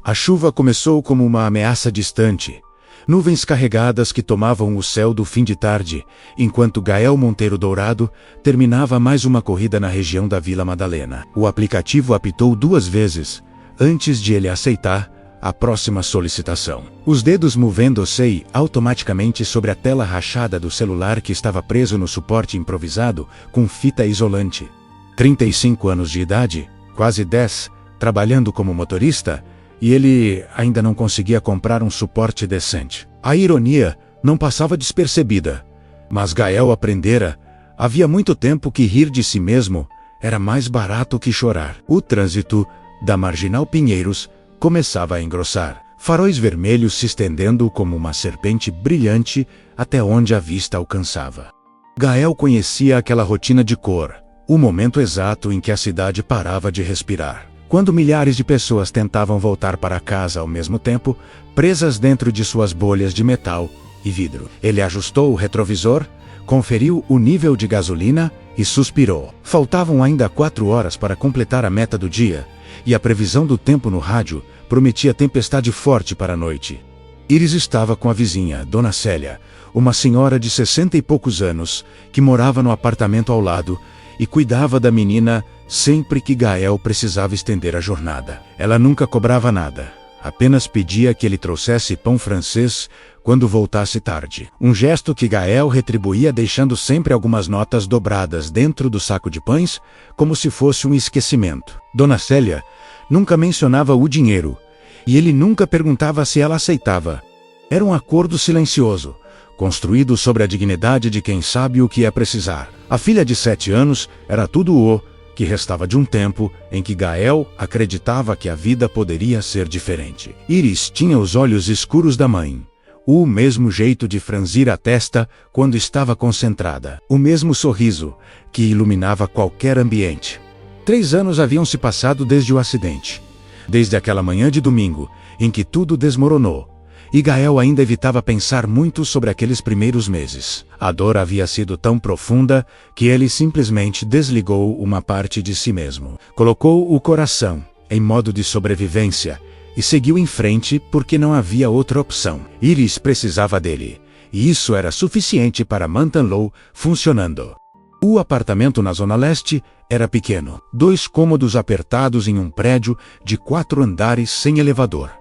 A chuva começou como uma ameaça distante. Nuvens carregadas que tomavam o céu do fim de tarde, enquanto Gael Monteiro Dourado terminava mais uma corrida na região da Vila Madalena. O aplicativo apitou 2 vezes, antes de ele aceitar a próxima solicitação. Os dedos movendo-se automaticamente sobre a tela rachada do celular que estava preso no suporte improvisado com fita isolante. 35 anos de idade, quase 10, trabalhando como motorista, e ele ainda não conseguia comprar um suporte decente. A ironia não passava despercebida, mas Gael aprendera, havia muito tempo, que rir de si mesmo era mais barato que chorar. O trânsito da Marginal Pinheiros começava a engrossar, faróis vermelhos se estendendo como uma serpente brilhante até onde a vista alcançava. Gael conhecia aquela rotina de cor, o momento exato em que a cidade parava de respirar. Quando milhares de pessoas tentavam voltar para casa ao mesmo tempo, presas dentro de suas bolhas de metal e vidro. Ele ajustou o retrovisor, conferiu o nível de gasolina e suspirou. Faltavam ainda 4 horas para completar a meta do dia, e a previsão do tempo no rádio prometia tempestade forte para a noite. Iris estava com a vizinha, Dona Célia, uma senhora de 60 e poucos anos, que morava no apartamento ao lado e cuidava da menina sempre que Gael precisava estender a jornada. Ela nunca cobrava nada, apenas pedia que ele trouxesse pão francês quando voltasse tarde. Um gesto que Gael retribuía deixando sempre algumas notas dobradas dentro do saco de pães, como se fosse um esquecimento. Dona Célia nunca mencionava o dinheiro, e ele nunca perguntava se ela aceitava. Era um acordo silencioso, construído sobre a dignidade de quem sabe o que é precisar. A filha de 7 anos era tudo o que restava de um tempo em que Gael acreditava que a vida poderia ser diferente. Iris tinha os olhos escuros da mãe, o mesmo jeito de franzir a testa quando estava concentrada, o mesmo sorriso que iluminava qualquer ambiente. 3 anos haviam se passado desde o acidente, desde aquela manhã de domingo em que tudo desmoronou, e Gael ainda evitava pensar muito sobre aqueles primeiros meses. A dor havia sido tão profunda que ele simplesmente desligou uma parte de si mesmo. Colocou o coração em modo de sobrevivência e seguiu em frente porque não havia outra opção. Iris precisava dele, e isso era suficiente para mantê-lo funcionando. O apartamento na Zona Leste era pequeno, 2 cômodos apertados em um prédio de 4 andares sem elevador.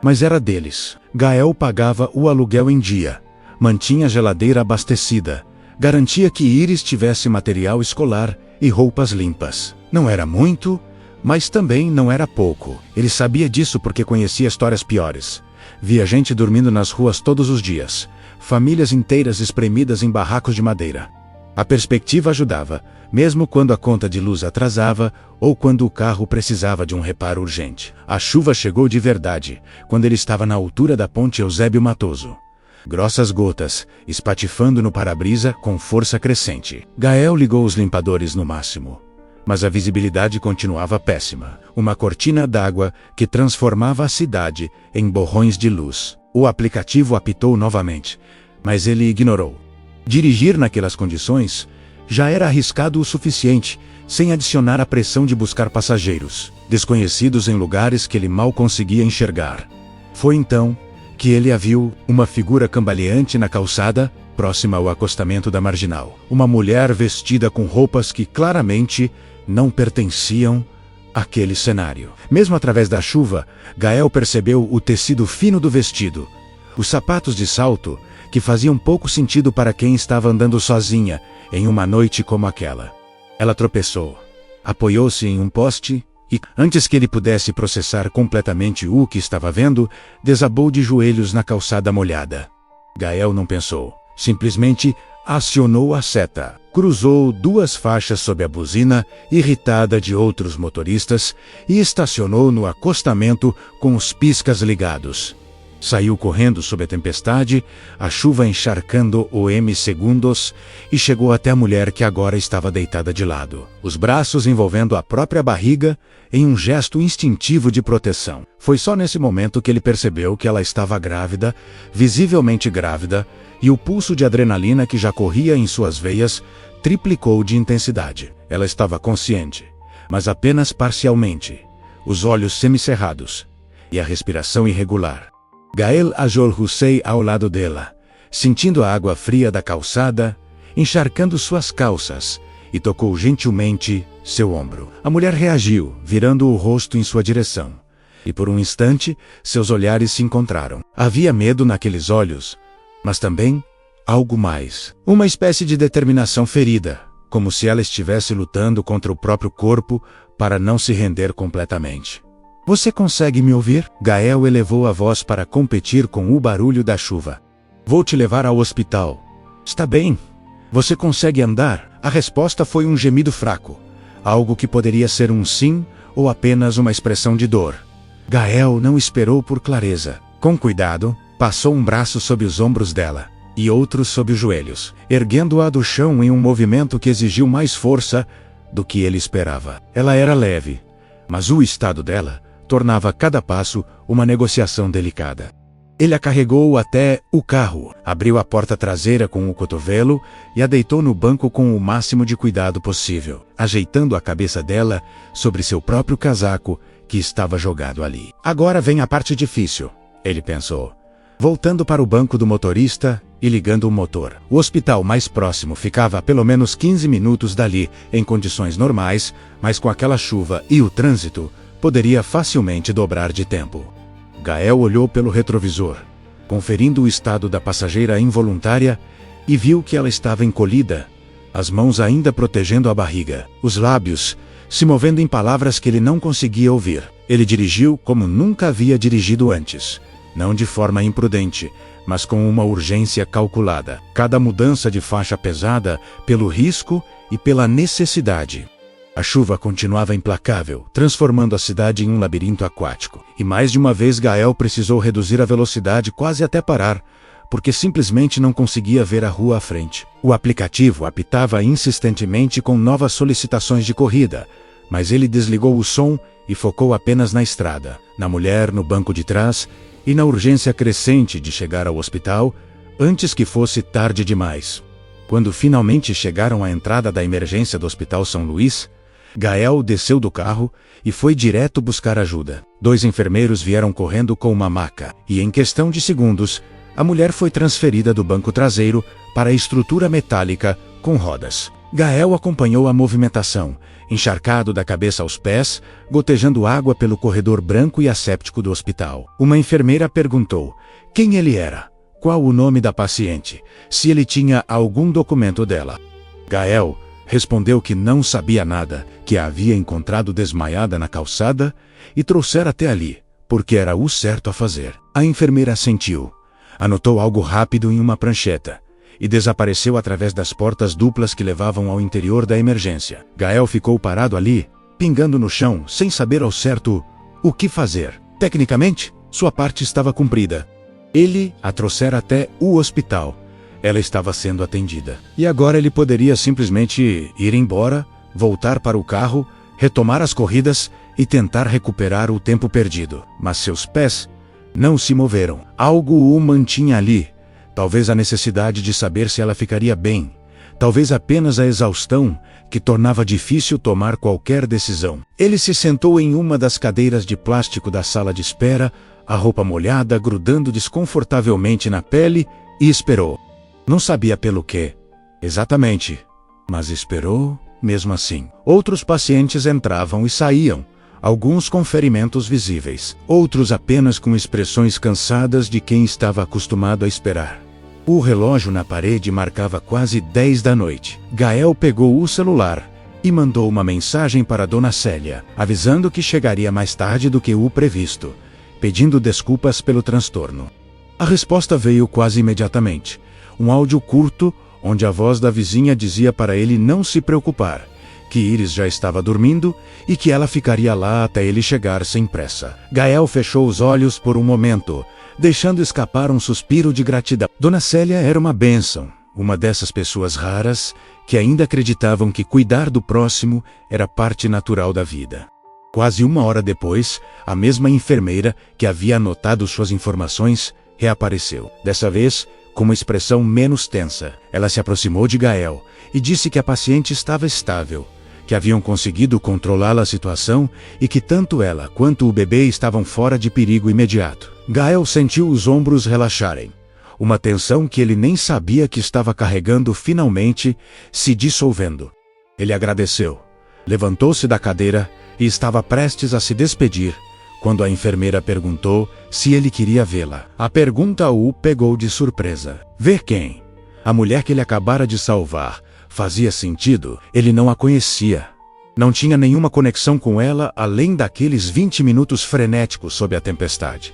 Mas era deles. Gael pagava o aluguel em dia, mantinha a geladeira abastecida, garantia que Iris tivesse material escolar e roupas limpas. Não era muito, mas também não era pouco. Ele sabia disso porque conhecia histórias piores. Via gente dormindo nas ruas todos os dias, famílias inteiras espremidas em barracos de madeira. A perspectiva ajudava, mesmo quando a conta de luz atrasava ou quando o carro precisava de um reparo urgente. A chuva chegou de verdade, quando ele estava na altura da ponte Eusébio Matoso. Grossas gotas, espatifando no para-brisa com força crescente. Gael ligou os limpadores no máximo, mas a visibilidade continuava péssima. Uma cortina d'água que transformava a cidade em borrões de luz. O aplicativo apitou novamente, mas ele ignorou. Dirigir naquelas condições já era arriscado o suficiente, sem adicionar a pressão de buscar passageiros desconhecidos em lugares que ele mal conseguia enxergar. Foi então que ele a viu, uma figura cambaleante na calçada, próxima ao acostamento da Marginal. Uma mulher vestida com roupas que claramente não pertenciam àquele cenário. Mesmo através da chuva, Gael percebeu o tecido fino do vestido, os sapatos de salto, que faziam pouco sentido para quem estava andando sozinha em uma noite como aquela. Ela tropeçou, apoiou-se em um poste e, antes que ele pudesse processar completamente o que estava vendo, desabou de joelhos na calçada molhada. Gael não pensou, simplesmente acionou a seta, cruzou 2 faixas sob a buzina irritada de outros motoristas e estacionou no acostamento com os piscas ligados. Saiu correndo sob a tempestade, a chuva encharcando o segundos, e chegou até a mulher que agora estava deitada de lado, os braços envolvendo a própria barriga em um gesto instintivo de proteção. Foi só nesse momento que ele percebeu que ela estava grávida, visivelmente grávida, e o pulso de adrenalina que já corria em suas veias triplicou de intensidade. Ela estava consciente, mas apenas parcialmente, os olhos semicerrados. e a respiração irregular. Gael ajorrou-se ao lado dela, sentindo a água fria da calçada, encharcando suas calças, e tocou gentilmente seu ombro. A mulher reagiu, virando o rosto em sua direção. E por um instante, seus olhares se encontraram. Havia medo naqueles olhos, mas também algo mais. Uma espécie de determinação ferida, como se ela estivesse lutando contra o próprio corpo para não se render completamente. Você consegue me ouvir? Gael elevou a voz para competir com o barulho da chuva. Vou te levar ao hospital. Está bem? Você consegue andar? A resposta foi um gemido fraco, algo que poderia ser um sim ou apenas uma expressão de dor. Gael não esperou por clareza. Com cuidado, passou um braço sob os ombros dela e outro sob os joelhos, erguendo-a do chão em um movimento que exigiu mais força do que ele esperava. Ela era leve, mas o estado dela tornava cada passo uma negociação delicada. Ele a carregou até o carro, abriu a porta traseira com o cotovelo e a deitou no banco com o máximo de cuidado possível, ajeitando a cabeça dela sobre seu próprio casaco que estava jogado ali. Agora vem a parte difícil, ele pensou, voltando para o banco do motorista e ligando o motor. O hospital mais próximo ficava a pelo menos 15 minutos dali, em condições normais, mas com aquela chuva e o trânsito, poderia facilmente dobrar de tempo. Gael olhou pelo retrovisor, conferindo o estado da passageira involuntária, e viu que ela estava encolhida, as mãos ainda protegendo a barriga, os lábios se movendo em palavras que ele não conseguia ouvir. Ele dirigiu como nunca havia dirigido antes, não de forma imprudente, mas com uma urgência calculada. Cada mudança de faixa pesada pelo risco e pela necessidade. A chuva continuava implacável, transformando a cidade em um labirinto aquático. E mais de uma vez Gael precisou reduzir a velocidade quase até parar, porque simplesmente não conseguia ver a rua à frente. O aplicativo apitava insistentemente com novas solicitações de corrida, mas ele desligou o som e focou apenas na estrada, na mulher no banco de trás e na urgência crescente de chegar ao hospital antes que fosse tarde demais. Quando finalmente chegaram à entrada da emergência do Hospital São Luís, Gael desceu do carro e foi direto buscar ajuda. 2 enfermeiros vieram correndo com uma maca, e em questão de segundos, a mulher foi transferida do banco traseiro para a estrutura metálica com rodas. Gael acompanhou a movimentação, encharcado da cabeça aos pés, gotejando água pelo corredor branco e asséptico do hospital. Uma enfermeira perguntou quem ele era, qual o nome da paciente, se ele tinha algum documento dela. Gael respondeu que não sabia nada, que a havia encontrado desmaiada na calçada e trouxera até ali, porque era o certo a fazer. A enfermeira assentiu, anotou algo rápido em uma prancheta e desapareceu através das portas duplas que levavam ao interior da emergência. Gael ficou parado ali, pingando no chão, sem saber ao certo o que fazer. Tecnicamente, sua parte estava cumprida. Ele a trouxera até o hospital. Ela estava sendo atendida. E agora ele poderia simplesmente ir embora, voltar para o carro, retomar as corridas e tentar recuperar o tempo perdido. Mas seus pés não se moveram. Algo o mantinha ali. Talvez a necessidade de saber se ela ficaria bem. Talvez apenas a exaustão, que tornava difícil tomar qualquer decisão. Ele se sentou em uma das cadeiras de plástico da sala de espera, a roupa molhada grudando desconfortavelmente na pele, e esperou. Não sabia pelo quê, exatamente, mas esperou mesmo assim. Outros pacientes entravam e saíam, alguns com ferimentos visíveis, outros apenas com expressões cansadas de quem estava acostumado a esperar. O relógio na parede marcava quase 10 da noite. Gael pegou o celular e mandou uma mensagem para Dona Célia, avisando que chegaria mais tarde do que o previsto, pedindo desculpas pelo transtorno. A resposta veio quase imediatamente. Um áudio curto, onde a voz da vizinha dizia para ele não se preocupar, que Iris já estava dormindo e que ela ficaria lá até ele chegar sem pressa. Gael fechou os olhos por um momento, deixando escapar um suspiro de gratidão. Dona Célia era uma bênção, uma dessas pessoas raras que ainda acreditavam que cuidar do próximo era parte natural da vida. Quase 1 hora depois, a mesma enfermeira que havia anotado suas informações reapareceu. Dessa vez, com uma expressão menos tensa, ela se aproximou de Gael e disse que a paciente estava estável, que haviam conseguido controlar a situação e que tanto ela quanto o bebê estavam fora de perigo imediato. Gael sentiu os ombros relaxarem. Uma tensão que ele nem sabia que estava carregando finalmente se dissolvendo. Ele agradeceu, levantou-se da cadeira e estava prestes a se despedir, quando a enfermeira perguntou se ele queria vê-la. A pergunta o pegou de surpresa. Ver quem? A mulher que ele acabara de salvar. Fazia sentido, ele não a conhecia. Não tinha nenhuma conexão com ela além daqueles 20 minutos frenéticos sob a tempestade.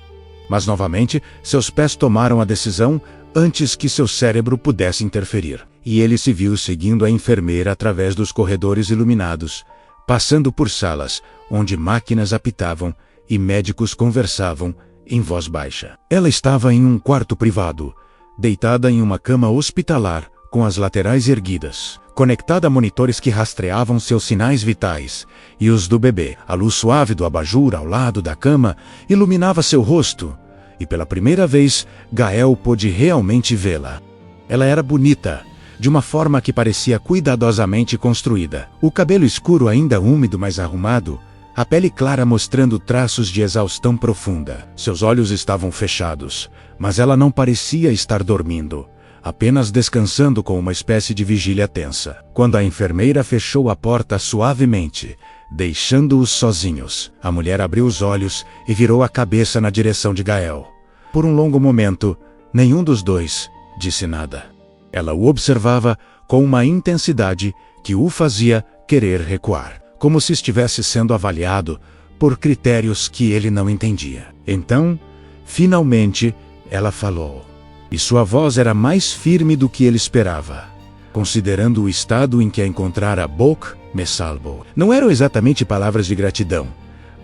Mas novamente, seus pés tomaram a decisão antes que seu cérebro pudesse interferir. E ele se viu seguindo a enfermeira através dos corredores iluminados, passando por salas onde máquinas apitavam e médicos conversavam em voz baixa. Ela estava em um quarto privado, deitada em uma cama hospitalar, com as laterais erguidas, conectada a monitores que rastreavam seus sinais vitais, e os do bebê. A luz suave do abajur ao lado da cama iluminava seu rosto, e pela primeira vez, Gael pôde realmente vê-la. Ela era bonita, de uma forma que parecia cuidadosamente construída. O cabelo escuro ainda úmido, mas arrumado, a pele clara mostrando traços de exaustão profunda. Seus olhos estavam fechados, mas ela não parecia estar dormindo, apenas descansando com uma espécie de vigília tensa. Quando a enfermeira fechou a porta suavemente, deixando-os sozinhos, a mulher abriu os olhos e virou a cabeça na direção de Gael. Por um longo momento, nenhum dos dois disse nada. Ela o observava com uma intensidade que o fazia querer recuar, como se estivesse sendo avaliado por critérios que ele não entendia. Então, finalmente, ela falou. E sua voz era mais firme do que ele esperava. Considerando o estado em que a encontrara, Bok me salvou. Não eram exatamente palavras de gratidão,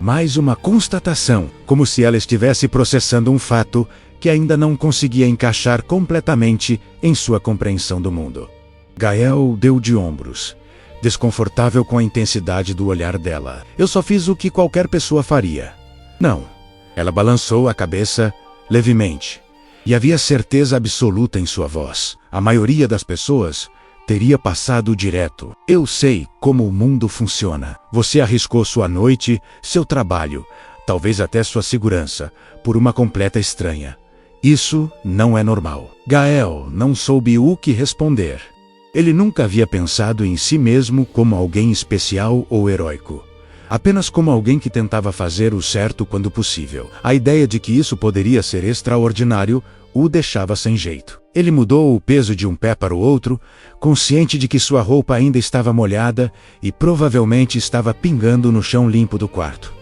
mas uma constatação, como se ela estivesse processando um fato que ainda não conseguia encaixar completamente em sua compreensão do mundo. Gael deu de ombros, desconfortável com a intensidade do olhar dela. Eu só fiz o que qualquer pessoa faria. Não. Ela balançou a cabeça levemente. E havia certeza absoluta em sua voz. A maioria das pessoas teria passado direto. Eu sei como o mundo funciona. Você arriscou sua noite, seu trabalho, talvez até sua segurança, por uma completa estranha. Isso não é normal. Gael não soube o que responder. Ele nunca havia pensado em si mesmo como alguém especial ou heróico. Apenas como alguém que tentava fazer o certo quando possível. A ideia de que isso poderia ser extraordinário o deixava sem jeito. Ele mudou o peso de um pé para o outro, consciente de que sua roupa ainda estava molhada e provavelmente estava pingando no chão limpo do quarto.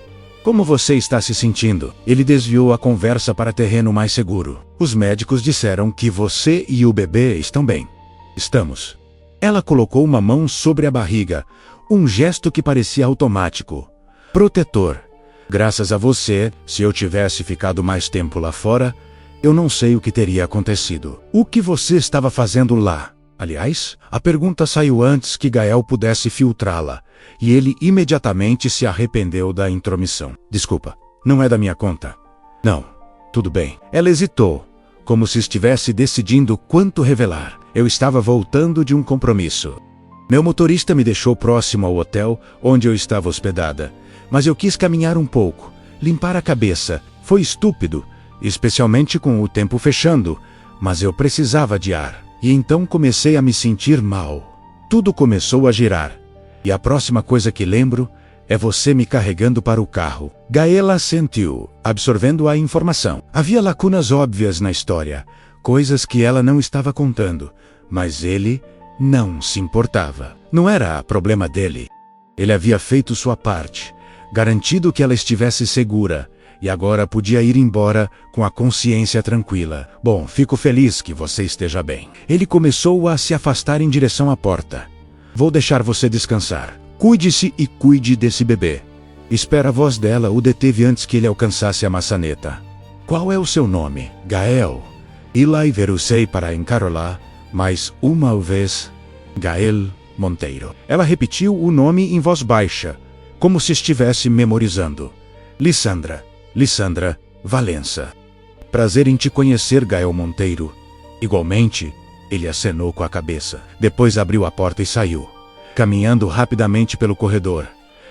Como você está se sentindo? Ele desviou a conversa para terreno mais seguro. Os médicos disseram que você e o bebê estão bem. Estamos. Ela colocou uma mão sobre a barriga, um gesto que parecia automático. Protetor. Graças a você, se eu tivesse ficado mais tempo lá fora, eu não sei o que teria acontecido. O que você estava fazendo lá? Aliás, a pergunta saiu antes que Gael pudesse filtrá-la, e ele imediatamente se arrependeu da intromissão. Desculpa, não é da minha conta. Não, tudo bem. Ela hesitou, como se estivesse decidindo quanto revelar. Eu estava voltando de um compromisso. Meu motorista me deixou próximo ao hotel onde eu estava hospedada, mas eu quis caminhar um pouco, limpar a cabeça. Foi estúpido, especialmente com o tempo fechando, mas eu precisava de ar. E então comecei a me sentir mal. Tudo começou a girar. E a próxima coisa que lembro é você me carregando para o carro. Gaela sentiu, absorvendo a informação. Havia lacunas óbvias na história, coisas que ela não estava contando, mas ele não se importava. Não era problema dele. Ele havia feito sua parte, garantido que ela estivesse segura, e agora podia ir embora com a consciência tranquila. Bom, fico feliz que você esteja bem. Ele começou a se afastar em direção à porta. Vou deixar você descansar. Cuide-se e cuide desse bebê. Espera, a voz dela o deteve antes que ele alcançasse a maçaneta. Qual é o seu nome? Gael. Eli Verusei para encarolar, mais uma vez, Gael Monteiro. Ela repetiu o nome em voz baixa, como se estivesse memorizando. Lissandra Valença. Prazer em te conhecer, Gael Monteiro. Igualmente, ele acenou com a cabeça. Depois abriu a porta e saiu. caminhando rapidamente pelo corredor,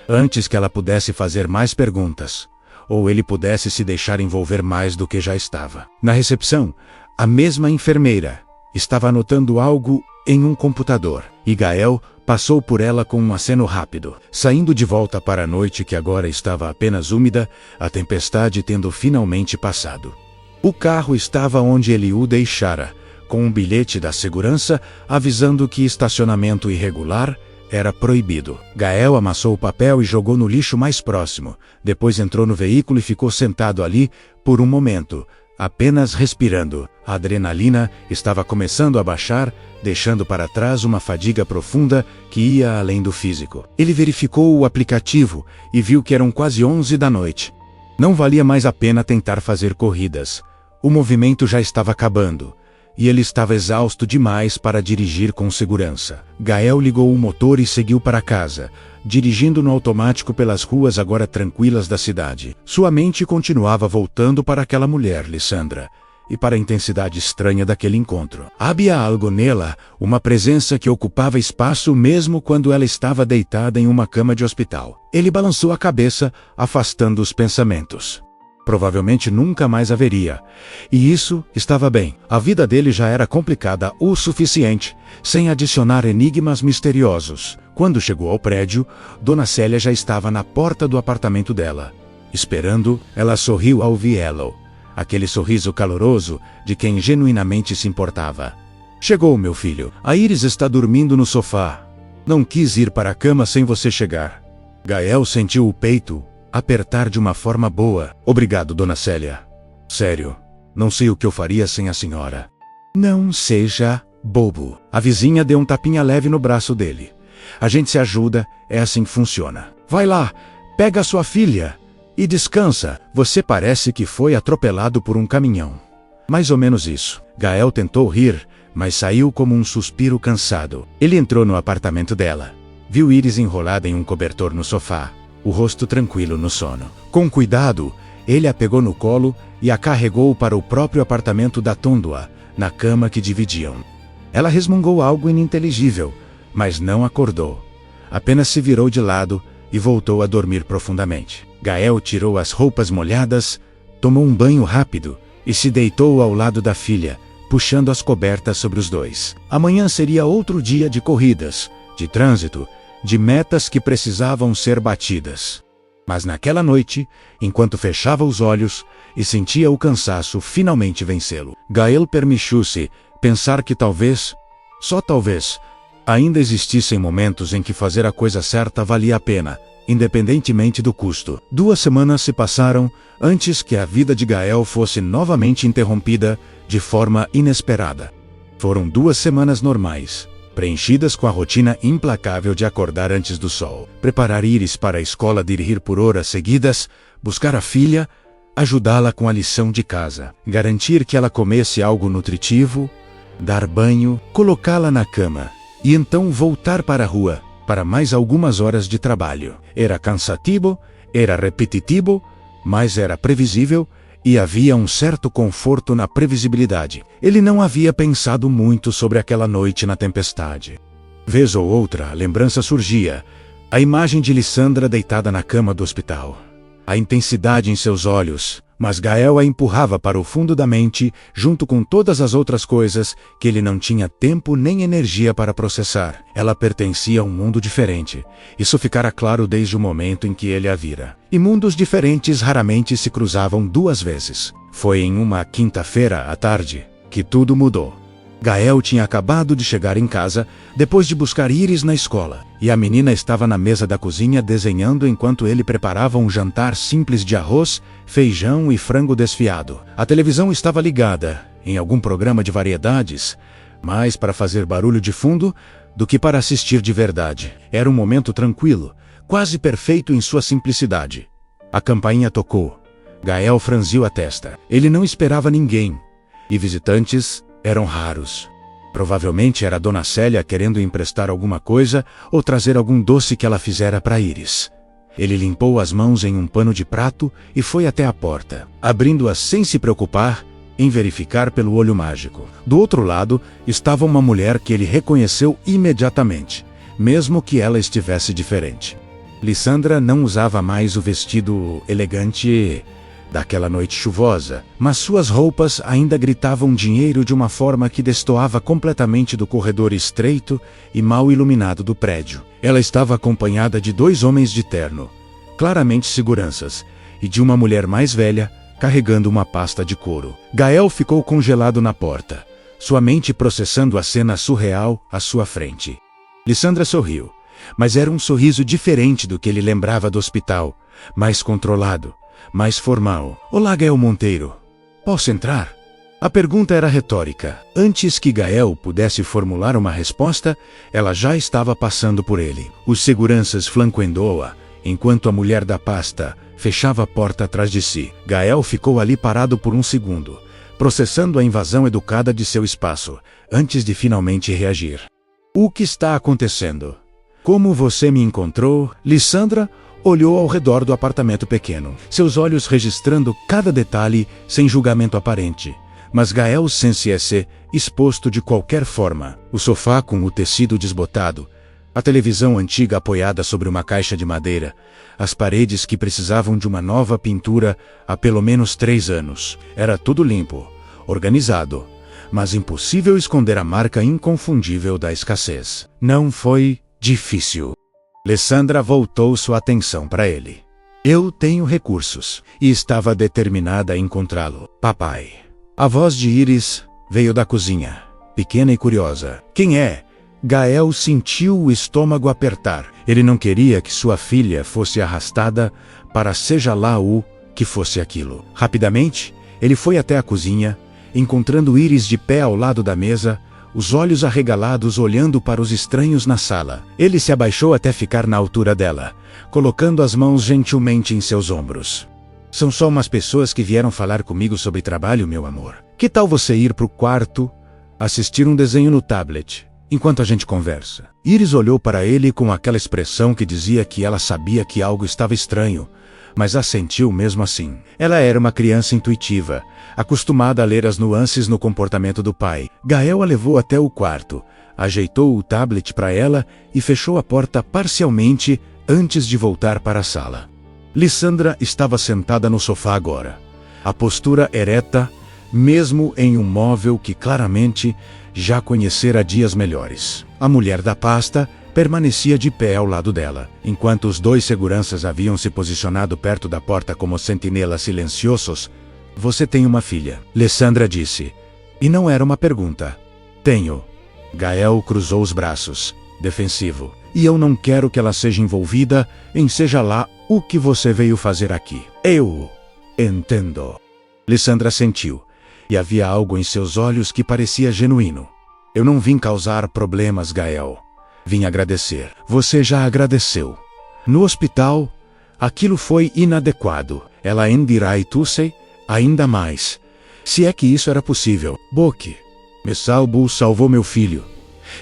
antes que ela pudesse fazer mais perguntas, ou ele pudesse se deixar envolver mais do que já estava. Na recepção, a mesma enfermeira estava anotando algo em um computador, e Gael passou por ela com um aceno rápido, saindo de volta para a noite que agora estava apenas úmida, a tempestade tendo finalmente passado. O carro estava onde ele o deixara, com um bilhete da segurança avisando que estacionamento irregular era proibido. Gael amassou o papel e jogou no lixo mais próximo. Depois entrou no veículo e ficou sentado ali por um momento, apenas respirando. A adrenalina estava começando a baixar, deixando para trás uma fadiga profunda que ia além do físico. Ele verificou o aplicativo e viu que eram quase 11 da noite. Não valia mais a pena tentar fazer corridas. O movimento já estava acabando, e ele estava exausto demais para dirigir com segurança. Gael ligou o motor e seguiu para casa, dirigindo no automático pelas ruas agora tranquilas da cidade. Sua mente continuava voltando para aquela mulher, Lissandra, e para a intensidade estranha daquele encontro. Havia algo nela, uma presença que ocupava espaço mesmo quando ela estava deitada em uma cama de hospital. Ele balançou a cabeça, afastando os pensamentos. Provavelmente nunca mais haveria. E isso estava bem. A vida dele já era complicada o suficiente, sem adicionar enigmas misteriosos. Quando chegou ao prédio, Dona Célia já estava na porta do apartamento dela. Esperando, ela sorriu ao vê-lo. Aquele sorriso caloroso de quem genuinamente se importava. Chegou, meu filho. A Iris está dormindo no sofá. Não quis ir para a cama sem você chegar. Gael sentiu o peito apertar de uma forma boa. Obrigado, Dona Célia. Sério, não sei o que eu faria sem a senhora. Não seja bobo. A vizinha deu um tapinha leve no braço dele. A gente se ajuda, é assim que funciona. Vai lá, pega a sua filha e descansa. Você parece que foi atropelado por um caminhão. Mais ou menos isso. Gael tentou rir, mas saiu como um suspiro cansado. Ele entrou no apartamento dela. Viu Iris enrolada em um cobertor no sofá, o rosto tranquilo no sono. Com cuidado, ele a pegou no colo e a carregou para o próprio apartamento da Tondua, na cama que dividiam. Ela resmungou algo ininteligível, mas não acordou. Apenas se virou de lado e voltou a dormir profundamente. Gael tirou as roupas molhadas, tomou um banho rápido e se deitou ao lado da filha, puxando as cobertas sobre os dois. Amanhã seria outro dia de corridas, de trânsito, de metas que precisavam ser batidas. Mas naquela noite, enquanto fechava os olhos e sentia o cansaço finalmente vencê-lo, Gael permitiu-se pensar que talvez, só talvez, ainda existissem momentos em que fazer a coisa certa valia a pena, independentemente do custo. 2 semanas se passaram antes que a vida de Gael fosse novamente interrompida de forma inesperada. Foram 2 semanas normais, preenchidas com a rotina implacável de acordar antes do sol, preparar Iris para a escola de ir por horas seguidas, buscar a filha, ajudá-la com a lição de casa, garantir que ela comesse algo nutritivo, dar banho, colocá-la na cama, e então voltar para a rua, para mais algumas horas de trabalho. Era cansativo, era repetitivo, mas era previsível, e havia um certo conforto na previsibilidade. Ele não havia pensado muito sobre aquela noite na tempestade. Vez ou outra, a lembrança surgia, a imagem de Lissandra deitada na cama do hospital. A intensidade em seus olhos, mas Gael a empurrava para o fundo da mente, junto com todas as outras coisas que ele não tinha tempo nem energia para processar. Ela pertencia a um mundo diferente. Isso ficara claro desde o momento em que ele a vira. E mundos diferentes raramente se cruzavam 2 vezes. Foi em uma quinta-feira à tarde que tudo mudou. Gael tinha acabado de chegar em casa, depois de buscar Iris na escola, e a menina estava na mesa da cozinha desenhando enquanto ele preparava um jantar simples de arroz, feijão e frango desfiado. A televisão estava ligada, em algum programa de variedades, mais para fazer barulho de fundo do que para assistir de verdade. Era um momento tranquilo, quase perfeito em sua simplicidade. A campainha tocou. Gael franziu a testa. Ele não esperava ninguém, e visitantes eram raros. Provavelmente era Dona Célia querendo emprestar alguma coisa ou trazer algum doce que ela fizera para Iris. Ele limpou as mãos em um pano de prato e foi até a porta, abrindo-a sem se preocupar em verificar pelo olho mágico. Do outro lado estava uma mulher que ele reconheceu imediatamente. mesmo que ela estivesse diferente. Lissandra não usava mais o vestido elegante daquela noite chuvosa, mas suas roupas ainda gritavam dinheiro de uma forma que destoava completamente do corredor estreito e mal iluminado do prédio. Ela estava acompanhada de 2 homens de terno, claramente seguranças, e de uma mulher mais velha, carregando uma pasta de couro. Gael ficou congelado na porta, sua mente processando a cena surreal à sua frente. Lissandra sorriu, mas era um sorriso diferente do que ele lembrava do hospital, mais controlado, mais formal. Olá, Gael Monteiro. Posso entrar? A pergunta era retórica. Antes que Gael pudesse formular uma resposta, ela já estava passando por ele. Os seguranças flanqueou-a, enquanto a mulher da pasta fechava a porta atrás de si. Gael ficou ali parado por um segundo, processando a invasão educada de seu espaço, antes de finalmente reagir. O que está acontecendo? Como você me encontrou? Lissandra olhou ao redor do apartamento pequeno, seus olhos registrando cada detalhe sem julgamento aparente. Mas Gael sentia-se exposto de qualquer forma. O sofá com o tecido desbotado, a televisão antiga apoiada sobre uma caixa de madeira, as paredes que precisavam de uma nova pintura há pelo menos 3 anos. Era tudo limpo, organizado, mas impossível esconder a marca inconfundível da escassez. Não foi difícil. Lissandra voltou sua atenção para ele. Eu tenho recursos, e estava determinada a encontrá-lo. Papai. A voz de Iris veio da cozinha, pequena e curiosa. Quem é? Gael sentiu o estômago apertar. Ele não queria que sua filha fosse arrastada para seja lá o que fosse aquilo. Rapidamente, ele foi até a cozinha, encontrando Iris de pé ao lado da mesa, os olhos arregalados olhando para os estranhos na sala. Ele se abaixou até ficar na altura dela, colocando as mãos gentilmente em seus ombros. São só umas pessoas que vieram falar comigo sobre trabalho, meu amor. Que tal você ir para o quarto, assistir um desenho no tablet, enquanto a gente conversa? Iris olhou para ele com aquela expressão que dizia que ela sabia que algo estava estranho, mas assentiu mesmo assim. Ela era uma criança intuitiva, acostumada a ler as nuances no comportamento do pai. Gael a levou até o quarto, ajeitou o tablet para ela e fechou a porta parcialmente antes de voltar para a sala. Lissandra estava sentada no sofá agora, a postura ereta, mesmo em um móvel que claramente já conhecera dias melhores. A mulher da pasta permanecia de pé ao lado dela, enquanto os 2 seguranças haviam se posicionado perto da porta como sentinelas silenciosos. Você tem uma filha, Lissandra disse. E não era uma pergunta. Tenho. Gael cruzou os braços, defensivo. E eu não quero que ela seja envolvida em seja lá o que você veio fazer aqui. Eu entendo. Lissandra sentiu, e havia algo em seus olhos que parecia genuíno. Eu não vim causar problemas, Gael. Vim agradecer. Você já agradeceu. No hospital, aquilo foi inadequado. Ela endireitou-se ainda mais. Se é que isso era possível. Boque. Messalbu salvou meu filho.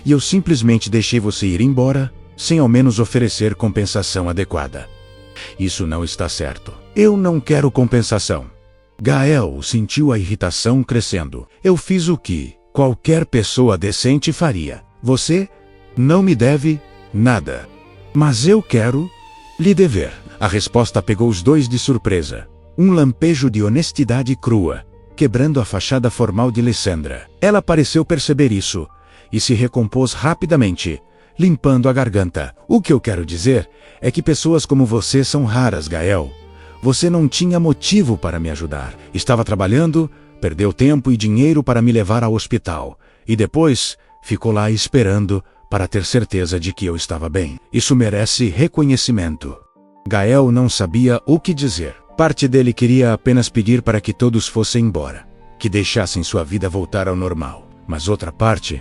E eu simplesmente deixei você ir embora, sem ao menos oferecer compensação adequada. Isso não está certo. Eu não quero compensação. Gael sentiu a irritação crescendo. Eu fiz o que qualquer pessoa decente faria. Você não me deve nada. Mas eu quero lhe dever. A resposta pegou os 2 de surpresa. Um lampejo de honestidade crua, quebrando a fachada formal de Lissandra. Ela pareceu perceber isso, e se recompôs rapidamente, limpando a garganta. O que eu quero dizer é que pessoas como você são raras, Gael. Você não tinha motivo para me ajudar. Estava trabalhando, perdeu tempo e dinheiro para me levar ao hospital. E depois, ficou lá esperando para ter certeza de que eu estava bem. Isso merece reconhecimento. Gael não sabia o que dizer. Parte dele queria apenas pedir para que todos fossem embora, que deixassem sua vida voltar ao normal. Mas outra parte,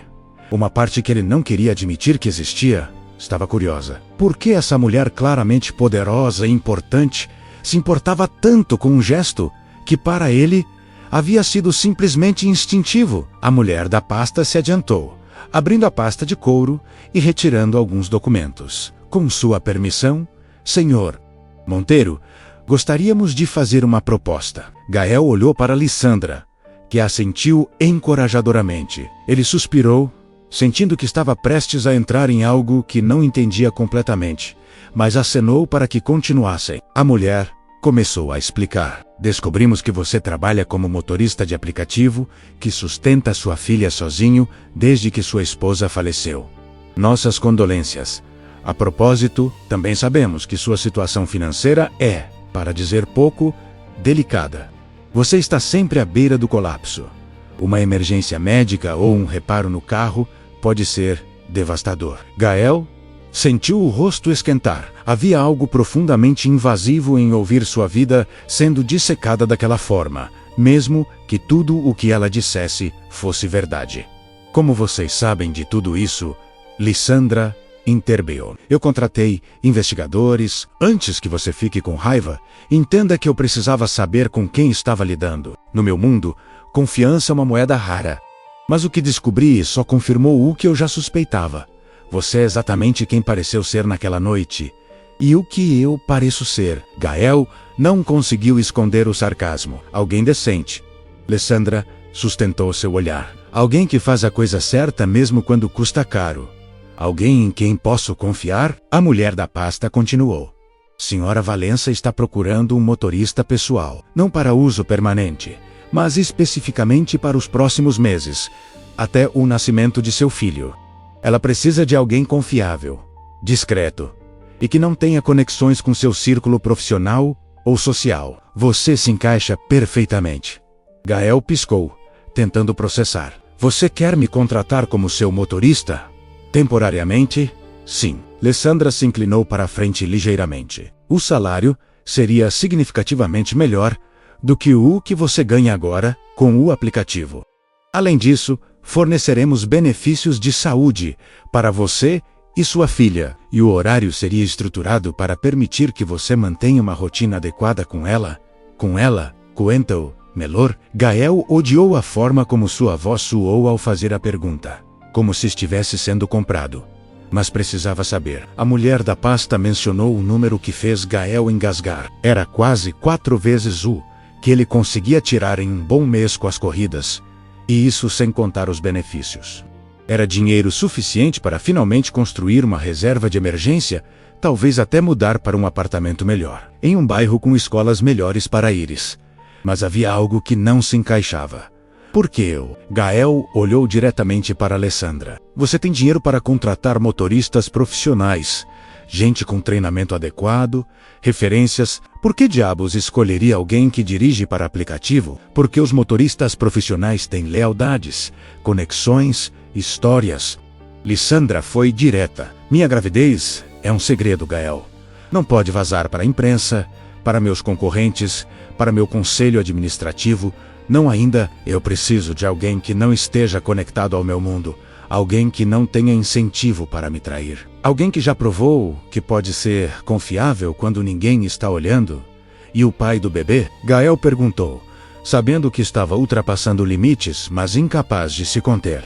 uma parte que ele não queria admitir que existia, estava curiosa. Por que essa mulher claramente poderosa e importante se importava tanto com um gesto que para ele havia sido simplesmente instintivo? A mulher da pasta se adiantou, abrindo a pasta de couro e retirando alguns documentos. Com sua permissão, senhor Monteiro, gostaríamos de fazer uma proposta. Gael olhou para Lissandra, que assentiu encorajadoramente. Ele suspirou, sentindo que estava prestes a entrar em algo que não entendia completamente, mas acenou para que continuassem. A mulher começou a explicar. Descobrimos que você trabalha como motorista de aplicativo, que sustenta sua filha sozinho desde que sua esposa faleceu. Nossas condolências. A propósito, também sabemos que sua situação financeira é, para dizer pouco, delicada. Você está sempre à beira do colapso. Uma emergência médica ou um reparo no carro pode ser devastador. Gael sentiu o rosto esquentar. Havia algo profundamente invasivo em ouvir sua vida sendo dissecada daquela forma, mesmo que tudo o que ela dissesse fosse verdade. Como vocês sabem de tudo isso, Lissandra interveio. Eu contratei investigadores. Antes que você fique com raiva, entenda que eu precisava saber com quem estava lidando. No meu mundo, confiança é uma moeda rara. Mas o que descobri só confirmou o que eu já suspeitava. Você é exatamente quem pareceu ser naquela noite. E o que eu pareço ser. Gael não conseguiu esconder o sarcasmo. Alguém decente. Lissandra sustentou seu olhar. Alguém que faz a coisa certa mesmo quando custa caro. Alguém em quem posso confiar? A mulher da pasta continuou. Senhora Valença está procurando um motorista pessoal. Não para uso permanente, mas especificamente para os próximos meses, até o nascimento de seu filho. Ela precisa de alguém confiável, discreto, e que não tenha conexões com seu círculo profissional ou social. Você se encaixa perfeitamente. Gael piscou, tentando processar. Você quer me contratar como seu motorista? Temporariamente, sim. Lissandra se inclinou para a frente ligeiramente. O salário seria significativamente melhor do que o que você ganha agora com o aplicativo. Além disso, forneceremos benefícios de saúde para você e sua filha, e o horário seria estruturado para permitir que você mantenha uma rotina adequada com ela. Comentou Melor. Gael odiou a forma como sua avó soou ao fazer a pergunta, como se estivesse sendo comprado. Mas precisava saber. A mulher da pasta mencionou o número que fez Gael engasgar. Era quase 4 vezes o que ele conseguia tirar em um bom mês com as corridas. E isso sem contar os benefícios. Era dinheiro suficiente para finalmente construir uma reserva de emergência, talvez até mudar para um apartamento melhor, em um bairro com escolas melhores para Iris. Mas havia algo que não se encaixava. Por que eu? Gael olhou diretamente para Lissandra. Você tem dinheiro para contratar motoristas profissionais, gente com treinamento adequado, referências. Por que diabos escolheria alguém que dirige para aplicativo? Porque os motoristas profissionais têm lealdades, conexões, histórias. Lissandra foi direta. Minha gravidez é um segredo, Gael. Não pode vazar para a imprensa, para meus concorrentes, para meu conselho administrativo. Não ainda. Eu preciso de alguém que não esteja conectado ao meu mundo. Alguém que não tenha incentivo para me trair. Alguém que já provou que pode ser confiável quando ninguém está olhando. E o pai do bebê? Gael perguntou, sabendo que estava ultrapassando limites, mas incapaz de se conter.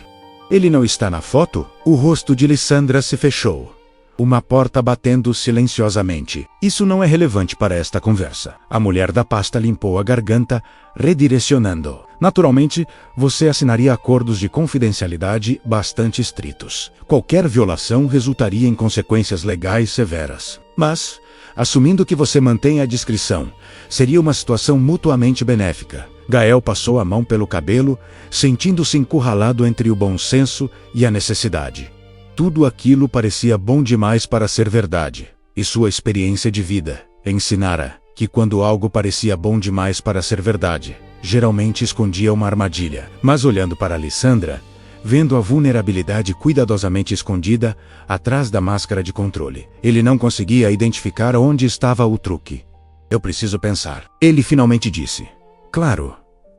Ele não está na foto? O rosto de Lissandra se fechou. Uma porta batendo silenciosamente. Isso não é relevante para esta conversa. A mulher da pasta limpou a garganta, redirecionando. Naturalmente, você assinaria acordos de confidencialidade bastante estritos. Qualquer violação resultaria em consequências legais severas. Mas, assumindo que você mantém a discrição, seria uma situação mutuamente benéfica. Gael passou a mão pelo cabelo, sentindo-se encurralado entre o bom senso e a necessidade. Tudo aquilo parecia bom demais para ser verdade, e sua experiência de vida ensinara que quando algo parecia bom demais para ser verdade, geralmente escondia uma armadilha. Mas olhando para Lissandra, vendo a vulnerabilidade cuidadosamente escondida atrás da máscara de controle, ele não conseguia identificar onde estava o truque. Eu preciso pensar. Ele finalmente disse. Claro.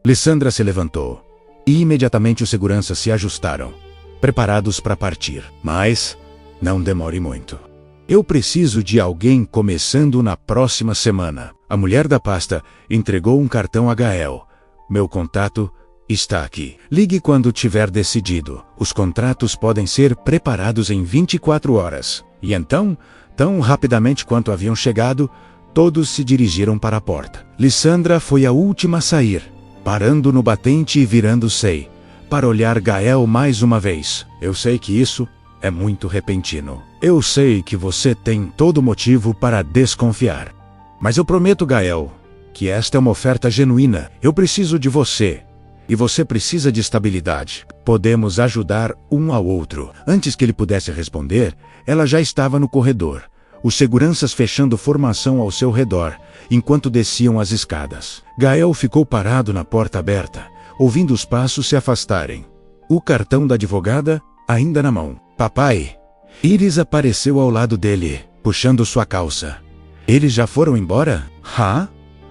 Lissandra se levantou, e imediatamente os seguranças se ajustaram, preparados para partir. Mas não demore muito. Eu preciso de alguém começando na próxima semana. A mulher da pasta entregou um cartão a Gael. Meu contato está aqui. Ligue quando tiver decidido. Os contratos podem ser preparados em 24 horas. E então, tão rapidamente quanto haviam chegado, todos se dirigiram para a porta. Lissandra foi a última a sair, parando no batente e virando-se para olhar Gael mais uma vez. Eu sei que isso é muito repentino. Eu sei que você tem todo motivo para desconfiar. Mas eu prometo, Gael, que esta é uma oferta genuína. Eu preciso de você. E você precisa de estabilidade. Podemos ajudar um ao outro. Antes que ele pudesse responder, ela já estava no corredor, os seguranças fechando formação ao seu redor, enquanto desciam as escadas. Gael ficou parado na porta aberta, ouvindo os passos se afastarem. O cartão da advogada ainda na mão. Papai! Iris apareceu ao lado dele, puxando sua calça. Eles já foram embora?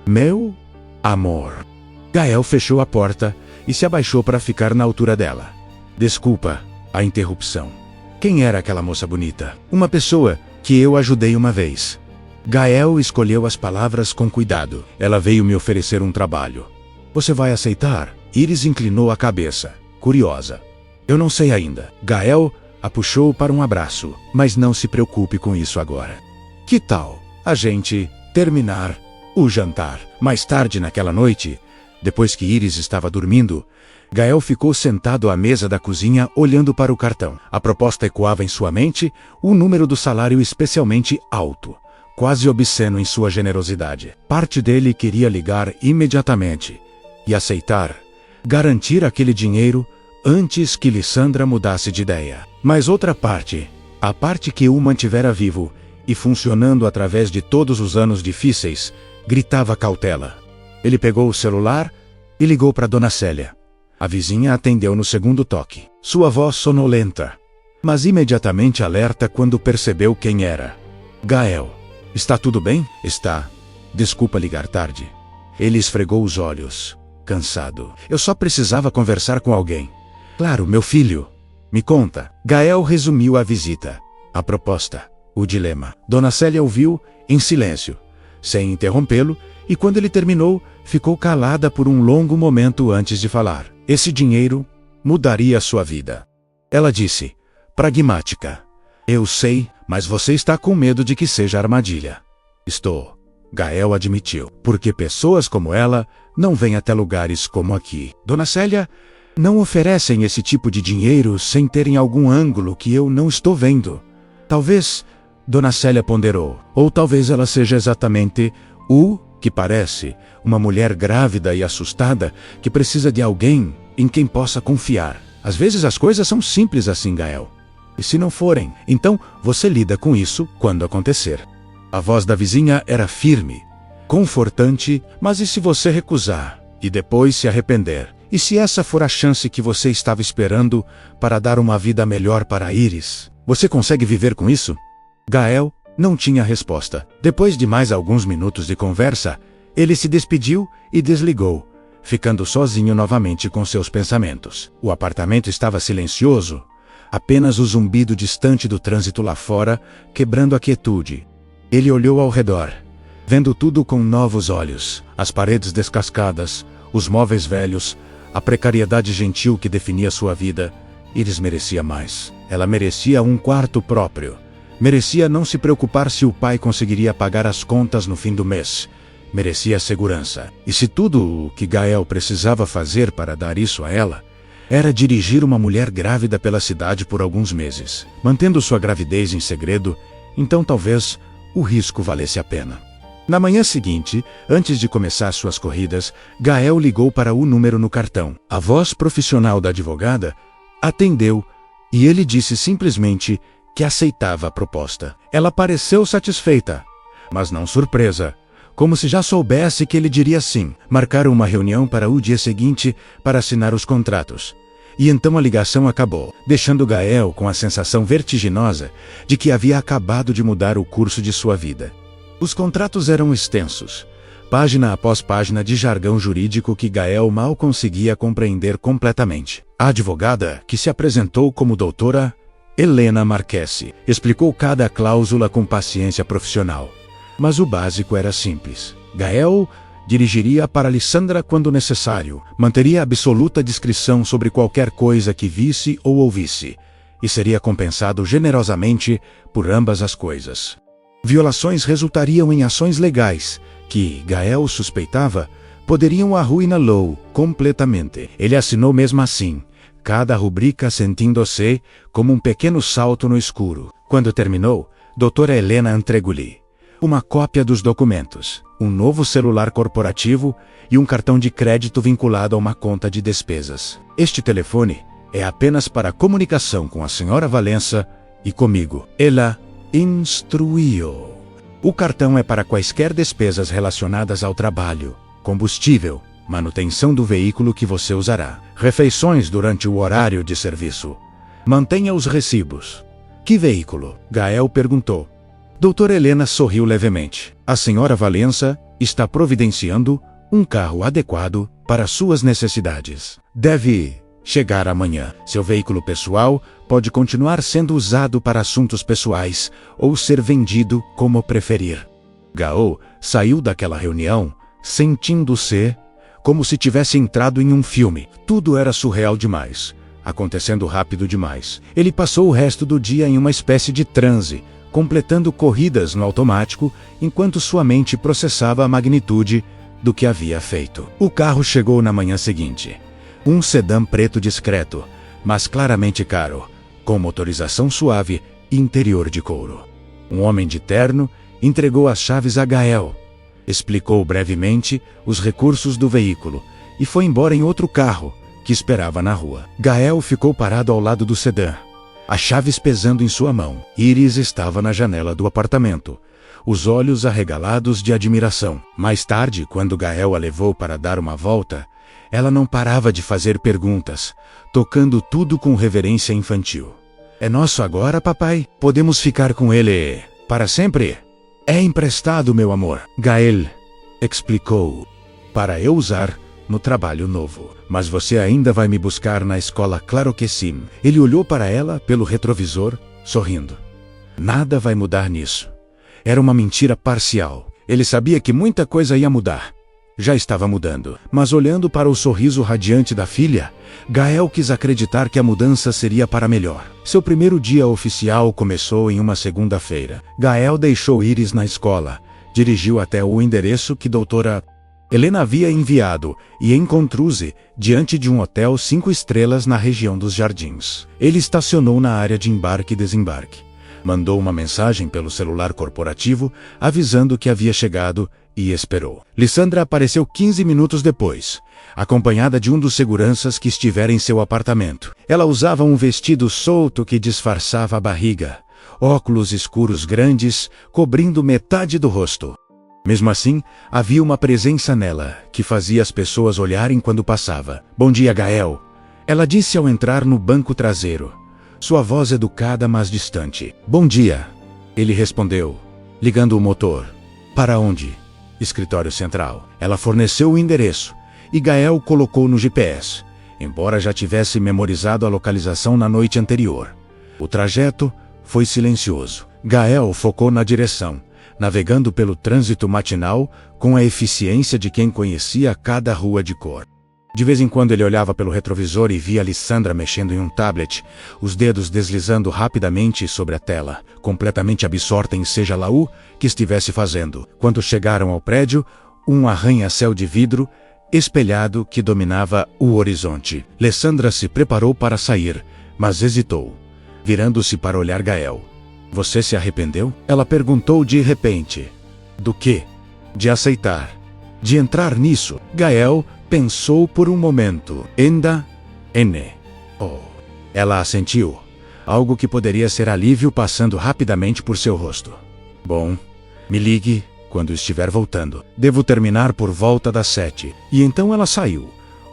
Meu amor. Gael fechou a porta e se abaixou para ficar na altura dela. Desculpa a interrupção. Quem era aquela moça bonita? Uma pessoa que eu ajudei uma vez. Gael escolheu as palavras com cuidado. Ela veio me oferecer um trabalho. Você vai aceitar? Iris inclinou a cabeça, curiosa. Eu não sei ainda. Gael a puxou para um abraço. Mas não se preocupe com isso agora. Que tal a gente terminar o jantar? Mais tarde naquela noite, depois que Iris estava dormindo, Gael ficou sentado à mesa da cozinha olhando para o cartão. A proposta ecoava em sua mente, o número do salário especialmente alto, quase obsceno em sua generosidade. Parte dele queria ligar imediatamente e aceitar, garantir aquele dinheiro antes que Lissandra mudasse de ideia. Mas outra parte, a parte que o mantivera vivo e funcionando através de todos os anos difíceis, gritava cautela. Ele pegou o celular e ligou para Dona Célia. A vizinha atendeu no segundo toque. Sua voz sonolenta, mas imediatamente alerta quando percebeu quem era. Gael. Está tudo bem? Está. Desculpa ligar tarde. Ele esfregou os olhos, cansado. Eu só precisava conversar com alguém. Claro, meu filho. Me conta. Gael resumiu a visita, a proposta, o dilema. Dona Célia ouviu em silêncio, sem interrompê-lo, e quando ele terminou, ficou calada por um longo momento antes de falar. Esse dinheiro mudaria sua vida. Ela disse, pragmática. Eu sei, mas você está com medo de que seja armadilha. Estou. Gael admitiu. Porque pessoas como ela não vêm até lugares como aqui. Dona Célia, não oferecem esse tipo de dinheiro sem terem algum ângulo que eu não estou vendo. Talvez, Dona Célia ponderou, ou talvez ela seja exatamente o que parece, uma mulher grávida e assustada que precisa de alguém em quem possa confiar. Às vezes as coisas são simples assim, Gael. E se não forem, então você lida com isso quando acontecer. A voz da vizinha era firme, confortante, mas e se você recusar e depois se arrepender? E se essa for a chance que você estava esperando para dar uma vida melhor para Iris? Você consegue viver com isso? Gael não tinha resposta. Depois de mais alguns minutos de conversa, ele se despediu e desligou, ficando sozinho novamente com seus pensamentos. O apartamento estava silencioso, apenas o zumbido distante do trânsito lá fora, quebrando a quietude. Ele olhou ao redor, vendo tudo com novos olhos, as paredes descascadas, os móveis velhos, a precariedade gentil que definia sua vida. Iris merecia mais. Ela merecia um quarto próprio. Merecia não se preocupar se o pai conseguiria pagar as contas no fim do mês. Merecia segurança. E se tudo o que Gael precisava fazer para dar isso a ela era dirigir uma mulher grávida pela cidade por alguns meses, mantendo sua gravidez em segredo, então talvez o risco valesse a pena. Na manhã seguinte, antes de começar suas corridas, Gael ligou para o número no cartão. A voz profissional da advogada atendeu e ele disse simplesmente que aceitava a proposta. Ela pareceu satisfeita, mas não surpresa, como se já soubesse que ele diria sim. Marcaram uma reunião para o dia seguinte para assinar os contratos. E então a ligação acabou, deixando Gael com a sensação vertiginosa de que havia acabado de mudar o curso de sua vida. Os contratos eram extensos, página após página de jargão jurídico que Gael mal conseguia compreender completamente. A advogada, que se apresentou como doutora Helena Marquesi, explicou cada cláusula com paciência profissional. Mas o básico era simples. Gael dirigiria para Lissandra quando necessário, manteria absoluta discrição sobre qualquer coisa que visse ou ouvisse, e seria compensado generosamente por ambas as coisas. Violações resultariam em ações legais, que, Gael suspeitava, poderiam arruiná-lo completamente. Ele assinou mesmo assim, cada rubrica sentindo-se como um pequeno salto no escuro. Quando terminou, doutora Helena entregou-lhe uma cópia dos documentos, um novo celular corporativo e um cartão de crédito vinculado a uma conta de despesas. Este telefone é apenas para comunicação com a senhora Valença e comigo. Ela instruiu. O cartão é para quaisquer despesas relacionadas ao trabalho, combustível, manutenção do veículo que você usará, refeições durante o horário de serviço. Mantenha os recibos. Que veículo? Gael perguntou. Doutora Helena sorriu levemente. A senhora Valença está providenciando um carro adequado para suas necessidades. Deve chegar amanhã. Seu veículo pessoal pode continuar sendo usado para assuntos pessoais ou ser vendido como preferir. Gael saiu daquela reunião sentindo-se como se tivesse entrado em um filme. Tudo era surreal demais, acontecendo rápido demais. Ele passou o resto do dia em uma espécie de transe, completando corridas no automático, enquanto sua mente processava a magnitude do que havia feito. O carro chegou na manhã seguinte. Um sedã preto discreto, mas claramente caro, com motorização suave e interior de couro. Um homem de terno entregou as chaves a Gael, explicou brevemente os recursos do veículo e foi embora em outro carro que esperava na rua. Gael ficou parado ao lado do sedã, as chaves pesando em sua mão. Iris estava na janela do apartamento, os olhos arregalados de admiração. Mais tarde, quando Gael a levou para dar uma volta, ela não parava de fazer perguntas, tocando tudo com reverência infantil. É nosso agora, papai? Podemos ficar com ele para sempre? É emprestado, meu amor. Gael explicou. Para eu usar no trabalho novo. Mas você ainda vai me buscar na escola, claro que sim. Ele olhou para ela pelo retrovisor, sorrindo. Nada vai mudar nisso. Era uma mentira parcial. Ele sabia que muita coisa ia mudar. Já estava mudando. Mas olhando para o sorriso radiante da filha, Gael quis acreditar que a mudança seria para melhor. Seu primeiro dia oficial começou em uma segunda-feira. Gael deixou Iris na escola, dirigiu até o endereço que doutora Helena havia enviado e encontrou-se diante de um hotel 5 estrelas na região dos Jardins. Ele estacionou na área de embarque e desembarque. Mandou uma mensagem pelo celular corporativo avisando que havia chegado e esperou. Lissandra apareceu 15 minutos depois, acompanhada de um dos seguranças que estivera em seu apartamento. Ela usava um vestido solto que disfarçava a barriga, óculos escuros grandes cobrindo metade do rosto. Mesmo assim, havia uma presença nela que fazia as pessoas olharem quando passava. Bom dia, Gael. Ela disse ao entrar no banco traseiro, sua voz educada mas distante. Bom dia, ele respondeu, ligando o motor. Para onde? Escritório central. Ela forneceu o endereço e Gael colocou no GPS, embora já tivesse memorizado a localização na noite anterior. O trajeto foi silencioso. Gael focou na direção, navegando pelo trânsito matinal com a eficiência de quem conhecia cada rua de cor. De vez em quando ele olhava pelo retrovisor e via Lissandra mexendo em um tablet, os dedos deslizando rapidamente sobre a tela, completamente absorta em seja lá o que estivesse fazendo. Quando chegaram ao prédio, um arranha-céu de vidro espelhado que dominava o horizonte. Lissandra se preparou para sair, mas hesitou, virando-se para olhar Gael. Você se arrependeu? Ela perguntou de repente. Do quê? De aceitar. De entrar nisso. Gael pensou por um momento. Oh. Ela assentiu. Algo que poderia ser alívio passando rapidamente por seu rosto. Bom, me ligue quando estiver voltando. Devo terminar por volta das 7. E então ela saiu.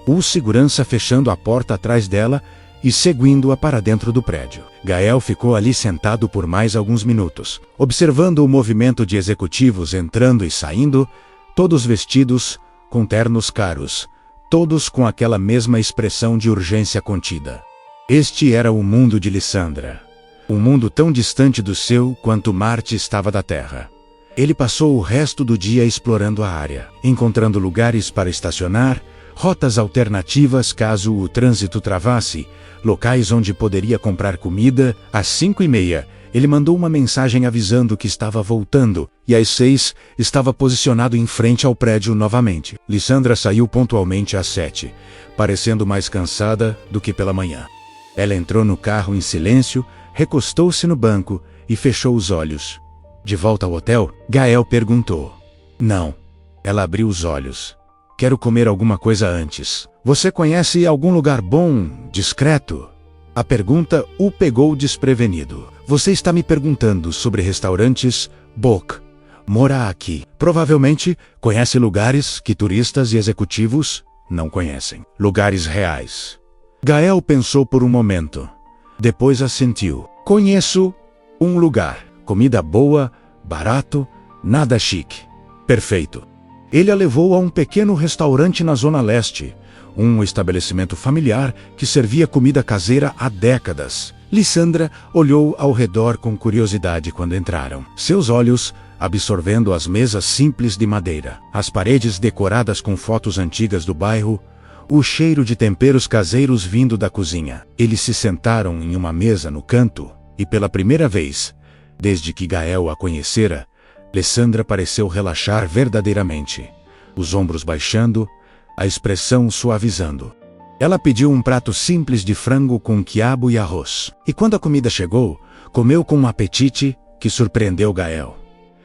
O segurança fechando a porta atrás dela e seguindo-a para dentro do prédio. Gael ficou ali sentado por mais alguns minutos, observando o movimento de executivos entrando e saindo, todos vestidos com ternos caros, todos com aquela mesma expressão de urgência contida. Este era o mundo de Lissandra. Um mundo tão distante do seu quanto Marte estava da Terra. Ele passou o resto do dia explorando a área, encontrando lugares para estacionar, rotas alternativas caso o trânsito travasse, locais onde poderia comprar comida. Às 5:30, Ele mandou uma mensagem avisando que estava voltando, e às 6 estava posicionado em frente ao prédio novamente. Lissandra saiu pontualmente às 7, parecendo mais cansada do que pela manhã. Ela entrou no carro em silêncio, recostou-se no banco e fechou os olhos. De volta ao hotel, Gael perguntou. Não. Ela abriu os olhos. Quero comer alguma coisa antes. Você conhece algum lugar bom, discreto? A pergunta o pegou desprevenido. Você está me perguntando sobre restaurantes? Bok. Mora aqui. Provavelmente conhece lugares que turistas e executivos não conhecem. Lugares reais. Gael pensou por um momento. Depois assentiu. Conheço um lugar. Comida boa, barato, nada chique. Perfeito. Ele a levou a um pequeno restaurante na Zona Leste. Um estabelecimento familiar que servia comida caseira há décadas. Lissandra olhou ao redor com curiosidade quando entraram. Seus olhos absorvendo as mesas simples de madeira, as paredes decoradas com fotos antigas do bairro, o cheiro de temperos caseiros vindo da cozinha. Eles se sentaram em uma mesa no canto e pela primeira vez, desde que Gael a conhecera, Lissandra pareceu relaxar verdadeiramente, os ombros baixando, a expressão suavizando. Ela pediu um prato simples de frango com quiabo e arroz. E quando a comida chegou, comeu com um apetite que surpreendeu Gael.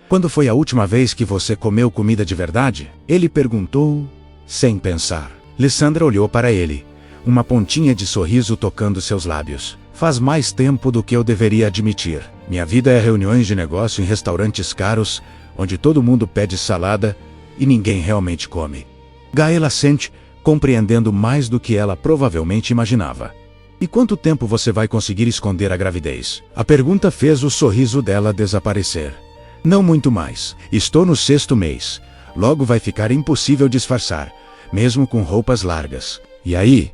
Quando foi a última vez que você comeu comida de verdade? Ele perguntou, sem pensar. Lissandra olhou para ele, uma pontinha de sorriso tocando seus lábios. Faz mais tempo do que eu deveria admitir. Minha vida é reuniões de negócio em restaurantes caros, onde todo mundo pede salada e ninguém realmente come. Gael assente, compreendendo mais do que ela provavelmente imaginava. E quanto tempo você vai conseguir esconder a gravidez? A pergunta fez o sorriso dela desaparecer. Não muito mais. Estou no 6º mês. Logo vai ficar impossível disfarçar, mesmo com roupas largas. E aí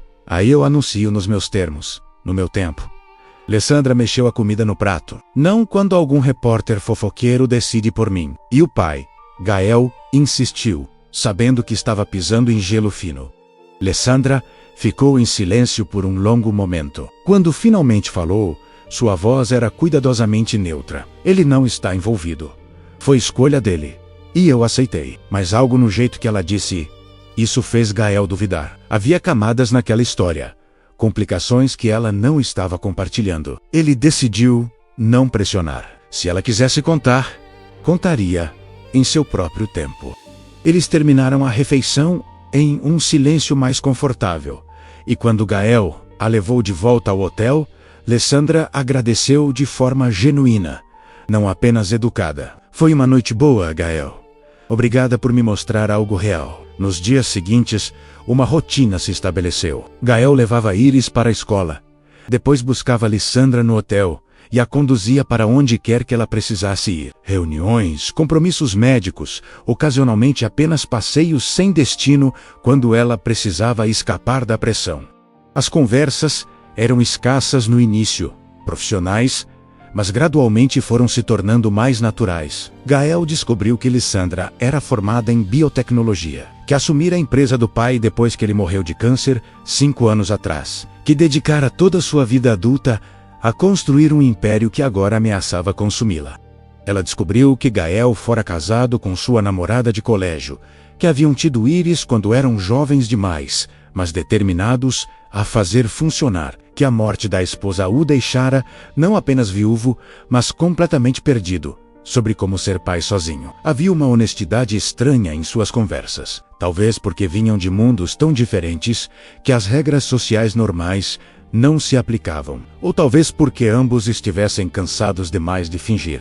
eu anuncio nos meus termos, no meu tempo. Lissandra mexeu a comida no prato. Não quando algum repórter fofoqueiro decide por mim. E o pai, Gael, insistiu, sabendo que estava pisando em gelo fino. Lissandra ficou em silêncio por um longo momento. Quando finalmente falou, sua voz era cuidadosamente neutra. Ele não está envolvido. Foi escolha dele. E eu aceitei. Mas algo no jeito que ela disse, isso fez Gael duvidar. Havia camadas naquela história. Complicações que ela não estava compartilhando. Ele decidiu não pressionar. Se ela quisesse contar, contaria em seu próprio tempo. Eles terminaram a refeição em um silêncio mais confortável. E quando Gael a levou de volta ao hotel, Lissandra agradeceu de forma genuína, não apenas educada. Foi uma noite boa, Gael. Obrigada por me mostrar algo real. Nos dias seguintes, uma rotina se estabeleceu. Gael levava Iris para a escola. Depois buscava Lissandra no hotel e a conduzia para onde quer que ela precisasse ir. Reuniões, compromissos médicos, ocasionalmente apenas passeios sem destino quando ela precisava escapar da pressão. As conversas eram escassas no início, profissionais, mas gradualmente foram se tornando mais naturais. Gael descobriu que Lissandra era formada em biotecnologia, que assumira a empresa do pai depois que ele morreu de câncer 5 anos atrás, que dedicara toda sua vida adulta a construir um império que agora ameaçava consumi-la. Ela descobriu que Gael fora casado com sua namorada de colégio, que haviam tido Iris quando eram jovens demais, mas determinados a fazer funcionar, que a morte da esposa o deixara não apenas viúvo, mas completamente perdido sobre como ser pai sozinho. Havia uma honestidade estranha em suas conversas, talvez porque vinham de mundos tão diferentes que as regras sociais normais não se aplicavam, ou talvez porque ambos estivessem cansados demais de fingir.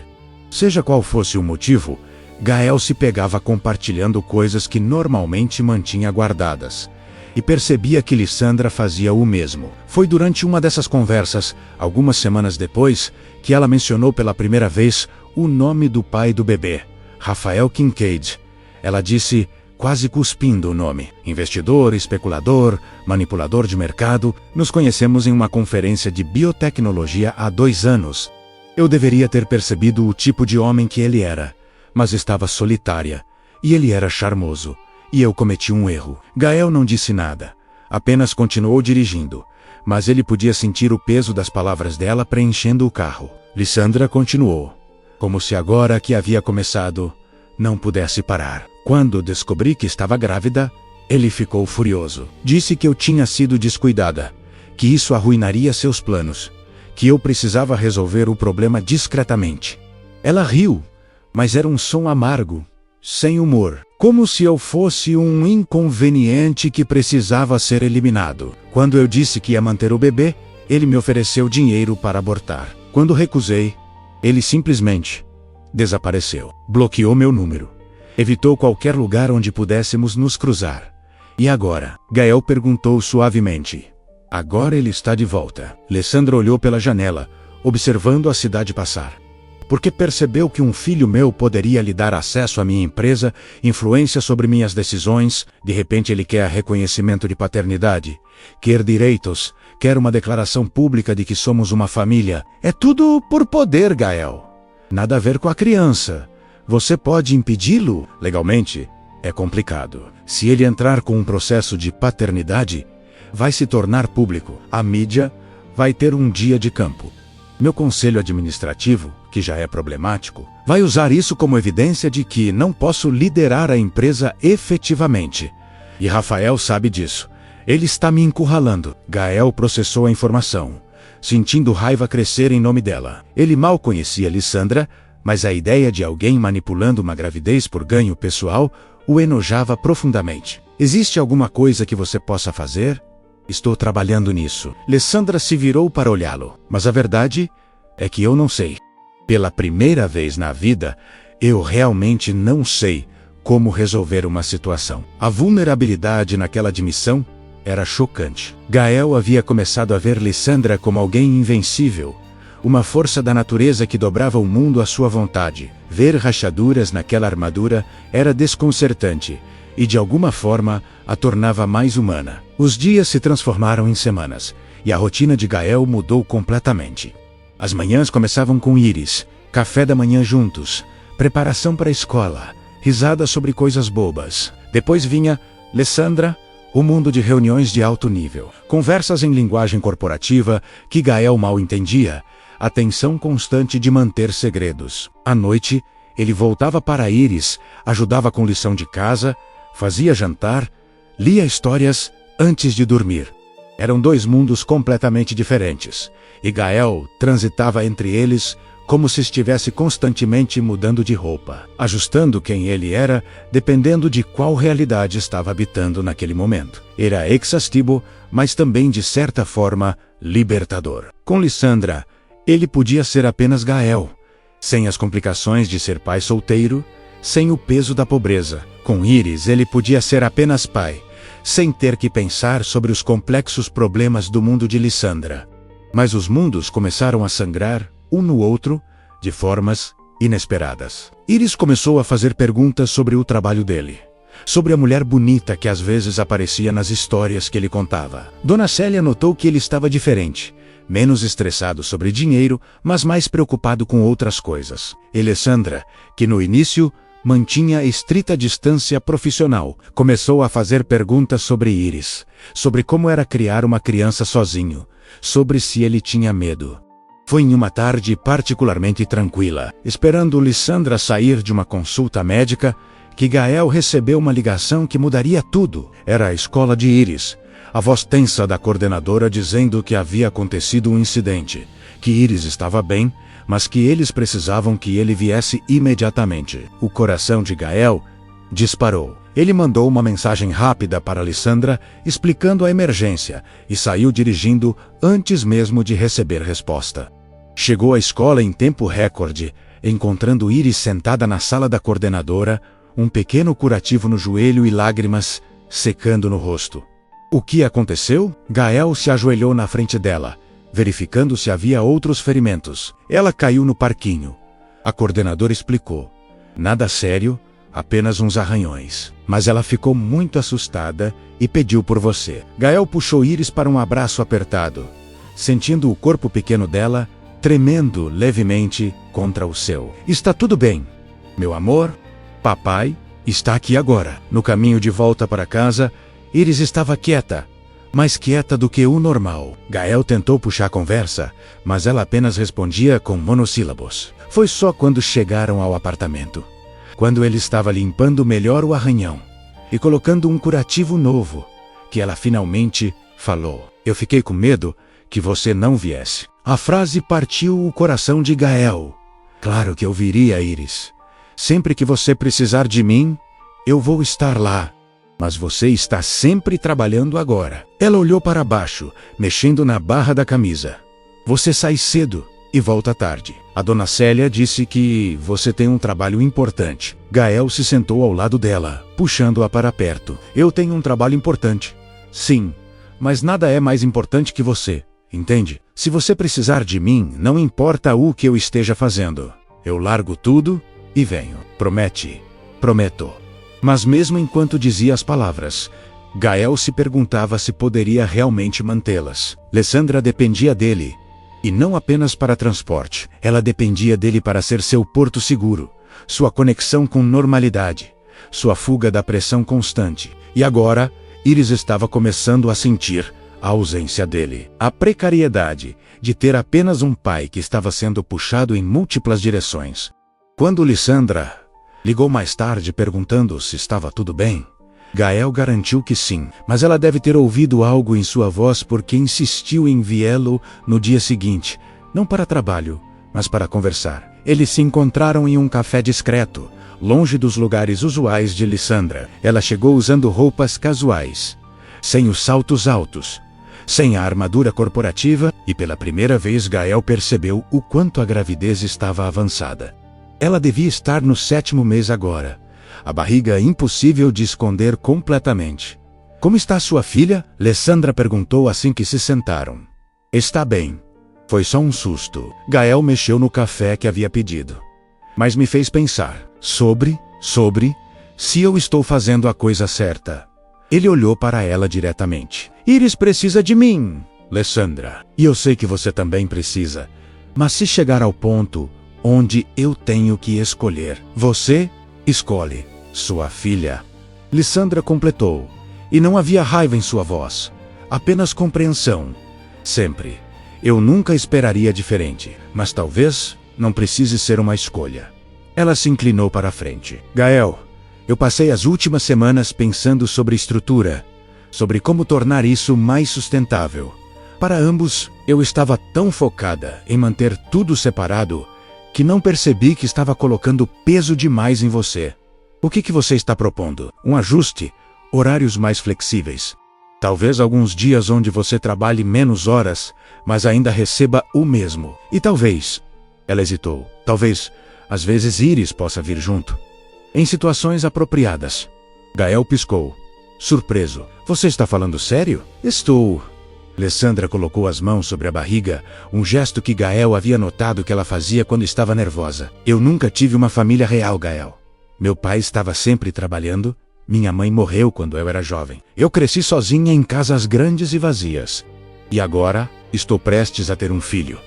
Seja qual fosse o motivo, Gael se pegava compartilhando coisas que normalmente mantinha guardadas, e percebia que Lissandra fazia o mesmo. Foi durante uma dessas conversas, algumas semanas depois, que ela mencionou pela primeira vez o nome do pai do bebê, Rafael Kincaid. Ela disse, quase cuspindo o nome. Investidor, especulador, manipulador de mercado, nos conhecemos em uma conferência de biotecnologia há 2 anos. Eu deveria ter percebido o tipo de homem que ele era, mas estava solitária, e ele era charmoso. E eu cometi um erro. Gael não disse nada, Apenas continuou dirigindo, mas ele podia sentir o peso das palavras dela preenchendo o carro. Lissandra continuou, como se agora que havia começado, não pudesse parar. Quando descobri que estava grávida, ele ficou furioso. Disse que eu tinha sido descuidada, que isso arruinaria seus planos, que eu precisava resolver o problema discretamente. Ela riu, mas era um som amargo, sem humor, como se eu fosse um inconveniente que precisava ser eliminado. Quando eu disse que ia manter o bebê, ele me ofereceu dinheiro para abortar. Quando recusei, ele simplesmente desapareceu. Bloqueou meu número. Evitou qualquer lugar onde pudéssemos nos cruzar. E agora? Gael perguntou suavemente. Agora ele está de volta. Lissandra olhou pela janela, observando a cidade passar. Porque percebeu que um filho meu poderia lhe dar acesso à minha empresa, influência sobre minhas decisões. De repente ele quer reconhecimento de paternidade, quer direitos, quer uma declaração pública de que somos uma família. É tudo por poder, Gael. Nada a ver com a criança. Você pode impedi-lo? Legalmente, é complicado. Se ele entrar com um processo de paternidade, vai se tornar público. A mídia vai ter um dia de campo. Meu conselho administrativo, que já é problemático, vai usar isso como evidência de que não posso liderar a empresa efetivamente. E Rafael sabe disso. Ele está me encurralando. Gael processou a informação, sentindo raiva crescer em nome dela. Ele mal conhecia Lissandra, mas a ideia de alguém manipulando uma gravidez por ganho pessoal o enojava profundamente. Existe alguma coisa que você possa fazer? Estou trabalhando nisso. Lissandra se virou para olhá-lo. Mas a verdade é que eu não sei. Pela primeira vez na vida, eu realmente não sei como resolver uma situação. A vulnerabilidade naquela admissão era chocante. Gael havia começado a ver Lissandra como alguém invencível, uma força da natureza que dobrava o mundo à sua vontade. Ver rachaduras naquela armadura era desconcertante e, de alguma forma, a tornava mais humana. Os dias se transformaram em semanas, e a rotina de Gael mudou completamente. As manhãs começavam com Iris, café da manhã juntos, preparação para a escola, risadas sobre coisas bobas. Depois vinha Lissandra, o mundo de reuniões de alto nível, conversas em linguagem corporativa que Gael mal entendia, a tensão constante de manter segredos. À noite, ele voltava para Iris, ajudava com lição de casa, fazia jantar, lia histórias antes de dormir. Eram dois mundos completamente diferentes, e Gael transitava entre eles como se estivesse constantemente mudando de roupa, ajustando quem ele era, dependendo de qual realidade estava habitando naquele momento. Era exaustivo, mas também de certa forma libertador. Com Lissandra, ele podia ser apenas Gael, sem as complicações de ser pai solteiro, sem o peso da pobreza. Com Iris, ele podia ser apenas pai, sem ter que pensar sobre os complexos problemas do mundo de Lissandra. Mas os mundos começaram a sangrar, um no outro, de formas inesperadas. Iris começou a fazer perguntas sobre o trabalho dele, sobre a mulher bonita que às vezes aparecia nas histórias que ele contava. Dona Célia notou que ele estava diferente, menos estressado sobre dinheiro, mas mais preocupado com outras coisas. E Lissandra, que no início mantinha estrita distância profissional, começou a fazer perguntas sobre Iris, sobre como era criar uma criança sozinho, sobre se ele tinha medo. Foi em uma tarde particularmente tranquila, esperando Lissandra sair de uma consulta médica, que Gael recebeu uma ligação que mudaria tudo. Era a escola de Iris, a voz tensa da coordenadora dizendo que havia acontecido um incidente, que Iris estava bem, mas que eles precisavam que ele viesse imediatamente. O coração de Gael disparou. Ele mandou uma mensagem rápida para Lissandra, explicando a emergência, e saiu dirigindo antes mesmo de receber resposta. Chegou à escola em tempo recorde, encontrando Iris sentada na sala da coordenadora, um pequeno curativo no joelho e lágrimas secando no rosto. O que aconteceu? Gael se ajoelhou na frente dela, verificando se havia outros ferimentos. Ela caiu no parquinho. A coordenadora explicou. Nada sério, apenas uns arranhões. Mas ela ficou muito assustada e pediu por você. Gael puxou Iris para um abraço apertado, sentindo o corpo pequeno dela tremendo levemente contra o seu. Está tudo bem, meu amor. Papai está aqui agora. No caminho de volta para casa, Iris estava quieta, mais quieta do que o normal. Gael tentou puxar a conversa, mas ela apenas respondia com monossílabos. Foi só quando chegaram ao apartamento, quando ele estava limpando melhor o arranhão e colocando um curativo novo, que ela finalmente falou: "Eu fiquei com medo que você não viesse." A frase partiu o coração de Gael. "Claro que eu viria, Iris. Sempre que você precisar de mim, eu vou estar lá. Mas você está sempre trabalhando agora." Ela olhou para baixo, mexendo na barra da camisa. "Você sai cedo e volta tarde. A dona Célia disse que você tem um trabalho importante." Gael se sentou ao lado dela, puxando-a para perto. "Eu tenho um trabalho importante. Sim, mas nada é mais importante que você, entende? Se você precisar de mim, não importa o que eu esteja fazendo. Eu largo tudo e venho. Promete?" "Prometo." Mas mesmo enquanto dizia as palavras, Gael se perguntava se poderia realmente mantê-las. Lissandra dependia dele, e não apenas para transporte. Ela dependia dele para ser seu porto seguro, sua conexão com normalidade, sua fuga da pressão constante. E agora, Iris estava começando a sentir a ausência dele. A precariedade de ter apenas um pai que estava sendo puxado em múltiplas direções. Quando Lissandra ligou mais tarde perguntando se estava tudo bem, Gael garantiu que sim, mas ela deve ter ouvido algo em sua voz porque insistiu em enviá-lo no dia seguinte, não para trabalho, mas para conversar. Eles se encontraram em um café discreto, longe dos lugares usuais de Lissandra. Ela chegou usando roupas casuais, sem os saltos altos, sem a armadura corporativa, e pela primeira vez Gael percebeu o quanto a gravidez estava avançada. Ela devia estar no 7º mês agora. A barriga impossível de esconder completamente. "Como está sua filha?" Lissandra perguntou assim que se sentaram. "Está bem. Foi só um susto." Gael mexeu no café que havia pedido. "Mas me fez pensar sobre se eu estou fazendo a coisa certa." Ele olhou para ela diretamente. "Iris precisa de mim, Lissandra. E eu sei que você também precisa. Mas se chegar ao ponto onde eu tenho que escolher, você escolhe sua filha." Lissandra completou, e não havia raiva em sua voz, apenas compreensão. "Sempre. Eu nunca esperaria diferente, mas talvez não precise ser uma escolha." Ela se inclinou para a frente. "Gael, eu passei as últimas semanas pensando sobre estrutura, sobre como tornar isso mais sustentável. Para ambos, eu estava tão focada em manter tudo separado que não percebi que estava colocando peso demais em você. O que você está propondo? Um ajuste? Horários mais flexíveis? Talvez alguns dias onde você trabalhe menos horas, mas ainda receba o mesmo. E talvez..." Ela hesitou. "Talvez, às vezes Iris possa vir junto. Em situações apropriadas." Gael piscou, surpreso. "Você está falando sério?" "Estou." Lissandra colocou as mãos sobre a barriga, um gesto que Gael havia notado que ela fazia quando estava nervosa. "Eu nunca tive uma família real, Gael. Meu pai estava sempre trabalhando, minha mãe morreu quando eu era jovem. Eu cresci sozinha em casas grandes e vazias. E agora, estou prestes a ter um filho.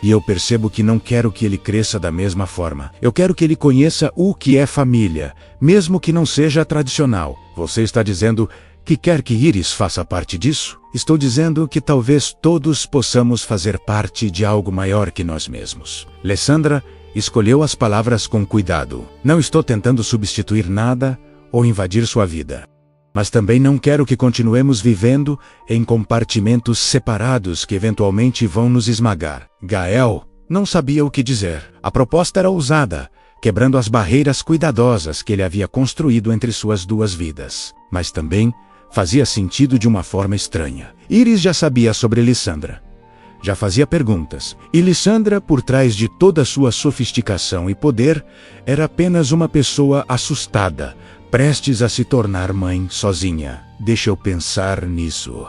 E eu percebo que não quero que ele cresça da mesma forma. Eu quero que ele conheça o que é família, mesmo que não seja tradicional." "Você está dizendo que quer que Iris faça parte disso?" "Estou dizendo que talvez todos possamos fazer parte de algo maior que nós mesmos." Lissandra escolheu as palavras com cuidado. "Não estou tentando substituir nada ou invadir sua vida. Mas também não quero que continuemos vivendo em compartimentos separados que eventualmente vão nos esmagar." Gael não sabia o que dizer. A proposta era ousada, quebrando as barreiras cuidadosas que ele havia construído entre suas duas vidas. Mas também fazia sentido de uma forma estranha. Iris já sabia sobre Lissandra. Já fazia perguntas. E Lissandra, por trás de toda sua sofisticação e poder, era apenas uma pessoa assustada, prestes a se tornar mãe sozinha. "Deixa eu pensar nisso."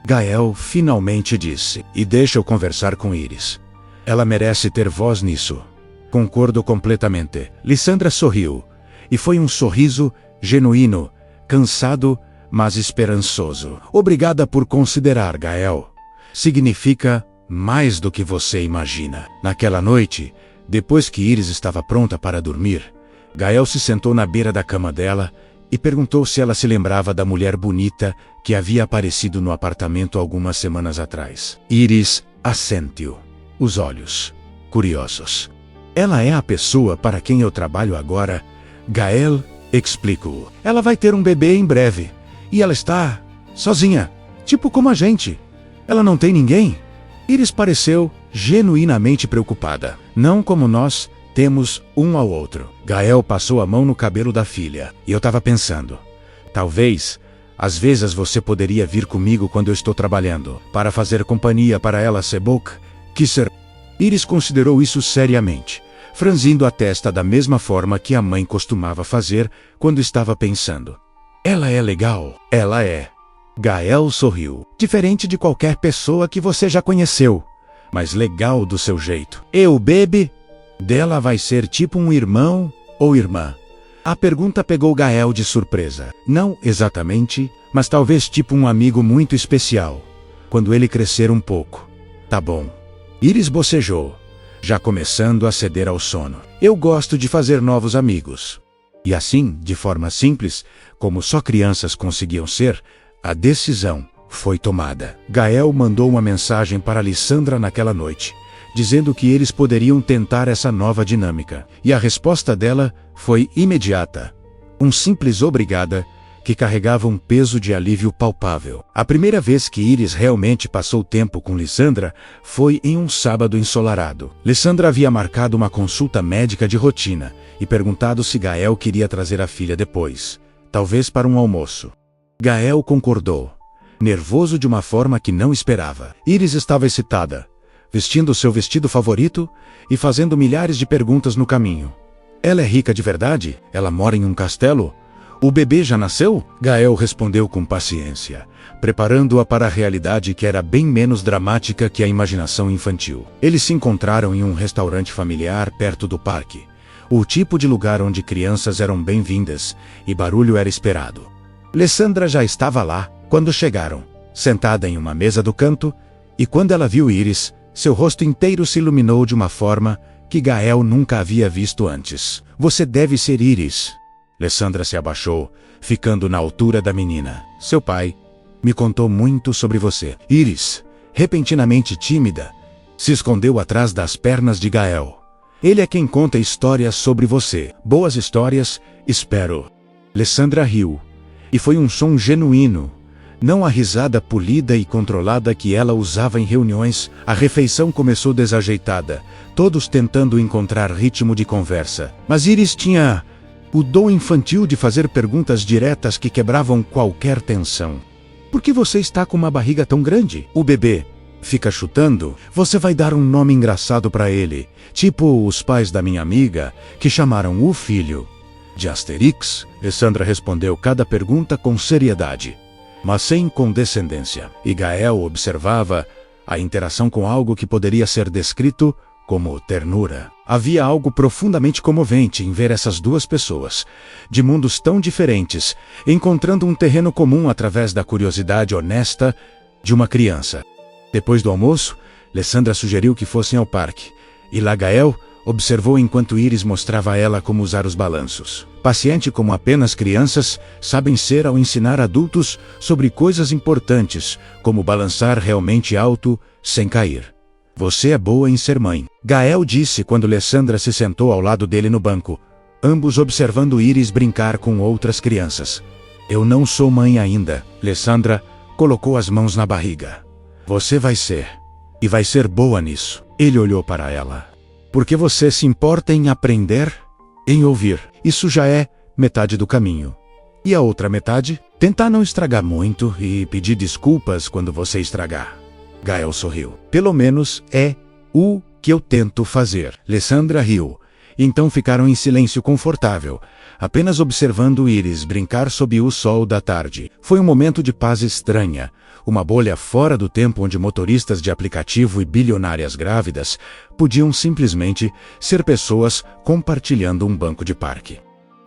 Gael finalmente disse. "E deixa eu conversar com Iris. Ela merece ter voz nisso." "Concordo completamente." Lissandra sorriu. E foi um sorriso genuíno, cansado, mas esperançoso. "Obrigada por considerar, Gael. Significa mais do que você imagina." Naquela noite, depois que Iris estava pronta para dormir, Gael se sentou na beira da cama dela e perguntou se ela se lembrava da mulher bonita que havia aparecido no apartamento algumas semanas atrás. Iris assentiu, os olhos curiosos. Ela é a pessoa para quem eu trabalho agora, Gael, explico. Ela vai ter um bebê em breve, e ela está sozinha, tipo como a gente. Ela não tem ninguém? Iris pareceu genuinamente preocupada. Não como nós temos um ao outro. Gael passou a mão no cabelo da filha, e eu estava pensando, talvez, às vezes você poderia vir comigo quando eu estou trabalhando, para fazer companhia para ela, Sebok, Kisser. Iris considerou isso seriamente, franzindo a testa da mesma forma que a mãe costumava fazer quando estava pensando. Ela é legal. Ela é. Gael sorriu. Diferente de qualquer pessoa que você já conheceu, mas legal do seu jeito. E o bebê dela vai ser tipo um irmão ou irmã? A pergunta pegou Gael de surpresa. Não exatamente, mas talvez tipo um amigo muito especial, quando ele crescer um pouco. Tá bom. Iris bocejou, já começando a ceder ao sono. Eu gosto de fazer novos amigos. E assim, de forma simples, como só crianças conseguiam ser, a decisão foi tomada. Gael mandou uma mensagem para Lissandra naquela noite, dizendo que eles poderiam tentar essa nova dinâmica. E a resposta dela foi imediata. Um simples obrigada, que carregava um peso de alívio palpável. A primeira vez que Iris realmente passou tempo com Lissandra foi em um sábado ensolarado. Lissandra havia marcado uma consulta médica de rotina e perguntado se Gael queria trazer a filha depois, talvez para um almoço. Gael concordou, nervoso de uma forma que não esperava. Iris estava excitada, vestindo seu vestido favorito e fazendo milhares de perguntas no caminho. Ela é rica de verdade? Ela mora em um castelo? O bebê já nasceu? Gael respondeu com paciência, preparando-a para a realidade que era bem menos dramática que a imaginação infantil. Eles se encontraram em um restaurante familiar perto do parque, o tipo de lugar onde crianças eram bem-vindas e barulho era esperado. Lissandra já estava lá quando chegaram, sentada em uma mesa do canto, e quando ela viu Iris, seu rosto inteiro se iluminou de uma forma que Gael nunca havia visto antes. Você deve ser Iris. Lissandra se abaixou, ficando na altura da menina. Seu pai me contou muito sobre você. Iris, repentinamente tímida, se escondeu atrás das pernas de Gael. Ele é quem conta histórias sobre você. Boas histórias, espero. Lissandra riu, e foi um som genuíno, não a risada polida e controlada que ela usava em reuniões. A refeição começou desajeitada, todos tentando encontrar ritmo de conversa. Mas Iris tinha o dom infantil de fazer perguntas diretas que quebravam qualquer tensão. Por que você está com uma barriga tão grande? O bebê fica chutando? Você vai dar um nome engraçado para ele, tipo os pais da minha amiga, que chamaram o filho de Asterix? Lissandra respondeu cada pergunta com seriedade, mas sem condescendência. E Gael observava a interação com algo que poderia ser descrito como ternura. Havia algo profundamente comovente em ver essas duas pessoas, de mundos tão diferentes, encontrando um terreno comum através da curiosidade honesta de uma criança. Depois do almoço, Lissandra sugeriu que fossem ao parque, e lá Gael observou enquanto Iris mostrava a ela como usar os balanços. Paciente como apenas crianças sabem ser ao ensinar adultos sobre coisas importantes, como balançar realmente alto sem cair. Você é boa em ser mãe, Gael disse quando Lissandra se sentou ao lado dele no banco, ambos observando Iris brincar com outras crianças. Eu não sou mãe ainda. Lissandra colocou as mãos na barriga. Você vai ser. E vai ser boa nisso. Ele olhou para ela. Porque você se importa em aprender? Em ouvir. Isso já é metade do caminho. E a outra metade? Tentar não estragar muito e pedir desculpas quando você estragar. Gael sorriu. Pelo menos é o que eu tento fazer. Lissandra riu. Então ficaram em silêncio confortável, apenas observando Iris brincar sob o sol da tarde. Foi um momento de paz estranha, uma bolha fora do tempo onde motoristas de aplicativo e bilionárias grávidas podiam simplesmente ser pessoas compartilhando um banco de parque.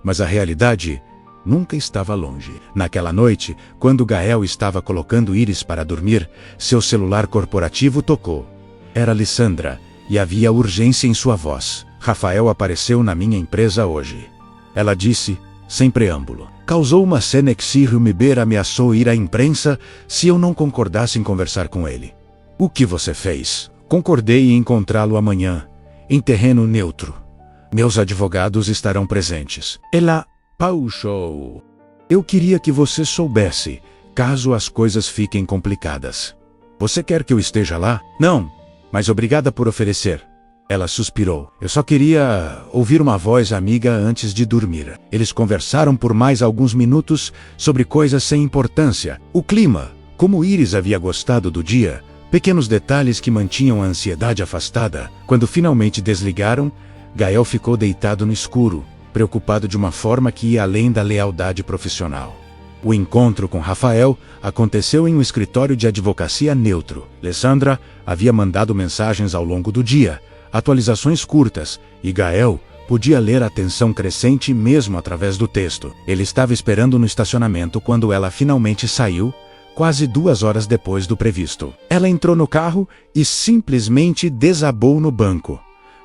Mas a realidade nunca estava longe. Naquela noite, quando Gael estava colocando Iris para dormir, seu celular corporativo tocou. Era Lissandra, e havia urgência em sua voz. Rafael apareceu na minha empresa hoje. Ela disse, sem preâmbulo. Causou uma cena que Cyril Miber ameaçou ir à imprensa se eu não concordasse em conversar com ele. O que você fez? Concordei em encontrá-lo amanhã, em terreno neutro. Meus advogados estarão presentes. Ela pauchou. Eu queria que você soubesse, caso as coisas fiquem complicadas. Você quer que eu esteja lá? Não, mas obrigada por oferecer. Ela suspirou. Eu só queria ouvir uma voz amiga antes de dormir. Eles conversaram por mais alguns minutos sobre coisas sem importância. O clima, como Iris havia gostado do dia, pequenos detalhes que mantinham a ansiedade afastada. Quando finalmente desligaram, Gael ficou deitado no escuro, preocupado de uma forma que ia além da lealdade profissional. O encontro com Rafael aconteceu em um escritório de advocacia neutro. Lissandra havia mandado mensagens ao longo do dia, atualizações curtas, e Gael podia ler a tensão crescente mesmo através do texto. Ele estava esperando no estacionamento quando ela finalmente saiu, quase 2 horas depois do previsto. Ela entrou no carro e simplesmente desabou no banco.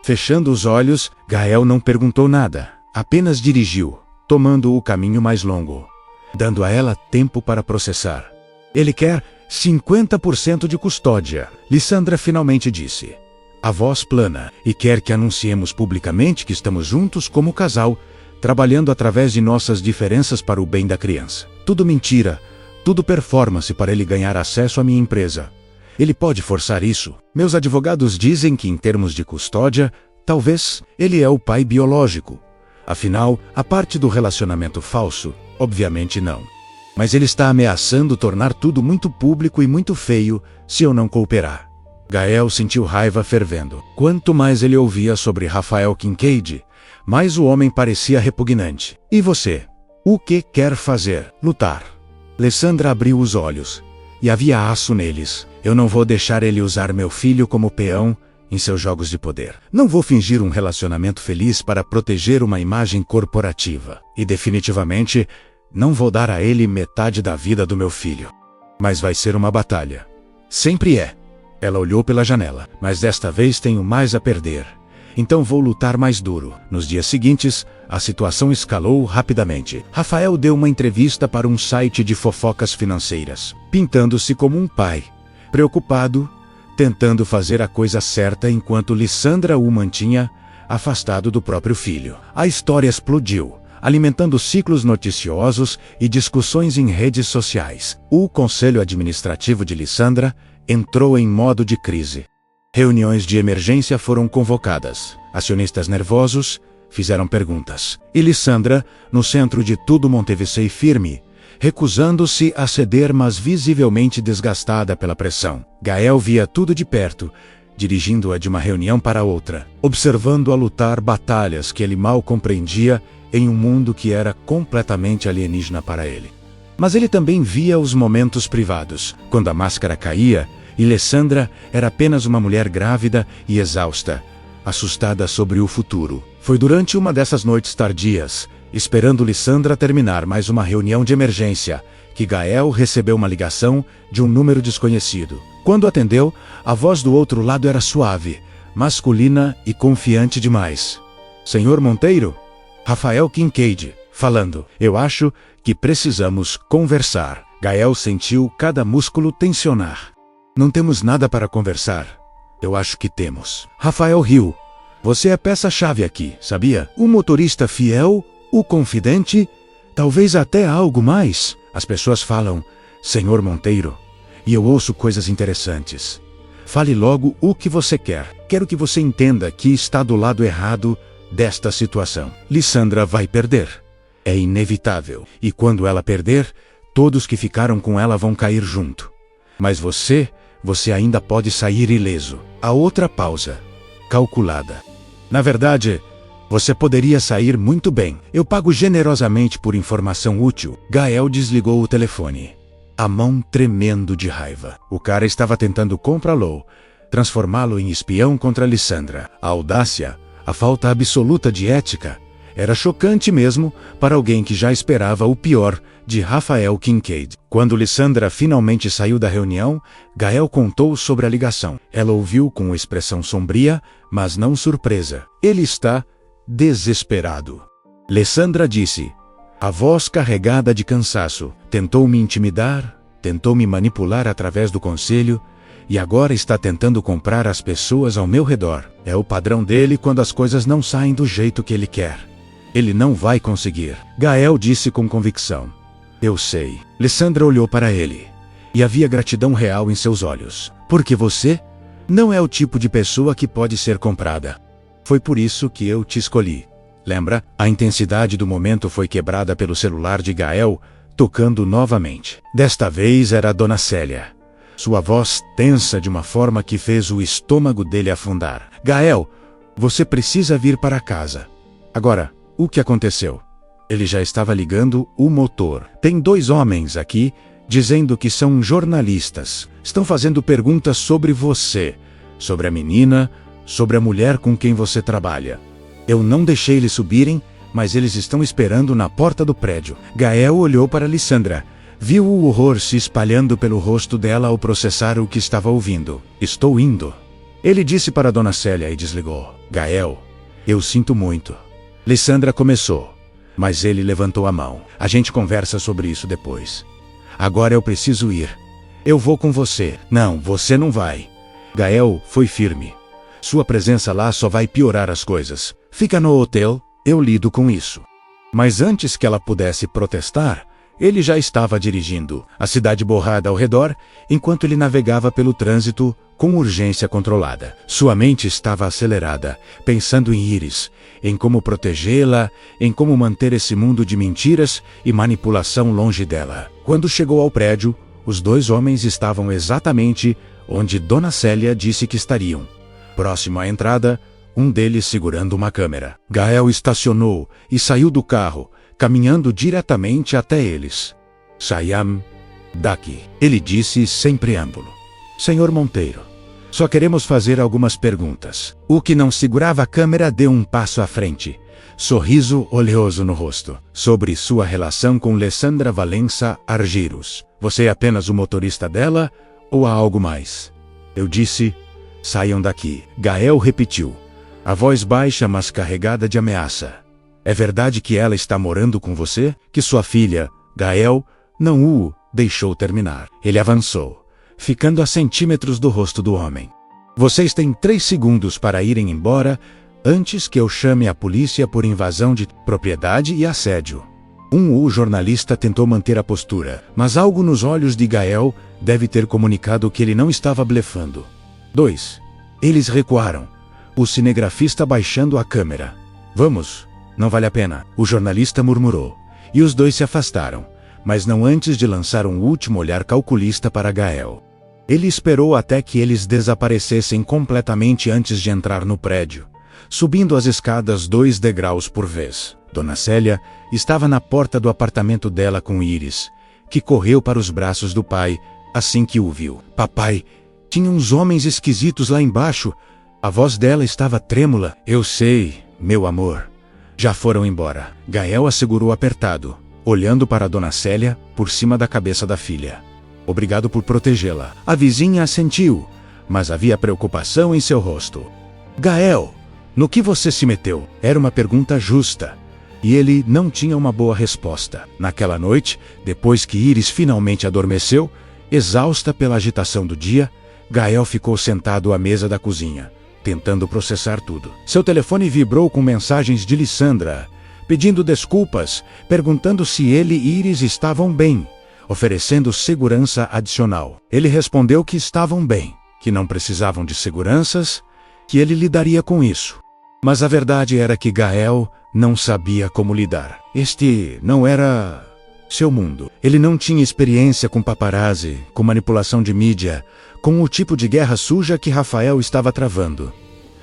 Fechando os olhos, Gael não perguntou nada, apenas dirigiu, tomando o caminho mais longo, dando a ela tempo para processar. Ele quer 50% de custódia, Lissandra finalmente disse. A voz plana, e quer que anunciemos publicamente que estamos juntos como casal, trabalhando através de nossas diferenças para o bem da criança. Tudo mentira, tudo performance para ele ganhar acesso à minha empresa. Ele pode forçar isso. Meus advogados dizem que em termos de custódia, talvez ele é o pai biológico. Afinal, a parte do relacionamento falso, obviamente não. Mas ele está ameaçando tornar tudo muito público e muito feio se eu não cooperar. Gael sentiu raiva fervendo. Quanto mais ele ouvia sobre Rafael Kincaid, mais o homem parecia repugnante. E você? O que quer fazer? Lutar. Lissandra abriu os olhos. E havia aço neles. Eu não vou deixar ele usar meu filho como peão em seus jogos de poder. Não vou fingir um relacionamento feliz para proteger uma imagem corporativa. E definitivamente, não vou dar a ele metade da vida do meu filho. Mas vai ser uma batalha. Sempre é. Ela olhou pela janela. Mas desta vez tenho mais a perder. Então vou lutar mais duro. Nos dias seguintes, a situação escalou rapidamente. Rafael deu uma entrevista para um site de fofocas financeiras, pintando-se como um pai, preocupado, tentando fazer a coisa certa enquanto Lissandra o mantinha afastado do próprio filho. A história explodiu, alimentando ciclos noticiosos e discussões em redes sociais. O conselho administrativo de Lissandra entrou em modo de crise. Reuniões de emergência foram convocadas. Acionistas nervosos fizeram perguntas. E Lissandra, no centro de tudo Montevecei firme, recusando-se a ceder, mas visivelmente desgastada pela pressão. Gael via tudo de perto, dirigindo-a de uma reunião para outra, observando-a lutar batalhas que ele mal compreendia em um mundo que era completamente alienígena para ele. Mas ele também via os momentos privados, quando a máscara caía e Lissandra era apenas uma mulher grávida e exausta, assustada sobre o futuro. Foi durante uma dessas noites tardias, esperando Lissandra terminar mais uma reunião de emergência, que Gael recebeu uma ligação de um número desconhecido. Quando atendeu, a voz do outro lado era suave, masculina e confiante demais. Senhor Monteiro? Rafael Kincaid, falando. Eu acho que precisamos conversar. Gael sentiu cada músculo tensionar. Não temos nada para conversar. Eu acho que temos. Rafael riu. Você é peça-chave aqui, sabia? O motorista fiel, o confidente, talvez até algo mais. As pessoas falam, Senhor Monteiro, e eu ouço coisas interessantes. Fale logo o que você quer. Quero que você entenda que está do lado errado desta situação. Lissandra vai perder. É inevitável. E quando ela perder, todos que ficaram com ela vão cair junto. Mas você ainda pode sair ileso. A outra pausa, calculada. Na verdade, você poderia sair muito bem. Eu pago generosamente por informação útil. Gael desligou o telefone, a mão tremendo de raiva. O cara estava tentando comprá-lo, transformá-lo em espião contra Lissandra. A audácia, a falta absoluta de ética, era chocante mesmo para alguém que já esperava o pior de Rafael Kincaid. Quando Lissandra finalmente saiu da reunião, Gael contou sobre a ligação. Ela ouviu com expressão sombria, mas não surpresa. Ele está desesperado. Lissandra disse, A voz carregada de cansaço. Tentou me intimidar, tentou me manipular através do conselho, e agora está tentando comprar as pessoas ao meu redor. É o padrão dele quando as coisas não saem do jeito que ele quer. Ele não vai conseguir. Gael disse com convicção. Eu sei. Lissandra olhou para ele. E havia gratidão real em seus olhos. Porque você não é o tipo de pessoa que pode ser comprada. Foi por isso que eu te escolhi. Lembra? A intensidade do momento foi quebrada pelo celular de Gael, tocando novamente. Desta vez era a Dona Célia. Sua voz tensa de uma forma que fez o estômago dele afundar. Gael, você precisa vir para casa. Agora, o que aconteceu? Ele já estava ligando o motor. Tem 2 homens aqui, dizendo que são jornalistas. Estão fazendo perguntas sobre você, sobre a menina, sobre a mulher com quem você trabalha. Eu não deixei eles subirem, mas eles estão esperando na porta do prédio. Gael olhou para Lissandra. Viu o horror se espalhando pelo rosto dela ao processar o que estava ouvindo. Estou indo. Ele disse para Dona Célia e desligou. Gael, eu sinto muito. Lissandra começou, mas ele levantou a mão. A gente conversa sobre isso depois. Agora eu preciso ir. Eu vou com você. Não, você não vai. Gael foi firme. Sua presença lá só vai piorar as coisas. Fica no hotel, eu lido com isso. Mas antes que ela pudesse protestar, ele já estava dirigindo, a cidade borrada ao redor, enquanto ele navegava pelo trânsito com urgência controlada. Sua mente estava acelerada, pensando em Iris, em como protegê-la, em como manter esse mundo de mentiras e manipulação longe dela. Quando chegou ao prédio, os 2 homens estavam exatamente onde Dona Célia disse que estariam. Próximo à entrada, um deles segurando uma câmera. Gael estacionou e saiu do carro, caminhando diretamente até eles. Saiam daqui, ele disse sem preâmbulo. Senhor Monteiro, só queremos fazer algumas perguntas. O que não segurava a câmera deu um passo à frente, sorriso oleoso no rosto. Sobre sua relação com Lissandra Valença Argiros. Você é apenas o motorista dela ou há algo mais? Eu disse, saiam daqui. Gael repetiu, a voz baixa mas carregada de ameaça. É verdade que ela está morando com você? Que sua filha, Gael, não o deixou terminar. Ele avançou, ficando a centímetros do rosto do homem. Vocês têm 3 segundos para irem embora antes que eu chame a polícia por invasão de propriedade e assédio. O jornalista tentou manter a postura, mas algo nos olhos de Gael deve ter comunicado que ele não estava blefando. 2. Eles recuaram, o cinegrafista baixando a câmera. Vamos. Não vale a pena, o jornalista murmurou, e os 2 se afastaram, mas não antes de lançar um último olhar calculista para Gael. Ele esperou até que eles desaparecessem completamente antes de entrar no prédio, subindo as escadas 2 degraus por vez. Dona Célia estava na porta do apartamento dela com Iris, que correu para os braços do pai assim que o viu. Papai, tinha uns homens esquisitos lá embaixo. A voz dela estava trêmula. Eu sei, meu amor. Já foram embora. Gael assegurou apertado, olhando para Dona Célia por cima da cabeça da filha. Obrigado por protegê-la. A vizinha assentiu, mas havia preocupação em seu rosto. Gael, no que você se meteu? Era uma pergunta justa, e ele não tinha uma boa resposta. Naquela noite, depois que Iris finalmente adormeceu, exausta pela agitação do dia, Gael ficou sentado à mesa da cozinha, tentando processar tudo. Seu telefone vibrou com mensagens de Lissandra, pedindo desculpas, perguntando se ele e Iris estavam bem, oferecendo segurança adicional. Ele respondeu que estavam bem, que não precisavam de seguranças, que ele lidaria com isso. Mas a verdade era que Gael não sabia como lidar. Este não era seu mundo. Ele não tinha experiência com paparazzi, com manipulação de mídia, com o tipo de guerra suja que Rafael estava travando.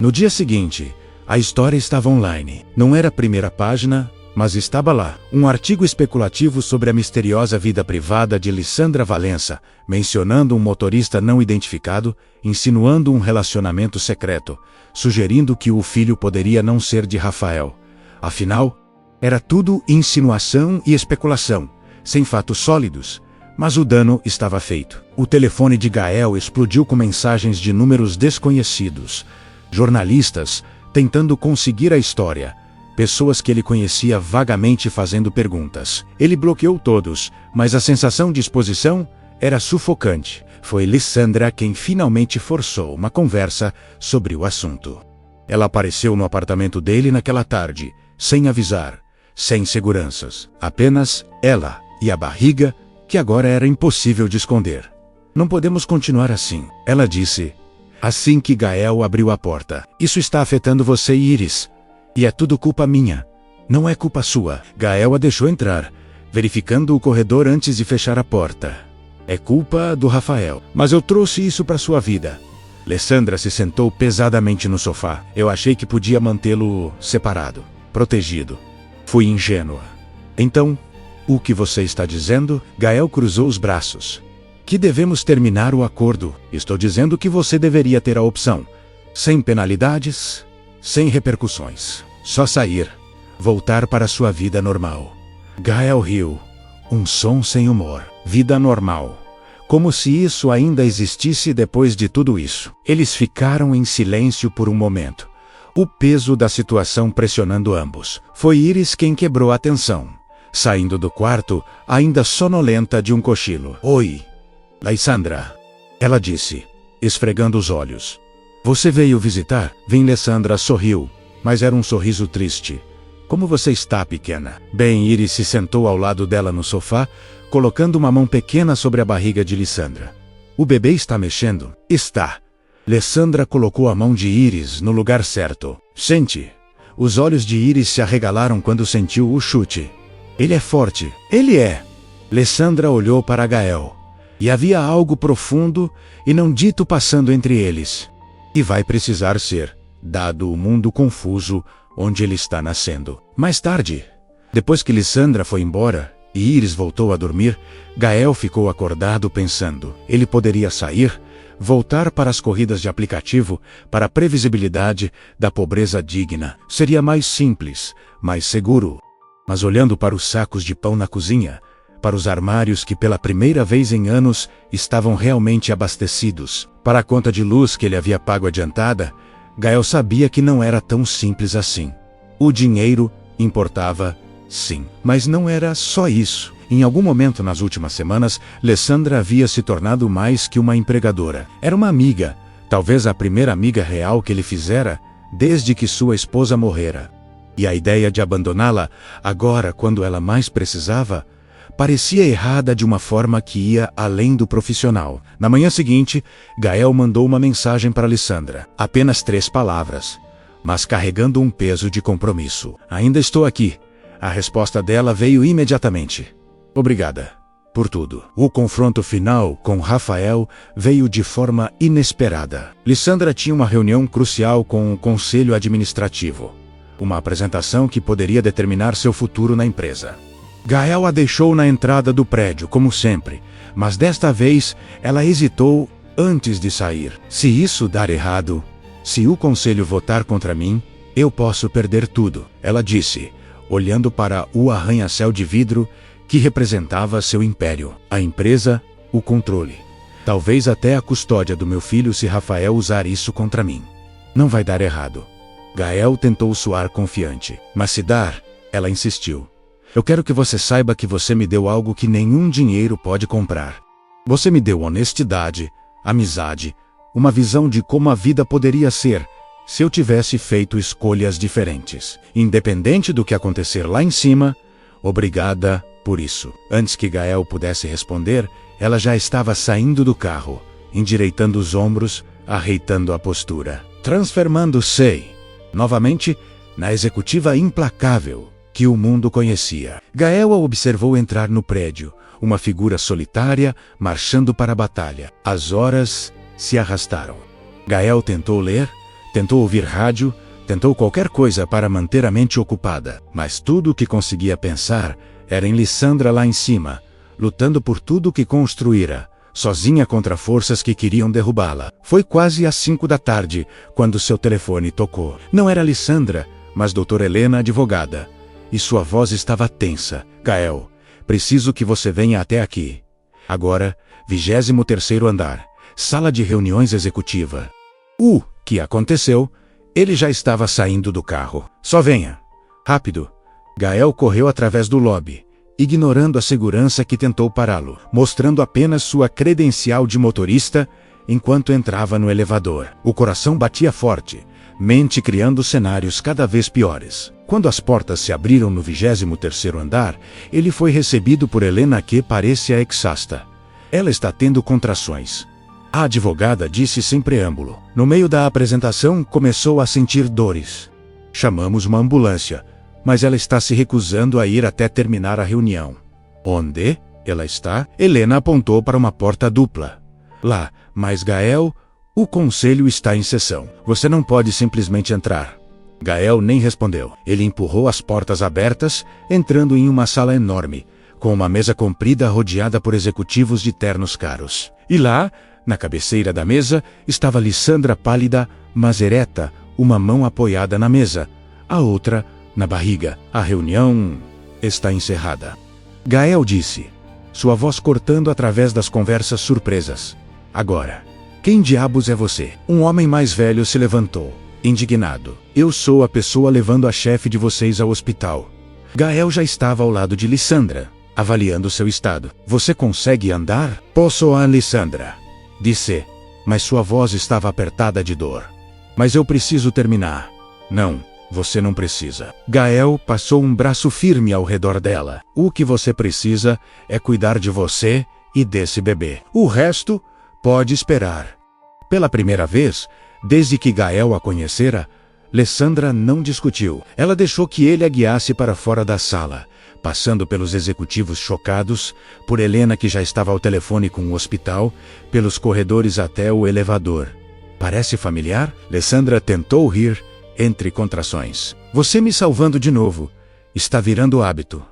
No dia seguinte, a história estava online. Não era a primeira página, mas estava lá. Um artigo especulativo sobre a misteriosa vida privada de Lissandra Valença, mencionando um motorista não identificado, insinuando um relacionamento secreto, sugerindo que o filho poderia não ser de Rafael. Afinal, era tudo insinuação e especulação, sem fatos sólidos. Mas o dano estava feito. O telefone de Gael explodiu com mensagens de números desconhecidos. Jornalistas tentando conseguir a história. Pessoas que ele conhecia vagamente fazendo perguntas. Ele bloqueou todos, mas a sensação de exposição era sufocante. Foi Lissandra quem finalmente forçou uma conversa sobre o assunto. Ela apareceu no apartamento dele naquela tarde, sem avisar, sem seguranças. Apenas ela e a barriga, que agora era impossível de esconder. Não podemos continuar assim, ela disse, assim que Gael abriu a porta. Isso está afetando você, Iris. E é tudo culpa minha. Não é culpa sua. Gael a deixou entrar, verificando o corredor antes de fechar a porta. É culpa do Rafael. Mas eu trouxe isso para sua vida. Lissandra se sentou pesadamente no sofá. Eu achei que podia mantê-lo separado, protegido. Fui ingênua. Então, o que você está dizendo? Gael cruzou os braços. Que devemos terminar o acordo. Estou dizendo que você deveria ter a opção. Sem penalidades, sem repercussões. Só sair. Voltar para sua vida normal. Gael riu. Um som sem humor. Vida normal. Como se isso ainda existisse depois de tudo isso. Eles ficaram em silêncio por um momento. O peso da situação pressionando ambos. Foi Iris quem quebrou a tensão. Saindo do quarto, ainda sonolenta de um cochilo. Oi, Lissandra. Ela disse, esfregando os olhos. Você veio visitar? Vim. Lissandra sorriu, mas era um sorriso triste. Como você está, pequena? Bem, Iris se sentou ao lado dela no sofá, colocando uma mão pequena sobre a barriga de Lissandra. O bebê está mexendo? Está. Lissandra colocou a mão de Iris no lugar certo. Sente. Os olhos de Iris se arregalaram quando sentiu o chute. Ele é forte. Ele é. Lissandra olhou para Gael. E havia algo profundo e não dito passando entre eles. E vai precisar ser, dado o mundo confuso onde ele está nascendo. Mais tarde, depois que Lissandra foi embora e Iris voltou a dormir, Gael ficou acordado pensando. Ele poderia sair, voltar para as corridas de aplicativo, para a previsibilidade da pobreza digna. Seria mais simples, mais seguro. Mas olhando para os sacos de pão na cozinha, para os armários que pela primeira vez em anos estavam realmente abastecidos, para a conta de luz que ele havia pago adiantada, Gael sabia que não era tão simples assim. O dinheiro importava, sim. Mas não era só isso. Em algum momento nas últimas semanas, Lissandra havia se tornado mais que uma empregadora. Era uma amiga, talvez a primeira amiga real que ele fizera desde que sua esposa morrera. E a ideia de abandoná-la, agora quando ela mais precisava, parecia errada de uma forma que ia além do profissional. Na manhã seguinte, Gael mandou uma mensagem para Lissandra. Apenas 3 palavras, mas carregando um peso de compromisso. Ainda estou aqui. A resposta dela veio imediatamente. Obrigada por tudo. O confronto final com Rafael veio de forma inesperada. Lissandra tinha uma reunião crucial com o conselho administrativo. Uma apresentação que poderia determinar seu futuro na empresa. Gael a deixou na entrada do prédio, como sempre, mas desta vez ela hesitou antes de sair. Se isso dar errado, se o conselho votar contra mim, eu posso perder tudo, ela disse, olhando para o arranha-céu de vidro que representava seu império, a empresa, o controle. Talvez até a custódia do meu filho se Rafael usar isso contra mim. Não vai dar errado. Gael tentou soar confiante, mas se dar, ela insistiu. Eu quero que você saiba que você me deu algo que nenhum dinheiro pode comprar. Você me deu honestidade, amizade, uma visão de como a vida poderia ser se eu tivesse feito escolhas diferentes. Independente do que acontecer lá em cima, obrigada por isso. Antes que Gael pudesse responder, ela já estava saindo do carro, endireitando os ombros, arreitando a postura. Transformando-se novamente na executiva implacável que o mundo conhecia. Gael a observou entrar no prédio, uma figura solitária marchando para a batalha. As horas se arrastaram. Gael tentou ler, tentou ouvir rádio, tentou qualquer coisa para manter a mente ocupada, mas tudo o que conseguia pensar era em Lissandra lá em cima, lutando por tudo que construíra, sozinha contra forças que queriam derrubá-la. Foi quase às 5 da tarde, quando seu telefone tocou. Não era Lissandra, mas doutora Helena, advogada. E sua voz estava tensa. Gael, preciso que você venha até aqui. Agora, 23º andar, sala de reuniões executiva. O que aconteceu? Ele já estava saindo do carro. Só venha. Rápido! Gael correu através do lobby, ignorando a segurança que tentou pará-lo, mostrando apenas sua credencial de motorista enquanto entrava no elevador. O coração batia forte, mente criando cenários cada vez piores. Quando as portas se abriram no 23º andar, ele foi recebido por Helena, que parecia exausta. Ela está tendo contrações. A advogada disse sem preâmbulo. No meio da apresentação, começou a sentir dores. Chamamos uma ambulância, mas ela está se recusando a ir até terminar a reunião. Onde ela está? Helena apontou para uma porta dupla. Lá, mas Gael, o conselho está em sessão. Você não pode simplesmente entrar. Gael nem respondeu. Ele empurrou as portas abertas, entrando em uma sala enorme, com uma mesa comprida rodeada por executivos de ternos caros. E lá, na cabeceira da mesa, estava Lissandra pálida, mas ereta, uma mão apoiada na mesa, a outra na barriga. A reunião está encerrada. Gael disse, sua voz cortando através das conversas surpresas. Agora, quem diabos é você? Um homem mais velho se levantou, indignado. Eu sou a pessoa levando a chefe de vocês ao hospital. Gael já estava ao lado de Lissandra, avaliando seu estado. Você consegue andar? Posso, Lissandra, disse, mas sua voz estava apertada de dor. Mas eu preciso terminar. Não. Você não precisa. Gael passou um braço firme ao redor dela. O que você precisa é cuidar de você e desse bebê. O resto pode esperar. Pela primeira vez, desde que Gael a conhecera, Lissandra não discutiu. Ela deixou que ele a guiasse para fora da sala, passando pelos executivos chocados, por Helena, que já estava ao telefone com o hospital, pelos corredores até o elevador. Parece familiar? Lissandra tentou rir, entre contrações. Você me salvando de novo. Está virando hábito.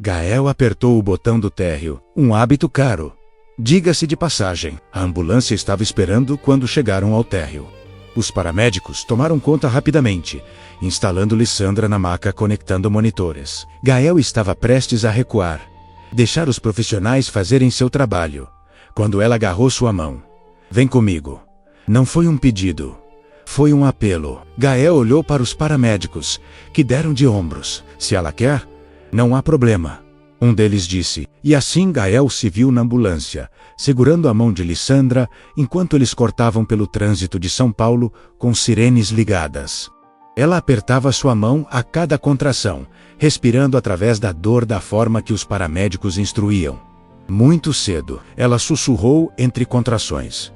Gael apertou o botão do térreo. Um hábito caro. Diga-se de passagem, a ambulância estava esperando quando chegaram ao térreo. Os paramédicos tomaram conta rapidamente, instalando Lissandra na maca, conectando monitores. Gael estava prestes a recuar, deixar os profissionais fazerem seu trabalho, quando ela agarrou sua mão. Vem comigo. Não foi um pedido. Foi um apelo. Gael olhou para os paramédicos, que deram de ombros. Se ela quer, não há problema. Um deles disse, e assim Gael se viu na ambulância, segurando a mão de Lissandra, enquanto eles cortavam pelo trânsito de São Paulo, com sirenes ligadas. Ela apertava sua mão a cada contração, respirando através da dor da forma que os paramédicos instruíam. Muito cedo, ela sussurrou entre contrações.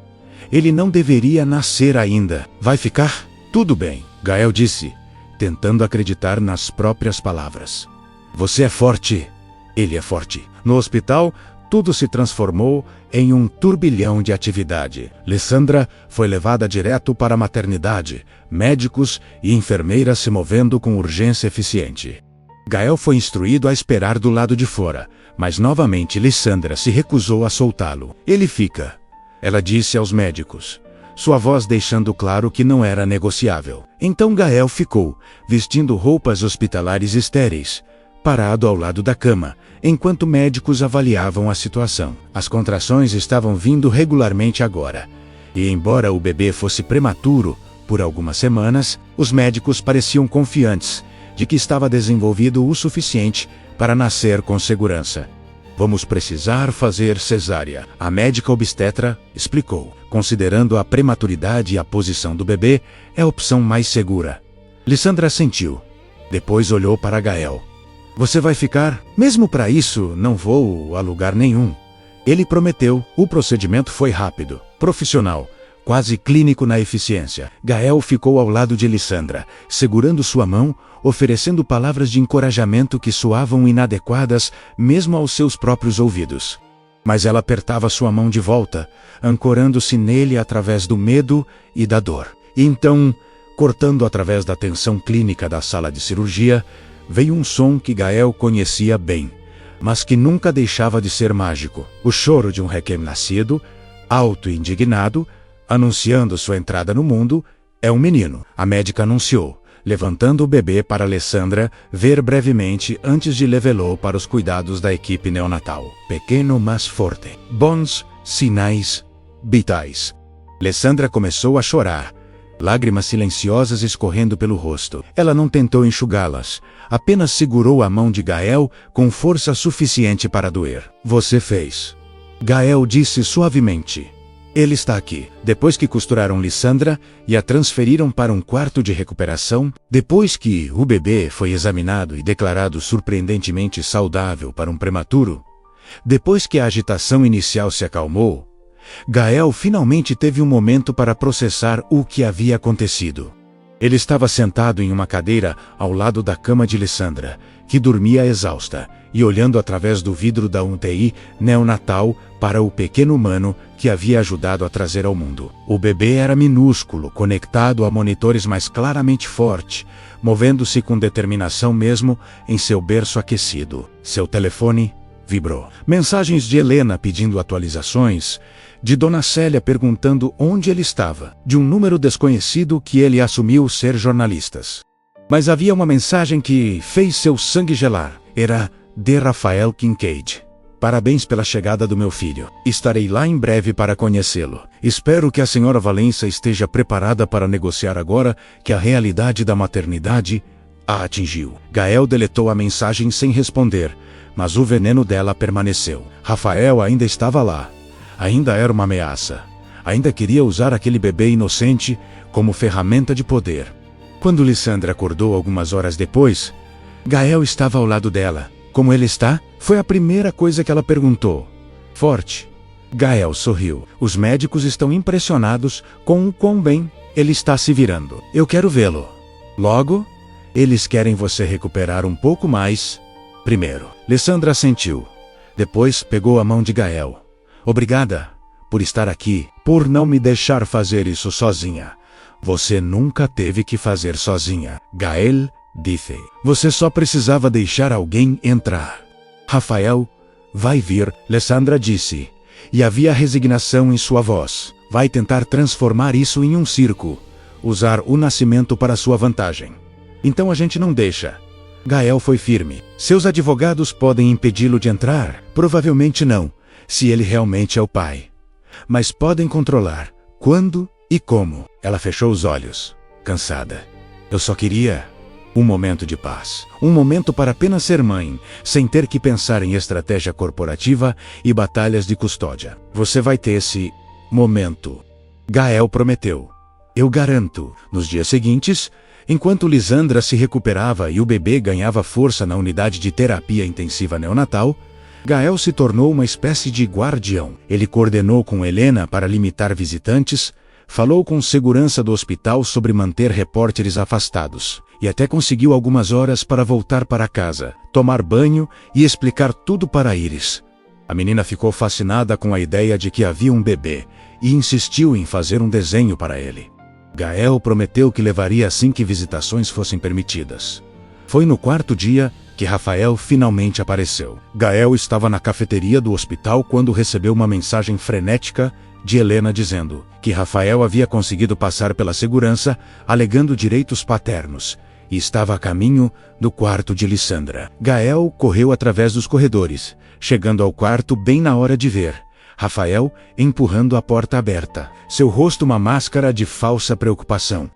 Ele não deveria nascer ainda. Vai ficar? Tudo bem, Gael disse, tentando acreditar nas próprias palavras. Você é forte. Ele é forte. No hospital, tudo se transformou em um turbilhão de atividade. Lissandra foi levada direto para a maternidade, médicos e enfermeiras se movendo com urgência eficiente. Gael foi instruído a esperar do lado de fora, mas novamente Lissandra se recusou a soltá-lo. Ele fica. Ela disse aos médicos, sua voz deixando claro que não era negociável. Então Gael ficou, vestindo roupas hospitalares estéreis, parado ao lado da cama, enquanto médicos avaliavam a situação. As contrações estavam vindo regularmente agora, e embora o bebê fosse prematuro por algumas semanas, os médicos pareciam confiantes de que estava desenvolvido o suficiente para nascer com segurança. Vamos precisar fazer cesárea, a médica obstetra explicou. Considerando a prematuridade e a posição do bebê, é a opção mais segura. Lissandra assentiu. Depois olhou para Gael. Você vai ficar? Mesmo para isso, não vou a lugar nenhum. Ele prometeu. O procedimento foi rápido, profissional, quase clínico na eficiência. Gael ficou ao lado de Lissandra, segurando sua mão, oferecendo palavras de encorajamento que soavam inadequadas mesmo aos seus próprios ouvidos. Mas ela apertava sua mão de volta, ancorando-se nele através do medo e da dor. E então, cortando através da tensão clínica da sala de cirurgia, veio um som que Gael conhecia bem, mas que nunca deixava de ser mágico. O choro de um recém-nascido, alto e indignado, anunciando sua entrada no mundo, é um menino. A médica anunciou, levantando o bebê para Lissandra ver brevemente antes de levá-lo para os cuidados da equipe neonatal. Pequeno mas forte. Bons sinais vitais. Lissandra começou a chorar, lágrimas silenciosas escorrendo pelo rosto. Ela não tentou enxugá-las, apenas segurou a mão de Gael com força suficiente para doer. Você fez. Gael disse suavemente. Ele está aqui. Depois que costuraram Lissandra e a transferiram para um quarto de recuperação, depois que o bebê foi examinado e declarado surpreendentemente saudável para um prematuro, depois que a agitação inicial se acalmou, Gael finalmente teve um momento para processar o que havia acontecido. Ele estava sentado em uma cadeira ao lado da cama de Lissandra, que dormia exausta, e olhando através do vidro da UTI neonatal para o pequeno humano que havia ajudado a trazer ao mundo. O bebê era minúsculo, conectado a monitores, mas claramente forte, movendo-se com determinação mesmo em seu berço aquecido. Seu telefone vibrou. Mensagens de Helena pedindo atualizações, de Dona Célia perguntando onde ele estava, de um número desconhecido que ele assumiu ser jornalistas. Mas havia uma mensagem que fez seu sangue gelar. Era de Rafael Kincaid. Parabéns pela chegada do meu filho. Estarei lá em breve para conhecê-lo. Espero que a senhora Valença esteja preparada para negociar agora que a realidade da maternidade a atingiu. Gael deletou a mensagem sem responder, mas o veneno dela permaneceu. Rafael ainda estava lá. Ainda era uma ameaça. Ainda queria usar aquele bebê inocente como ferramenta de poder. Quando Lissandra acordou algumas horas depois, Gael estava ao lado dela. Como ele está? Foi a primeira coisa que ela perguntou. Forte. Gael sorriu. Os médicos estão impressionados com o quão bem ele está se virando. Eu quero vê-lo. Logo, eles querem você recuperar um pouco mais. Primeiro. Lissandra assentiu. Depois pegou a mão de Gael. Obrigada por estar aqui, por não me deixar fazer isso sozinha. Você nunca teve que fazer sozinha. Gael disse. Você só precisava deixar alguém entrar. Rafael vai vir, Lissandra disse. E havia resignação em sua voz. Vai tentar transformar isso em um circo. Usar o nascimento para sua vantagem. Então a gente não deixa. Gael foi firme. Seus advogados podem impedi-lo de entrar? Provavelmente não, se ele realmente é o pai. Mas podem controlar quando e como. Ela fechou os olhos, cansada. Eu só queria um momento de paz. Um momento para apenas ser mãe, sem ter que pensar em estratégia corporativa e batalhas de custódia. Você vai ter esse momento. Gael prometeu. Eu garanto. Nos dias seguintes, enquanto Lissandra se recuperava e o bebê ganhava força na unidade de terapia intensiva neonatal, Gael se tornou uma espécie de guardião. Ele coordenou com Helena para limitar visitantes, falou com segurança do hospital sobre manter repórteres afastados, e até conseguiu algumas horas para voltar para casa, tomar banho e explicar tudo para Iris. A menina ficou fascinada com a ideia de que havia um bebê e insistiu em fazer um desenho para ele. Gael prometeu que levaria assim que visitações fossem permitidas. Foi no quarto dia que Rafael finalmente apareceu. Gael estava na cafeteria do hospital quando recebeu uma mensagem frenética de Helena dizendo que Rafael havia conseguido passar pela segurança, alegando direitos paternos, e estava a caminho do quarto de Lissandra. Gael correu através dos corredores, chegando ao quarto bem na hora de ver Rafael empurrando a porta aberta, seu rosto uma máscara de falsa preocupação.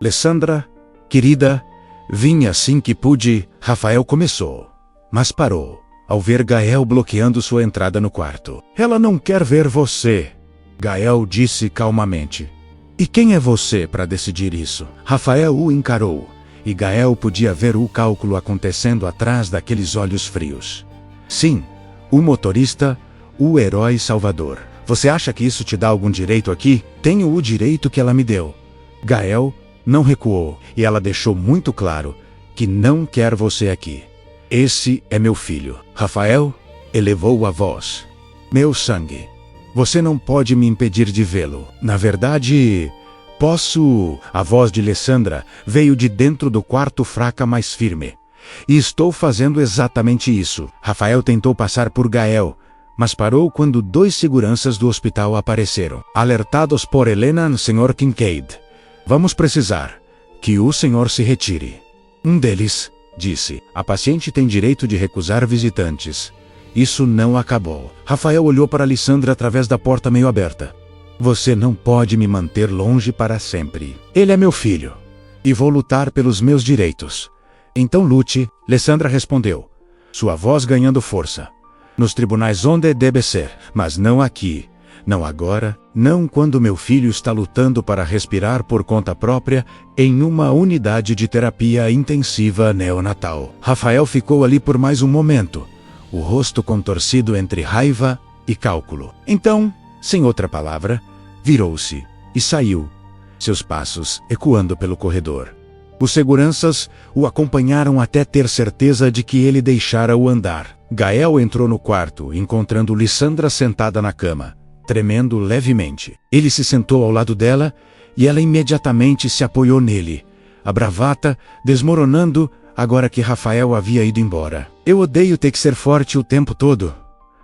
Lissandra, querida, vim assim que pude. Rafael começou, mas parou ao ver Gael bloqueando sua entrada no quarto. Ela não quer ver você, Gael disse calmamente. E quem é você para decidir isso? Rafael o encarou, e Gael podia ver o cálculo acontecendo atrás daqueles olhos frios. Sim, o motorista, o herói salvador. Você acha que isso te dá algum direito aqui? Tenho o direito que ela me deu. Gael não recuou, e ela deixou muito claro que não quer você aqui. Esse é meu filho. Rafael elevou a voz. Meu sangue. Você não pode me impedir de vê-lo. Na verdade, posso... A voz de Lissandra veio de dentro do quarto fraca, mas firme. E estou fazendo exatamente isso. Rafael tentou passar por Gael, mas parou quando 2 seguranças do hospital apareceram. Alertados por Helena e Sr. Kincaid. Vamos precisar que o senhor se retire. Um deles disse. A paciente tem direito de recusar visitantes. Isso não acabou. Rafael olhou para Lissandra através da porta meio aberta. Você não pode me manter longe para sempre. Ele é meu filho. E vou lutar pelos meus direitos. Então lute, Lissandra respondeu, sua voz ganhando força. Nos tribunais onde deve ser, mas não aqui. Não agora, não quando meu filho está lutando para respirar por conta própria em uma unidade de terapia intensiva neonatal. Rafael ficou ali por mais um momento, o rosto contorcido entre raiva e cálculo. Então, sem outra palavra, virou-se e saiu, seus passos ecoando pelo corredor. Os seguranças o acompanharam até ter certeza de que ele deixara o andar. Gael entrou no quarto, encontrando Lissandra sentada na cama, tremendo levemente. Ele se sentou ao lado dela e ela imediatamente se apoiou nele, a bravata desmoronando agora que Rafael havia ido embora. Eu odeio ter que ser forte o tempo todo,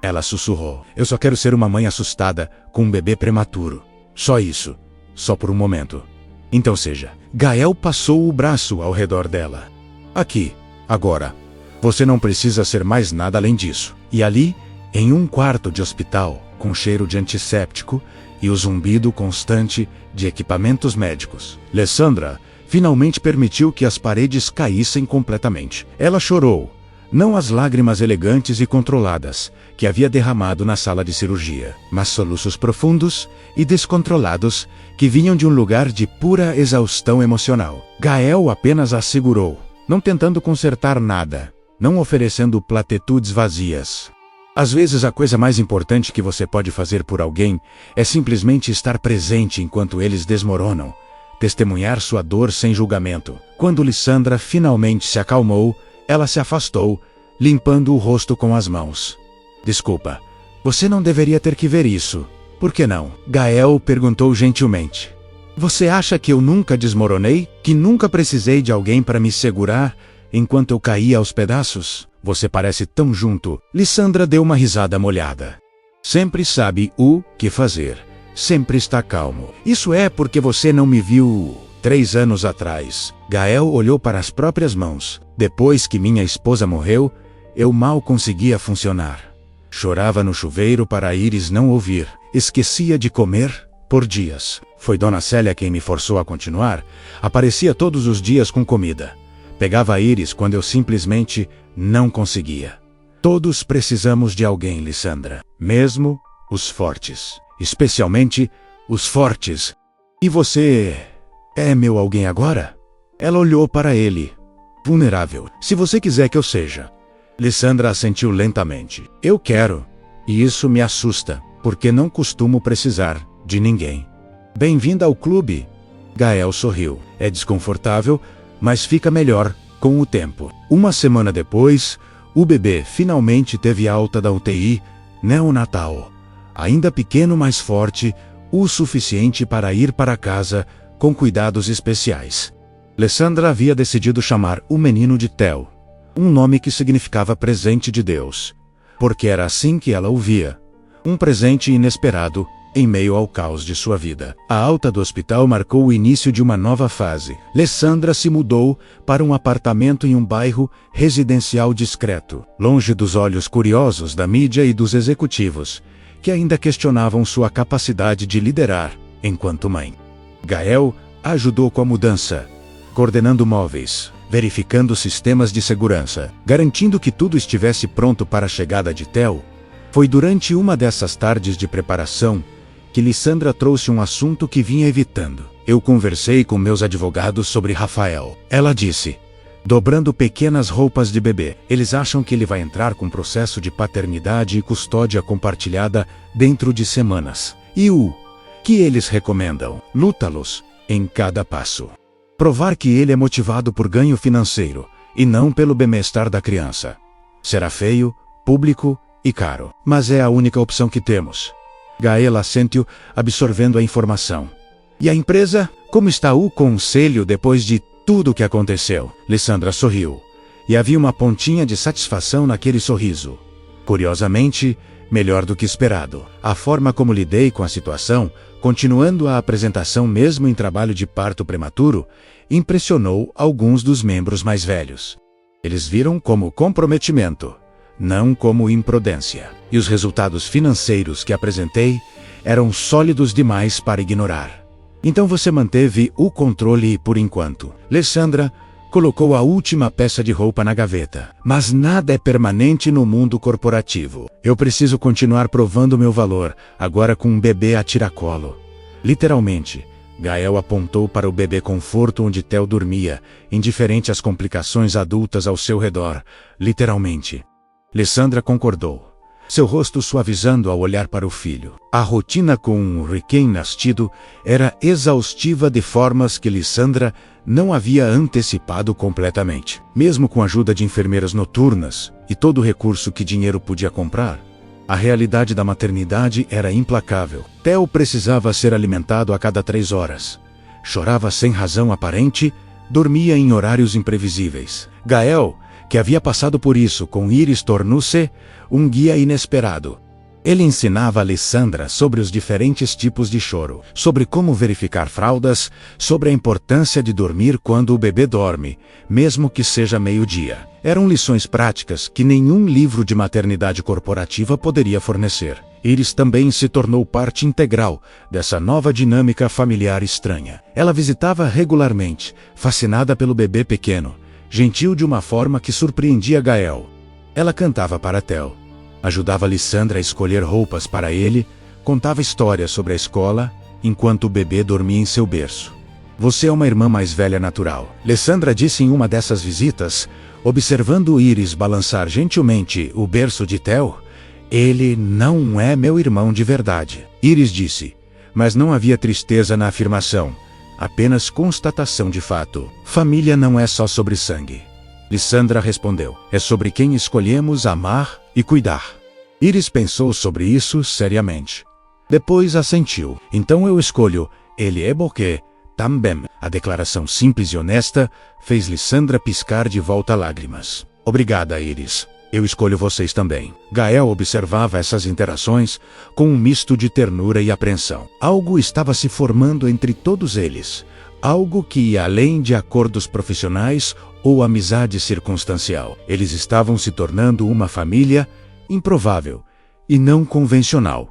ela sussurrou. Eu só quero ser uma mãe assustada com um bebê prematuro. Só isso. Só por um momento. Então seja. Gael passou o braço ao redor dela. Aqui, agora. Você não precisa ser mais nada além disso. E ali, em um quarto de hospital, com cheiro de antisséptico e o zumbido constante de equipamentos médicos, Lissandra finalmente permitiu que as paredes caíssem completamente. Ela chorou, não as lágrimas elegantes e controladas que havia derramado na sala de cirurgia, mas soluços profundos e descontrolados que vinham de um lugar de pura exaustão emocional. Gael apenas a segurou, não tentando consertar nada, não oferecendo platitudes vazias. Às vezes a coisa mais importante que você pode fazer por alguém é simplesmente estar presente enquanto eles desmoronam, testemunhar sua dor sem julgamento. Quando Lissandra finalmente se acalmou, ela se afastou, limpando o rosto com as mãos. Desculpa, você não deveria ter que ver isso. Por que não? Gael perguntou gentilmente. Você acha que eu nunca desmoronei? Que nunca precisei de alguém para me segurar enquanto eu caía aos pedaços? Você parece tão junto. Lissandra deu uma risada molhada. Sempre sabe o que fazer. Sempre está calmo. Isso é porque você não me viu 3 anos atrás. Gael olhou para as próprias mãos. Depois que minha esposa morreu, eu mal conseguia funcionar. Chorava no chuveiro para a Iris não ouvir. Esquecia de comer por dias. Foi Dona Célia quem me forçou a continuar. Aparecia todos os dias com comida. Pegava a Iris quando eu simplesmente não conseguia. Todos precisamos de alguém, Lissandra. Mesmo os fortes. Especialmente os fortes. E você é meu alguém agora? Ela olhou para ele. Vulnerável. Se você quiser que eu seja. Lissandra assentiu lentamente. Eu quero. E isso me assusta, porque não costumo precisar de ninguém. Bem-vinda ao clube. Gael sorriu. É desconfortável, mas fica melhor com o tempo. Uma semana depois, o bebê finalmente teve alta da UTI neonatal. Ainda pequeno, mas forte, o suficiente para ir para casa com cuidados especiais. Lissandra havia decidido chamar o menino de Theo, um nome que significava presente de Deus, porque era assim que ela o via. Um presente inesperado em meio ao caos de sua vida. A alta do hospital marcou o início de uma nova fase. Lissandra se mudou para um apartamento em um bairro residencial discreto, longe dos olhos curiosos da mídia e dos executivos, que ainda questionavam sua capacidade de liderar enquanto mãe. Gael a ajudou com a mudança, coordenando móveis, verificando sistemas de segurança, garantindo que tudo estivesse pronto para a chegada de Theo. Foi durante uma dessas tardes de preparação que Lissandra trouxe um assunto que vinha evitando. Eu conversei com meus advogados sobre Rafael. Ela disse, dobrando pequenas roupas de bebê. Eles acham que ele vai entrar com processo de paternidade e custódia compartilhada dentro de semanas. E o que eles recomendam? Lútalos em cada passo. Provar que ele é motivado por ganho financeiro e não pelo bem-estar da criança. Será feio, público e caro, mas é a única opção que temos. Gael assentiu, absorvendo a informação. E a empresa? Como está o conselho depois de tudo o que aconteceu? Lissandra sorriu. E havia uma pontinha de satisfação naquele sorriso. Curiosamente, melhor do que esperado. A forma como lidei com a situação, continuando a apresentação mesmo em trabalho de parto prematuro, impressionou alguns dos membros mais velhos. Eles viram como comprometimento, não como imprudência. E os resultados financeiros que apresentei eram sólidos demais para ignorar. Então você manteve o controle por enquanto. Lissandra colocou a última peça de roupa na gaveta. Mas nada é permanente no mundo corporativo. Eu preciso continuar provando meu valor, agora com um bebê a tiracolo. Literalmente. Gael apontou para o bebê conforto onde Theo dormia, indiferente às complicações adultas ao seu redor. Literalmente. Lissandra concordou, seu rosto suavizando ao olhar para o filho. A rotina com o recém-nascido era exaustiva de formas que Lissandra não havia antecipado completamente. Mesmo com a ajuda de enfermeiras noturnas e todo o recurso que dinheiro podia comprar, a realidade da maternidade era implacável. Theo precisava ser alimentado a cada 3 horas. Chorava sem razão aparente, dormia em horários imprevisíveis. Gael, que havia passado por isso com Iris, tornou-se um guia inesperado. Ele ensinava a Lissandra sobre os diferentes tipos de choro, sobre como verificar fraldas, sobre a importância de dormir quando o bebê dorme, mesmo que seja meio-dia. Eram lições práticas que nenhum livro de maternidade corporativa poderia fornecer. Iris também se tornou parte integral dessa nova dinâmica familiar estranha. Ela visitava regularmente, fascinada pelo bebê pequeno, gentil de uma forma que surpreendia Gael. Ela cantava para Theo, ajudava Lissandra a escolher roupas para ele, contava histórias sobre a escola, enquanto o bebê dormia em seu berço. Você é uma irmã mais velha natural, Lissandra disse em uma dessas visitas, observando Iris balançar gentilmente o berço de Theo. Ele não é meu irmão de verdade, Iris disse, mas não havia tristeza na afirmação, apenas constatação de fato. Família não é só sobre sangue. Lissandra respondeu, é sobre quem escolhemos amar e cuidar. Iris pensou sobre isso seriamente. Depois assentiu. Então eu escolho, ele é porque também. A declaração simples e honesta fez Lissandra piscar de volta lágrimas. Obrigada, Iris. Eu escolho vocês também. Gael observava essas interações com um misto de ternura e apreensão. Algo estava se formando entre todos eles. Algo que ia além de acordos profissionais ou amizade circunstancial. Eles estavam se tornando uma família improvável e não convencional,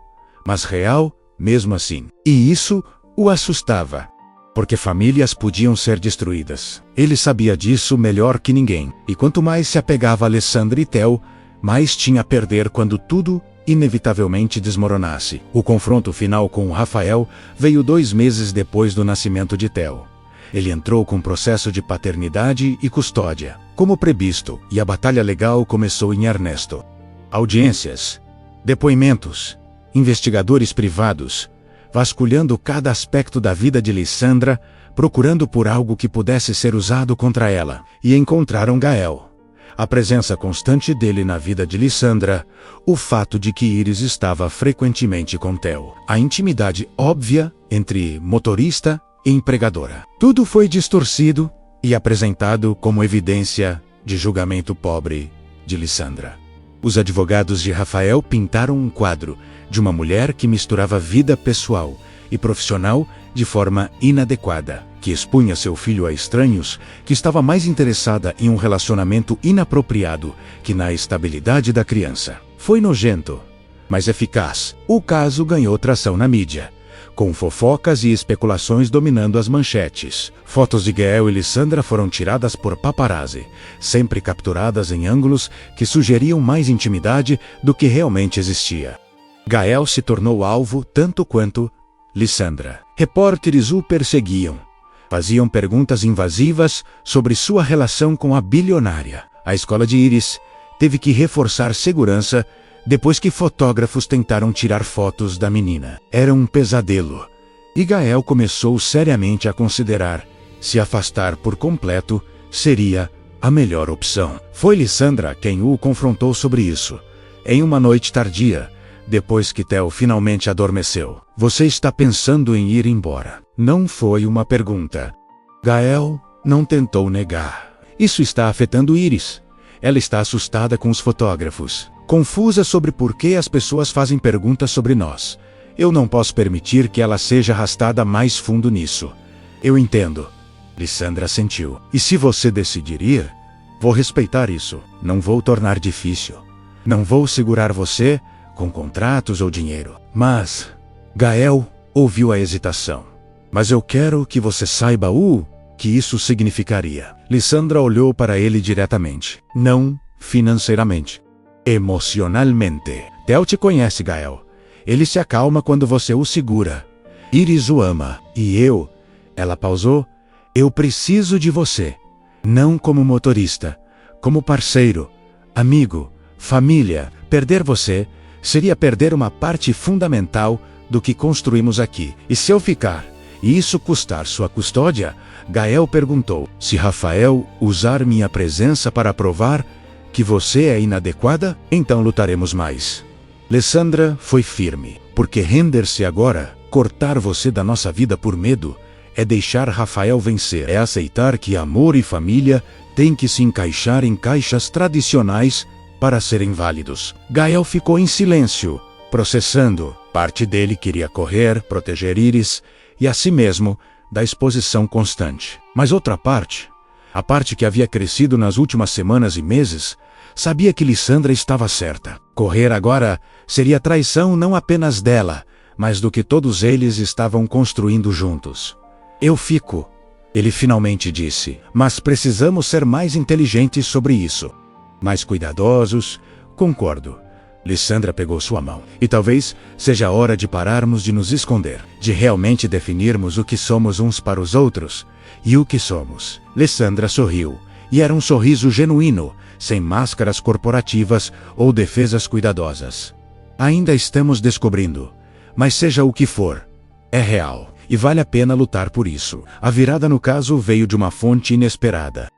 mas real mesmo assim. E isso o assustava, porque famílias podiam ser destruídas. Ele sabia disso melhor que ninguém, e quanto mais se apegava a Lissandra e Theo, mais tinha a perder quando tudo inevitavelmente desmoronasse. O confronto final com o Rafael veio 2 meses depois do nascimento de Theo. Ele entrou com o processo de paternidade e custódia, como previsto, e a batalha legal começou em Ernesto. Audiências, depoimentos, investigadores privados, vasculhando cada aspecto da vida de Lissandra, procurando por algo que pudesse ser usado contra ela, e encontraram Gael. A presença constante dele na vida de Lissandra, o fato de que Iris estava frequentemente com Theo, a intimidade óbvia entre motorista e empregadora. Tudo foi distorcido e apresentado como evidência de julgamento pobre de Lissandra. Os advogados de Rafael pintaram um quadro de uma mulher que misturava vida pessoal e profissional de forma inadequada, que expunha seu filho a estranhos, que estava mais interessada em um relacionamento inapropriado que na estabilidade da criança. Foi nojento, mas eficaz. O caso ganhou tração na mídia, com fofocas e especulações dominando as manchetes. Fotos de Gael e Lissandra foram tiradas por paparazzi, sempre capturadas em ângulos que sugeriam mais intimidade do que realmente existia. Gael se tornou alvo tanto quanto Lissandra. Repórteres o perseguiam. Faziam perguntas invasivas sobre sua relação com a bilionária. A escola de Iris teve que reforçar segurança depois que fotógrafos tentaram tirar fotos da menina. Era um pesadelo. E Gael começou seriamente a considerar se afastar por completo seria a melhor opção. Foi Lissandra quem o confrontou sobre isso, em uma noite tardia, depois que Theo finalmente adormeceu. Você está pensando em ir embora? Não foi uma pergunta. Gael não tentou negar. Isso está afetando Iris. Ela está assustada com os fotógrafos, confusa sobre por que as pessoas fazem perguntas sobre nós. Eu não posso permitir que ela seja arrastada mais fundo nisso. Eu entendo. Lissandra assentiu. E se você decidir ir, vou respeitar isso. Não vou tornar difícil. Não vou segurar você com contratos ou dinheiro. Mas Gael ouviu a hesitação. Mas eu quero que você saiba o que isso significaria. Lissandra olhou para ele diretamente. Não financeiramente. Emocionalmente. Theo te conhece, Gael. Ele se acalma quando você o segura. Iris o ama. E eu... Ela pausou. Eu preciso de você. Não como motorista. Como parceiro. Amigo. Família. Perder você seria perder uma parte fundamental do que construímos aqui. E se eu ficar, e isso custar sua custódia? Gael perguntou. Se Rafael usar minha presença para provar que você é inadequada, então lutaremos mais. Lissandra foi firme. Porque render-se agora, cortar você da nossa vida por medo, é deixar Rafael vencer. É aceitar que amor e família têm que se encaixar em caixas tradicionais para serem válidos. Gael ficou em silêncio, processando. Parte dele queria correr, proteger Iris e a si mesmo da exposição constante. Mas outra parte, a parte que havia crescido nas últimas semanas e meses, sabia que Lissandra estava certa. Correr agora seria traição não apenas dela, mas do que todos eles estavam construindo juntos. Eu fico, ele finalmente disse, mas precisamos ser mais inteligentes sobre isso. Mais cuidadosos, concordo. Lissandra pegou sua mão. E talvez seja a hora de pararmos de nos esconder, de realmente definirmos o que somos uns para os outros e o que somos. Lissandra sorriu, e era um sorriso genuíno, sem máscaras corporativas ou defesas cuidadosas. Ainda estamos descobrindo, mas seja o que for, é real, e vale a pena lutar por isso. A virada no caso veio de uma fonte inesperada.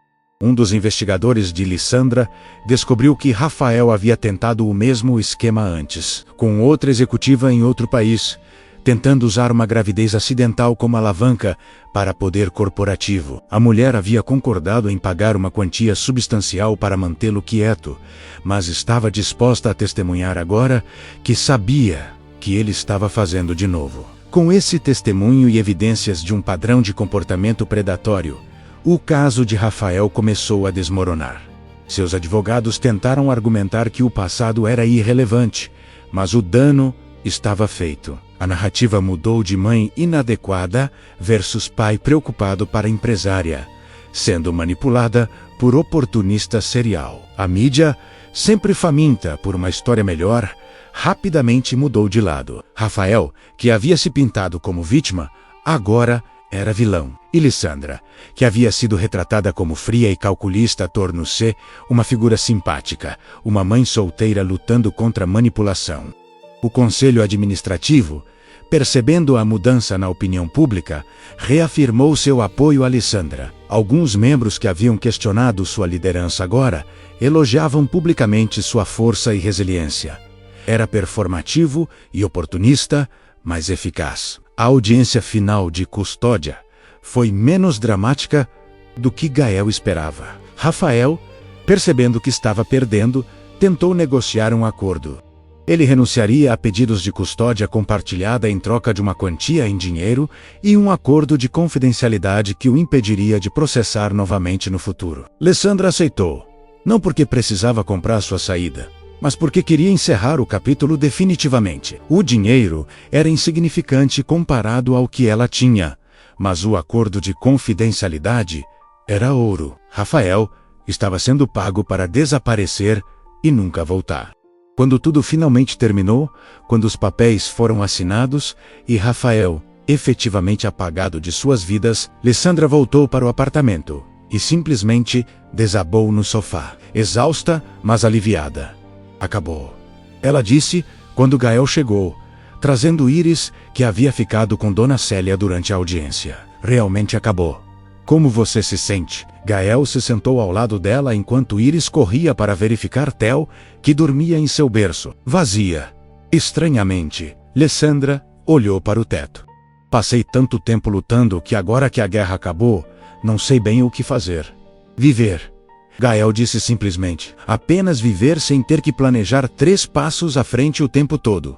Um dos investigadores de Lissandra descobriu que Rafael havia tentado o mesmo esquema antes, com outra executiva em outro país, tentando usar uma gravidez acidental como alavanca para poder corporativo. A mulher havia concordado em pagar uma quantia substancial para mantê-lo quieto, mas estava disposta a testemunhar agora que sabia que ele estava fazendo de novo. Com esse testemunho e evidências de um padrão de comportamento predatório, o caso de Rafael começou a desmoronar. Seus advogados tentaram argumentar que o passado era irrelevante, mas o dano estava feito. A narrativa mudou de mãe inadequada versus pai preocupado para empresária, sendo manipulada por oportunista serial. A mídia, sempre faminta por uma história melhor, rapidamente mudou de lado. Rafael, que havia se pintado como vítima, agora era vilão. E Lissandra, que havia sido retratada como fria e calculista, tornou-se uma figura simpática, uma mãe solteira lutando contra a manipulação. O Conselho Administrativo, percebendo a mudança na opinião pública, reafirmou seu apoio a Lissandra. Alguns membros que haviam questionado sua liderança agora elogiavam publicamente sua força e resiliência. Era performativo e oportunista, mas eficaz. A audiência final de custódia foi menos dramática do que Gael esperava. Rafael, percebendo que estava perdendo, tentou negociar um acordo. Ele renunciaria a pedidos de custódia compartilhada em troca de uma quantia em dinheiro e um acordo de confidencialidade que o impediria de processar novamente no futuro. Lissandra aceitou, não porque precisava comprar sua saída, mas porque queria encerrar o capítulo definitivamente. O dinheiro era insignificante comparado ao que ela tinha, mas o acordo de confidencialidade era ouro. Rafael estava sendo pago para desaparecer e nunca voltar. Quando tudo finalmente terminou, quando os papéis foram assinados e Rafael efetivamente apagado de suas vidas, Lissandra voltou para o apartamento e simplesmente desabou no sofá, exausta, mas aliviada. Acabou. Ela disse quando Gael chegou, trazendo Iris, que havia ficado com Dona Célia durante a audiência. Realmente acabou. Como você se sente? Gael se sentou ao lado dela enquanto Iris corria para verificar Theo, que dormia em seu berço, vazia. Estranhamente, Lissandra olhou para o teto. Passei tanto tempo lutando que agora que a guerra acabou, não sei bem o que fazer. Viver. Gael disse simplesmente, apenas viver sem ter que planejar 3 passos à frente o tempo todo.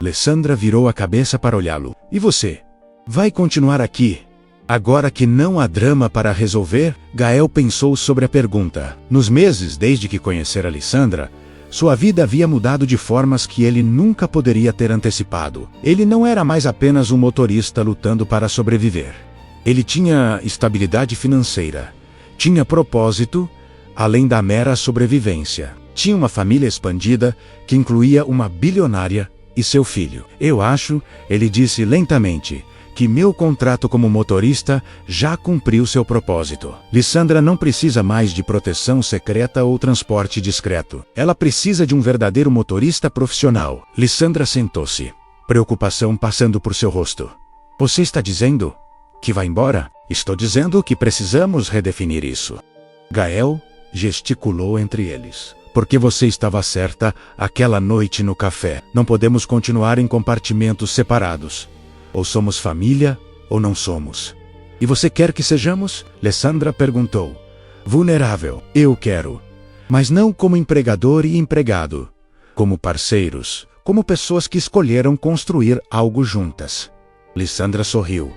Lissandra virou a cabeça para olhá-lo. E você? Vai continuar aqui? Agora que não há drama para resolver? Gael pensou sobre a pergunta. Nos meses desde que conhecera Lissandra, Sua vida havia mudado de formas que ele nunca poderia ter antecipado. Ele não era mais apenas um motorista lutando para sobreviver. Ele tinha estabilidade financeira, tinha propósito, além da mera sobrevivência. Tinha uma família expandida, que incluía uma bilionária e seu filho. Eu acho, ele disse lentamente, que meu contrato como motorista já cumpriu seu propósito. Lissandra não precisa mais de proteção secreta ou transporte discreto. Ela precisa de um verdadeiro motorista profissional. Lissandra sentou-se, preocupação passando por seu rosto. Você está dizendo que vai embora? Estou dizendo que precisamos redefinir isso. Gael gesticulou entre eles. Porque você estava certa aquela noite no café. Não podemos continuar em compartimentos separados. Ou somos família, ou não somos. E você quer que sejamos? Lissandra perguntou. Vulnerável. Eu quero. Mas não como empregador e empregado. Como parceiros. Como pessoas que escolheram construir algo juntas. Lissandra sorriu.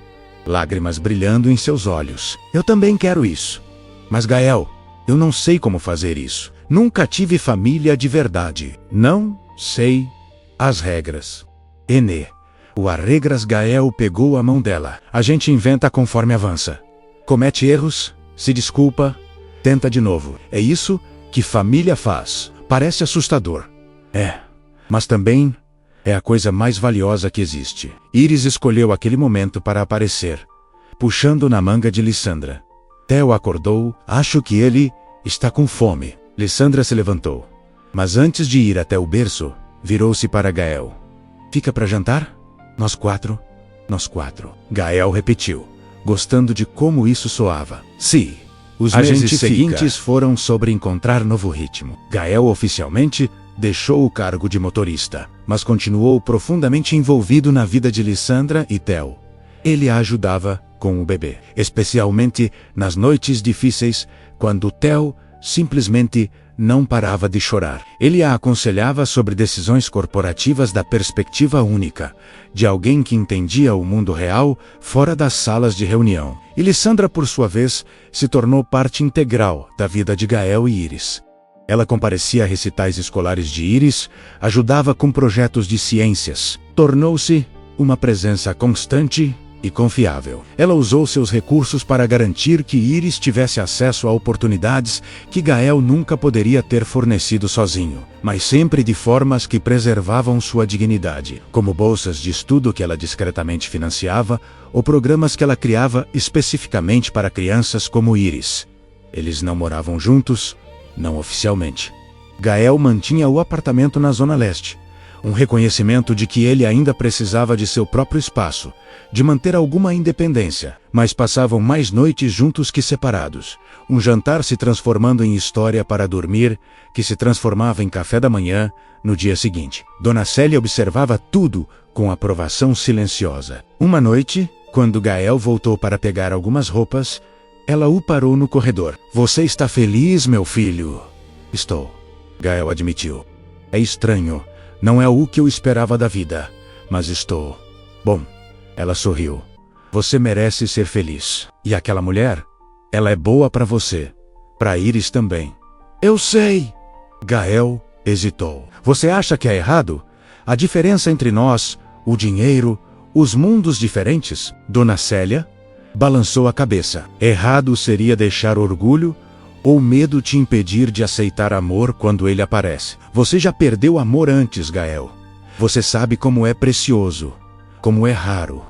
Lágrimas brilhando em seus olhos. Eu também quero isso. Mas Gael, eu não sei como fazer isso. Nunca tive família de verdade. Não sei as regras. Enê. O arregras. Gael pegou a mão dela. A gente inventa conforme avança. Comete erros, se desculpa, tenta de novo. É isso que família faz. Parece assustador. É. Mas também é a coisa mais valiosa que existe. Iris escolheu aquele momento para aparecer, puxando na manga de Lissandra. Theo acordou. Acho que ele está com fome. Lissandra se levantou. Mas antes de ir até o berço, virou-se para Gael. Fica para jantar? Nós quatro. Nós quatro. Gael repetiu, gostando de como isso soava. Sim. Os meses seguintes foram sobre encontrar novo ritmo. Gael oficialmente deixou o cargo de motorista, mas continuou profundamente envolvido na vida de Lissandra e Theo. Ele a ajudava com o bebê, especialmente nas noites difíceis, quando Theo simplesmente não parava de chorar. Ele a aconselhava sobre decisões corporativas da perspectiva única, de alguém que entendia o mundo real fora das salas de reunião. E Lissandra, por sua vez, se tornou parte integral da vida de Gael e Iris. Ela comparecia a recitais escolares de Iris, ajudava com projetos de ciências, tornou-se uma presença constante e confiável. Ela usou seus recursos para garantir que Iris tivesse acesso a oportunidades que Gael nunca poderia ter fornecido sozinho, mas sempre de formas que preservavam sua dignidade, como bolsas de estudo que ela discretamente financiava ou programas que ela criava especificamente para crianças como Iris. Eles não moravam juntos, não oficialmente. Gael mantinha o apartamento na Zona Leste, um reconhecimento de que ele ainda precisava de seu próprio espaço, de manter alguma independência, mas passavam mais noites juntos que separados. Um jantar se transformando em história para dormir, que se transformava em café da manhã no dia seguinte. Dona Célia observava tudo com aprovação silenciosa. Uma noite, quando Gael voltou para pegar algumas roupas, ela o parou no corredor. Você está feliz, meu filho? Estou, Gael admitiu. É estranho. Não é o que eu esperava da vida, mas estou. Bom, ela sorriu. Você merece ser feliz. E aquela mulher? Ela é boa para você. Para Iris também. Eu sei. Gael hesitou. Você acha que é errado? A diferença entre nós, o dinheiro, os mundos diferentes? Dona Célia balançou a cabeça. Errado seria deixar orgulho ou medo te impedir de aceitar amor quando ele aparece. Você já perdeu amor antes, Gael. Você sabe como é precioso, como é raro.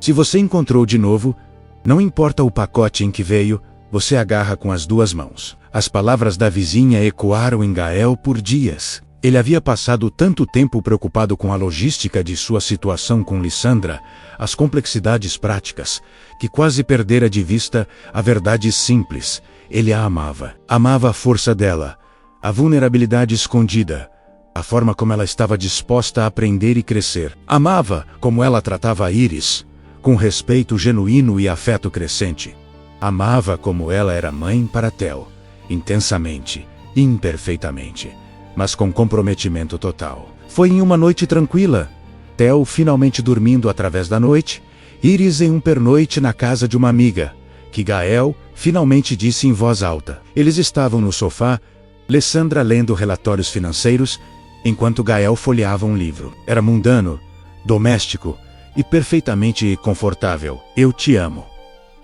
Se você encontrou de novo, não importa o pacote em que veio, você agarra com as duas mãos. As palavras da vizinha ecoaram em Gael por dias. Ele havia passado tanto tempo preocupado com a logística de sua situação com Lissandra, as complexidades práticas, que quase perdera de vista a verdade simples. Ele a amava. Amava a força dela, a vulnerabilidade escondida, a forma como ela estava disposta a aprender e crescer. Amava como ela tratava a Iris, com respeito genuíno e afeto crescente. Amava como ela era mãe para Theo, intensamente, imperfeitamente, mas com comprometimento total. Foi em uma noite tranquila, Theo finalmente dormindo através da noite, Iris em um pernoite na casa de uma amiga, que Gael finalmente disse em voz alta. Eles estavam no sofá, Lessandra lendo relatórios financeiros, enquanto Gael folheava um livro. Era mundano, doméstico e perfeitamente confortável. Eu te amo,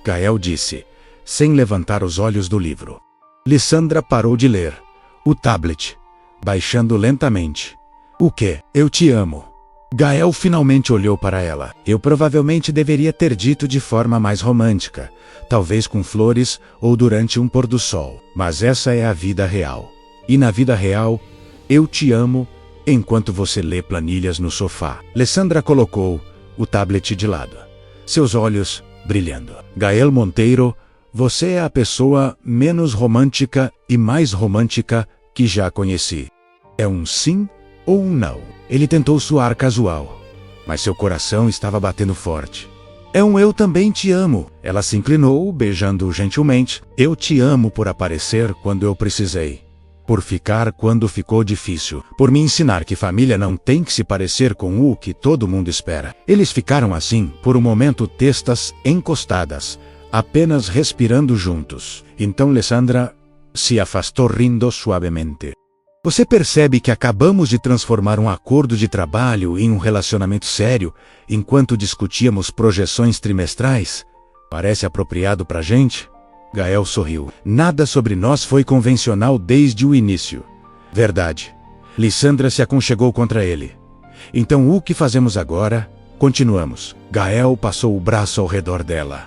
Gael disse, sem levantar os olhos do livro. Lessandra parou de ler o tablet, baixando lentamente. O quê? Eu te amo. Gael finalmente olhou para ela. Eu provavelmente deveria ter dito de forma mais romântica, talvez com flores ou durante um pôr do sol. Mas essa é a vida real. E na vida real, eu te amo enquanto você lê planilhas no sofá. Lessandra colocou o tablet de lado, seus olhos brilhando. Gael Monteiro, você é a pessoa menos romântica e mais romântica que já conheci. É um sim ou um não? Ele tentou soar casual, mas seu coração estava batendo forte. É um eu também te amo. Ela se inclinou, beijando-o gentilmente. Eu te amo por aparecer quando eu precisei, por ficar quando ficou difícil, por me ensinar que família não tem que se parecer com o que todo mundo espera. Eles ficaram assim, por um momento, testas encostadas, apenas respirando juntos. Então Lessandra se afastou rindo suavemente. Você percebe que acabamos de transformar um acordo de trabalho em um relacionamento sério, enquanto discutíamos projeções trimestrais? Parece apropriado pra gente? Gael sorriu. Nada sobre nós foi convencional desde o início. Verdade. Lessandra se aconchegou contra ele. Então o que fazemos agora? Continuamos. Gael passou o braço ao redor dela.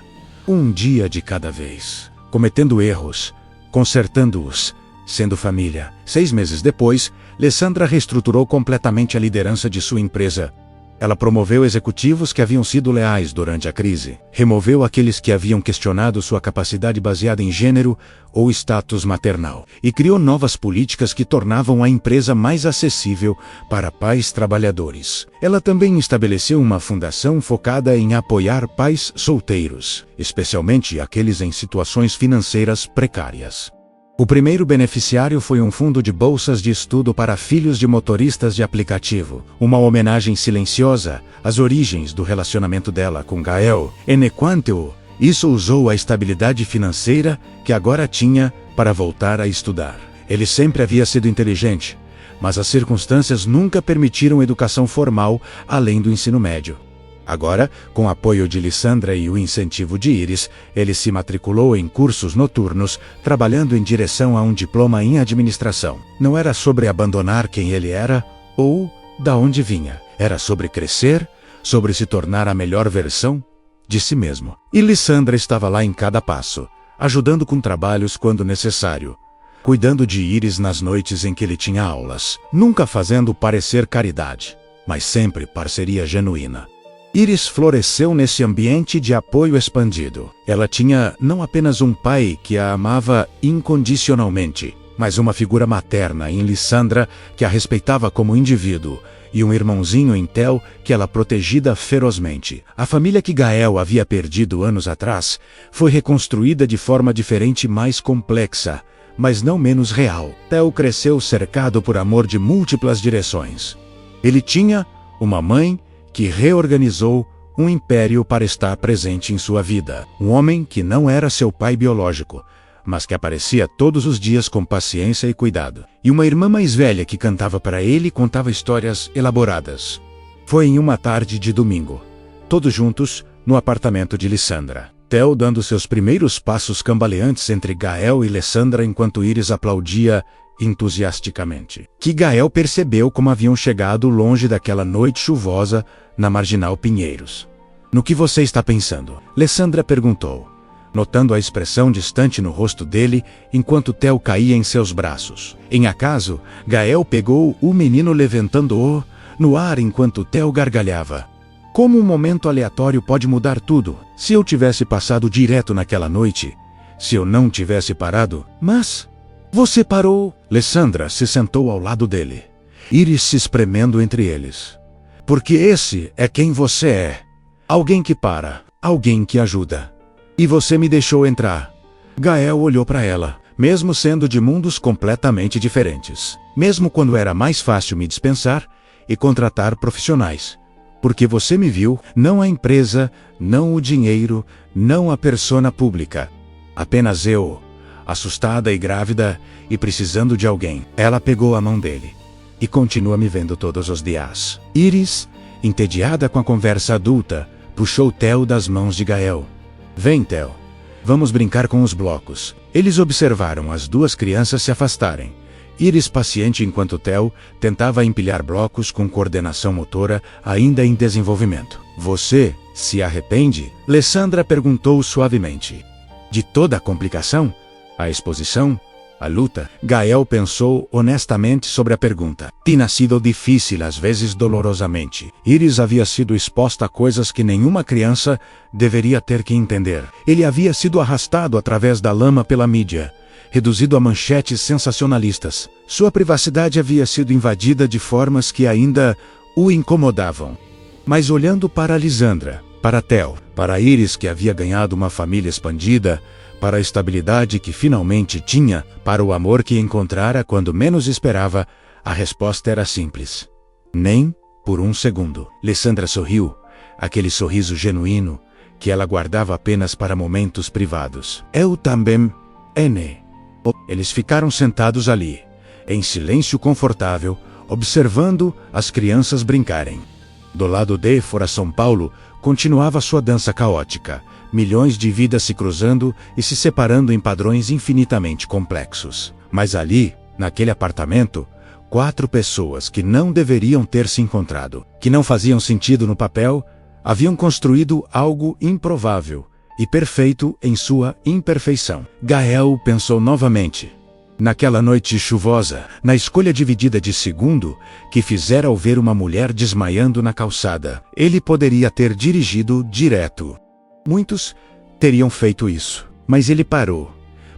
Um dia de cada vez. Cometendo erros, consertando-os, sendo família. 6 meses depois, Lessandra reestruturou completamente a liderança de sua empresa. Ela promoveu executivos que haviam sido leais durante a crise, removeu aqueles que haviam questionado sua capacidade baseada em gênero ou status maternal, e criou novas políticas que tornavam a empresa mais acessível para pais trabalhadores. Ela também estabeleceu uma fundação focada em apoiar pais solteiros, especialmente aqueles em situações financeiras precárias. O primeiro beneficiário foi um fundo de bolsas de estudo para filhos de motoristas de aplicativo, uma homenagem silenciosa às origens do relacionamento dela com Gael. Enquanto isso usou a estabilidade financeira que agora tinha para voltar a estudar. Ele sempre havia sido inteligente, mas as circunstâncias nunca permitiram educação formal além do ensino médio. Agora, com o apoio de Lessandra e o incentivo de Iris, ele se matriculou em cursos noturnos, trabalhando em direção a um diploma em administração. Não era sobre abandonar quem ele era ou da onde vinha. Era sobre crescer, sobre se tornar a melhor versão de si mesmo. E Lessandra estava lá em cada passo, ajudando com trabalhos quando necessário, cuidando de Iris nas noites em que ele tinha aulas, nunca fazendo parecer caridade, mas sempre parceria genuína. Iris floresceu nesse ambiente de apoio expandido. Ela tinha não apenas um pai que a amava incondicionalmente, mas uma figura materna em Lessandra que a respeitava como indivíduo, e um irmãozinho em Theo que ela protegida ferozmente. A família que Gael havia perdido anos atrás foi reconstruída de forma diferente e mais complexa, mas não menos real. Theo cresceu cercado por amor de múltiplas direções. Ele tinha uma mãe que reorganizou um império para estar presente em sua vida. Um homem que não era seu pai biológico, mas que aparecia todos os dias com paciência e cuidado. E uma irmã mais velha que cantava para ele e contava histórias elaboradas. Foi em uma tarde de domingo, todos juntos no apartamento de Lessandra. Theo dando seus primeiros passos cambaleantes entre Gael e Lessandra enquanto Iris aplaudia entusiasticamente. Que Gael percebeu como haviam chegado longe daquela noite chuvosa na Marginal Pinheiros. No que você está pensando? Lessandra perguntou, notando a expressão distante no rosto dele enquanto Theo caía em seus braços. Em acaso, Gael pegou o menino levantando-o no ar enquanto Theo gargalhava. Como um momento aleatório pode mudar tudo? Se eu tivesse passado direto naquela noite, se eu não tivesse parado, mas... Você parou? Lessandra se sentou ao lado dele, Iris se espremendo entre eles. Porque esse é quem você é. Alguém que para, alguém que ajuda. E você me deixou entrar. Gael olhou para ela, mesmo sendo de mundos completamente diferentes. Mesmo quando era mais fácil me dispensar e contratar profissionais. Porque você me viu, não a empresa, não o dinheiro, não a persona pública. Apenas eu. assustada e grávida, e precisando de alguém. Ela pegou a mão dele. E continua me vendo todos os dias. Iris, entediada com a conversa adulta, puxou Theo das mãos de Gael. Vem, Theo. Vamos brincar com os blocos. Eles observaram as duas crianças se afastarem. Iris paciente enquanto Theo tentava empilhar blocos com coordenação motora ainda em desenvolvimento. Você se arrepende? Lessandra perguntou suavemente. De toda a complicação? A exposição? A luta? Gael pensou honestamente sobre a pergunta. Tinha sido difícil, às vezes dolorosamente. Iris havia sido exposta a coisas que nenhuma criança deveria ter que entender. Ele havia sido arrastado através da lama pela mídia, reduzido a manchetes sensacionalistas. Sua privacidade havia sido invadida de formas que ainda o incomodavam. Mas olhando para Lisandra, para Theo, para Iris que havia ganhado uma família expandida, para a estabilidade que finalmente tinha, para o amor que encontrara quando menos esperava, a resposta era simples. Nem por um segundo. Lessandra sorriu, aquele sorriso genuíno que ela guardava apenas para momentos privados. Eu também, N. Eles ficaram sentados ali, em silêncio confortável, observando as crianças brincarem. Do lado de fora São Paulo, continuava sua dança caótica, milhões de vidas se cruzando e se separando em padrões infinitamente complexos. Mas ali, naquele apartamento, 4 pessoas que não deveriam ter se encontrado, que não faziam sentido no papel, haviam construído algo improvável e perfeito em sua imperfeição. Gael pensou novamente. Naquela noite chuvosa, na escolha dividida de segundo, que fizera-o ver uma mulher desmaiando na calçada. Ele poderia ter dirigido direto. Muitos teriam feito isso, mas ele parou,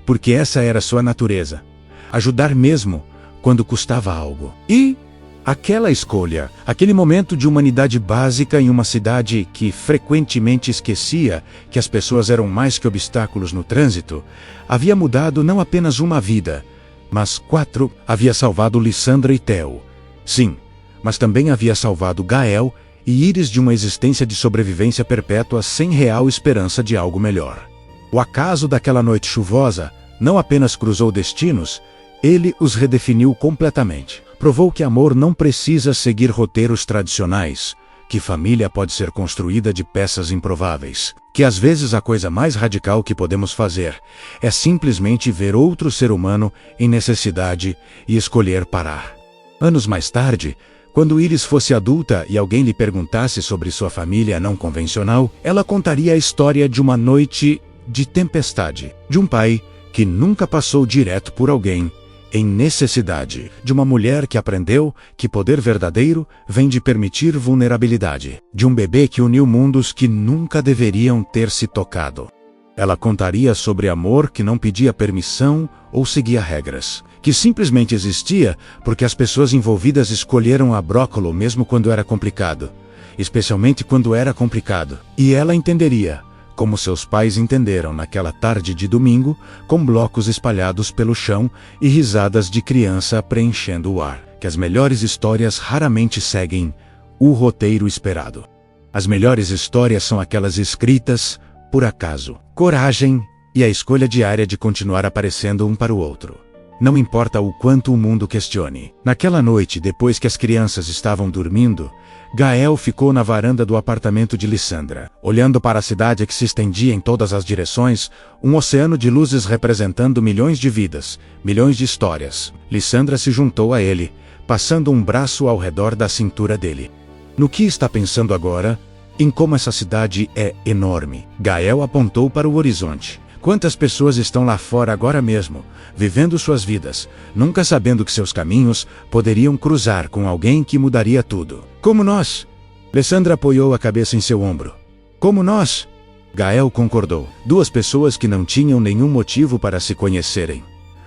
porque essa era sua natureza. Ajudar mesmo quando custava algo. E aquela escolha, aquele momento de humanidade básica em uma cidade que frequentemente esquecia que as pessoas eram mais que obstáculos no trânsito, havia mudado não apenas uma vida, mas 4, havia salvado Lissandra e Theo. Sim, mas também havia salvado Gael e Iris de uma existência de sobrevivência perpétua sem real esperança de algo melhor. O acaso daquela noite chuvosa não apenas cruzou destinos, ele os redefiniu completamente. Provou que amor não precisa seguir roteiros tradicionais, que família pode ser construída de peças improváveis, que às vezes a coisa mais radical que podemos fazer é simplesmente ver outro ser humano em necessidade e escolher parar. Anos mais tarde, quando Iris fosse adulta e alguém lhe perguntasse sobre sua família não convencional, ela contaria a história de uma noite de tempestade, de um pai que nunca passou direto por alguém em necessidade, de uma mulher que aprendeu que poder verdadeiro vem de permitir vulnerabilidade, de um bebê que uniu mundos que nunca deveriam ter se tocado. Ela contaria sobre amor que não pedia permissão ou seguia regras, que simplesmente existia porque as pessoas envolvidas escolheram a brócolo mesmo quando era complicado, especialmente quando era complicado. E ela entenderia, como seus pais entenderam naquela tarde de domingo, com blocos espalhados pelo chão e risadas de criança preenchendo o ar, que as melhores histórias raramente seguem o roteiro esperado. As melhores histórias são aquelas escritas por acaso, coragem e a escolha diária de continuar aparecendo um para o outro. Não importa o quanto o mundo questione. Naquela noite, depois que as crianças estavam dormindo, Gael ficou na varanda do apartamento de Lissandra, olhando para a cidade que se estendia em todas as direções, um oceano de luzes representando milhões de vidas, milhões de histórias. Lissandra se juntou a ele, passando um braço ao redor da cintura dele. No que está pensando agora? Em como essa cidade é enorme. Gael apontou para o horizonte. Quantas pessoas estão lá fora agora mesmo, vivendo suas vidas, nunca sabendo que seus caminhos poderiam cruzar com alguém que mudaria tudo. Como nós. Lissandra apoiou a cabeça em seu ombro. Como nós. Gael concordou. 2 pessoas que não tinham nenhum motivo para se conhecerem,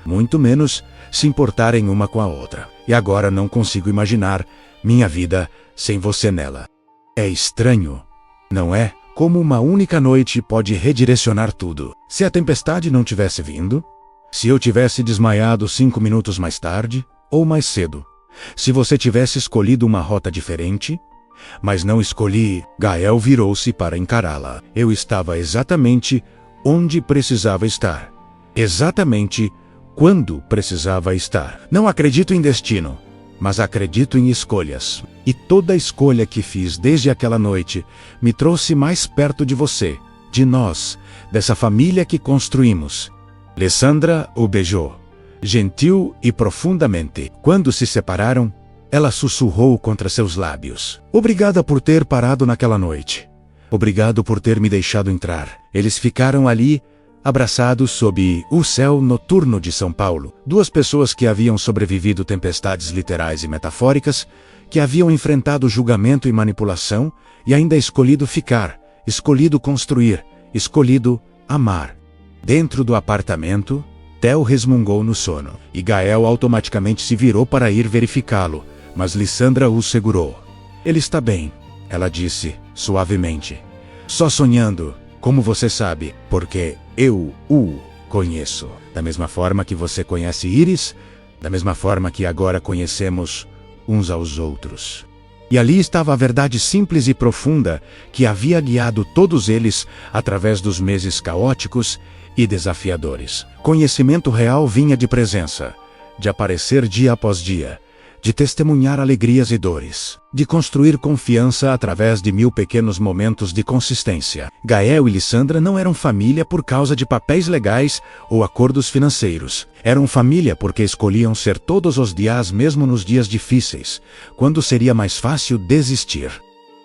muito menos se importarem uma com a outra. E agora não consigo imaginar minha vida sem você nela. É estranho, não é? Como uma única noite pode redirecionar tudo. Se a tempestade não tivesse vindo, se eu tivesse desmaiado 5 minutos mais tarde, ou mais cedo, se você tivesse escolhido uma rota diferente, mas não escolhi. Gael virou-se para encará-la. Eu estava exatamente onde precisava estar. exatamente quando precisava estar. Não acredito em destino, mas acredito em escolhas. E toda escolha que fiz desde aquela noite me trouxe mais perto de você, de nós, dessa família que construímos. Lissandra o beijou, gentil e profundamente. Quando se separaram, ela sussurrou contra seus lábios: "Obrigada por ter parado naquela noite. Obrigado por ter me deixado entrar." Eles ficaram ali, abraçados sob o céu noturno de São Paulo. Duas pessoas que haviam sobrevivido tempestades literais e metafóricas, que haviam enfrentado julgamento e manipulação e ainda escolhido ficar, escolhido construir, escolhido amar. Dentro do apartamento, Theo resmungou no sono, e Gael automaticamente se virou para ir verificá-lo, mas Lissandra o segurou. "Ele está bem", ela disse, suavemente. "Só sonhando, como você sabe, porque eu o conheço. Da mesma forma que você conhece Iris, da mesma forma que agora conhecemos uns aos outros." E ali estava a verdade simples e profunda que havia guiado todos eles através dos meses caóticos e desafiadores. Conhecimento real vinha de presença, de aparecer dia após dia, de testemunhar alegrias e dores, de construir confiança através de 1000 pequenos momentos de consistência. Gael e Lissandra não eram família por causa de papéis legais ou acordos financeiros. Eram família porque escolhiam ser todos os dias, mesmo nos dias difíceis, quando seria mais fácil desistir.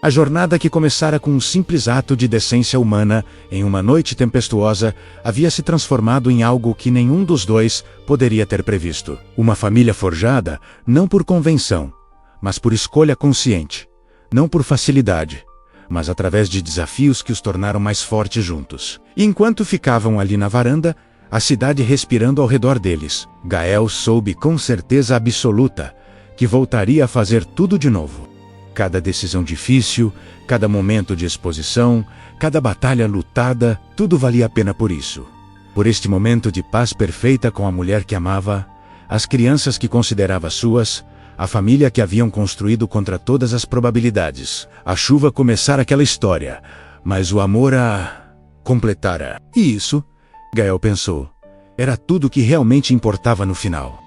A jornada, que começara com um simples ato de decência humana em uma noite tempestuosa, havia se transformado em algo que nenhum dos dois poderia ter previsto. Uma família forjada, não por convenção, mas por escolha consciente. Não por facilidade, mas através de desafios que os tornaram mais fortes juntos. E enquanto ficavam ali na varanda, a cidade respirando ao redor deles, Gael soube com certeza absoluta que voltaria a fazer tudo de novo. Cada decisão difícil, cada momento de exposição, cada batalha lutada, tudo valia a pena por isso. Por este momento de paz perfeita com a mulher que amava, as crianças que considerava suas, a família que haviam construído contra todas as probabilidades. A chuva começara aquela história, mas o amor a completara. E isso, Gael pensou, era tudo que realmente importava no final.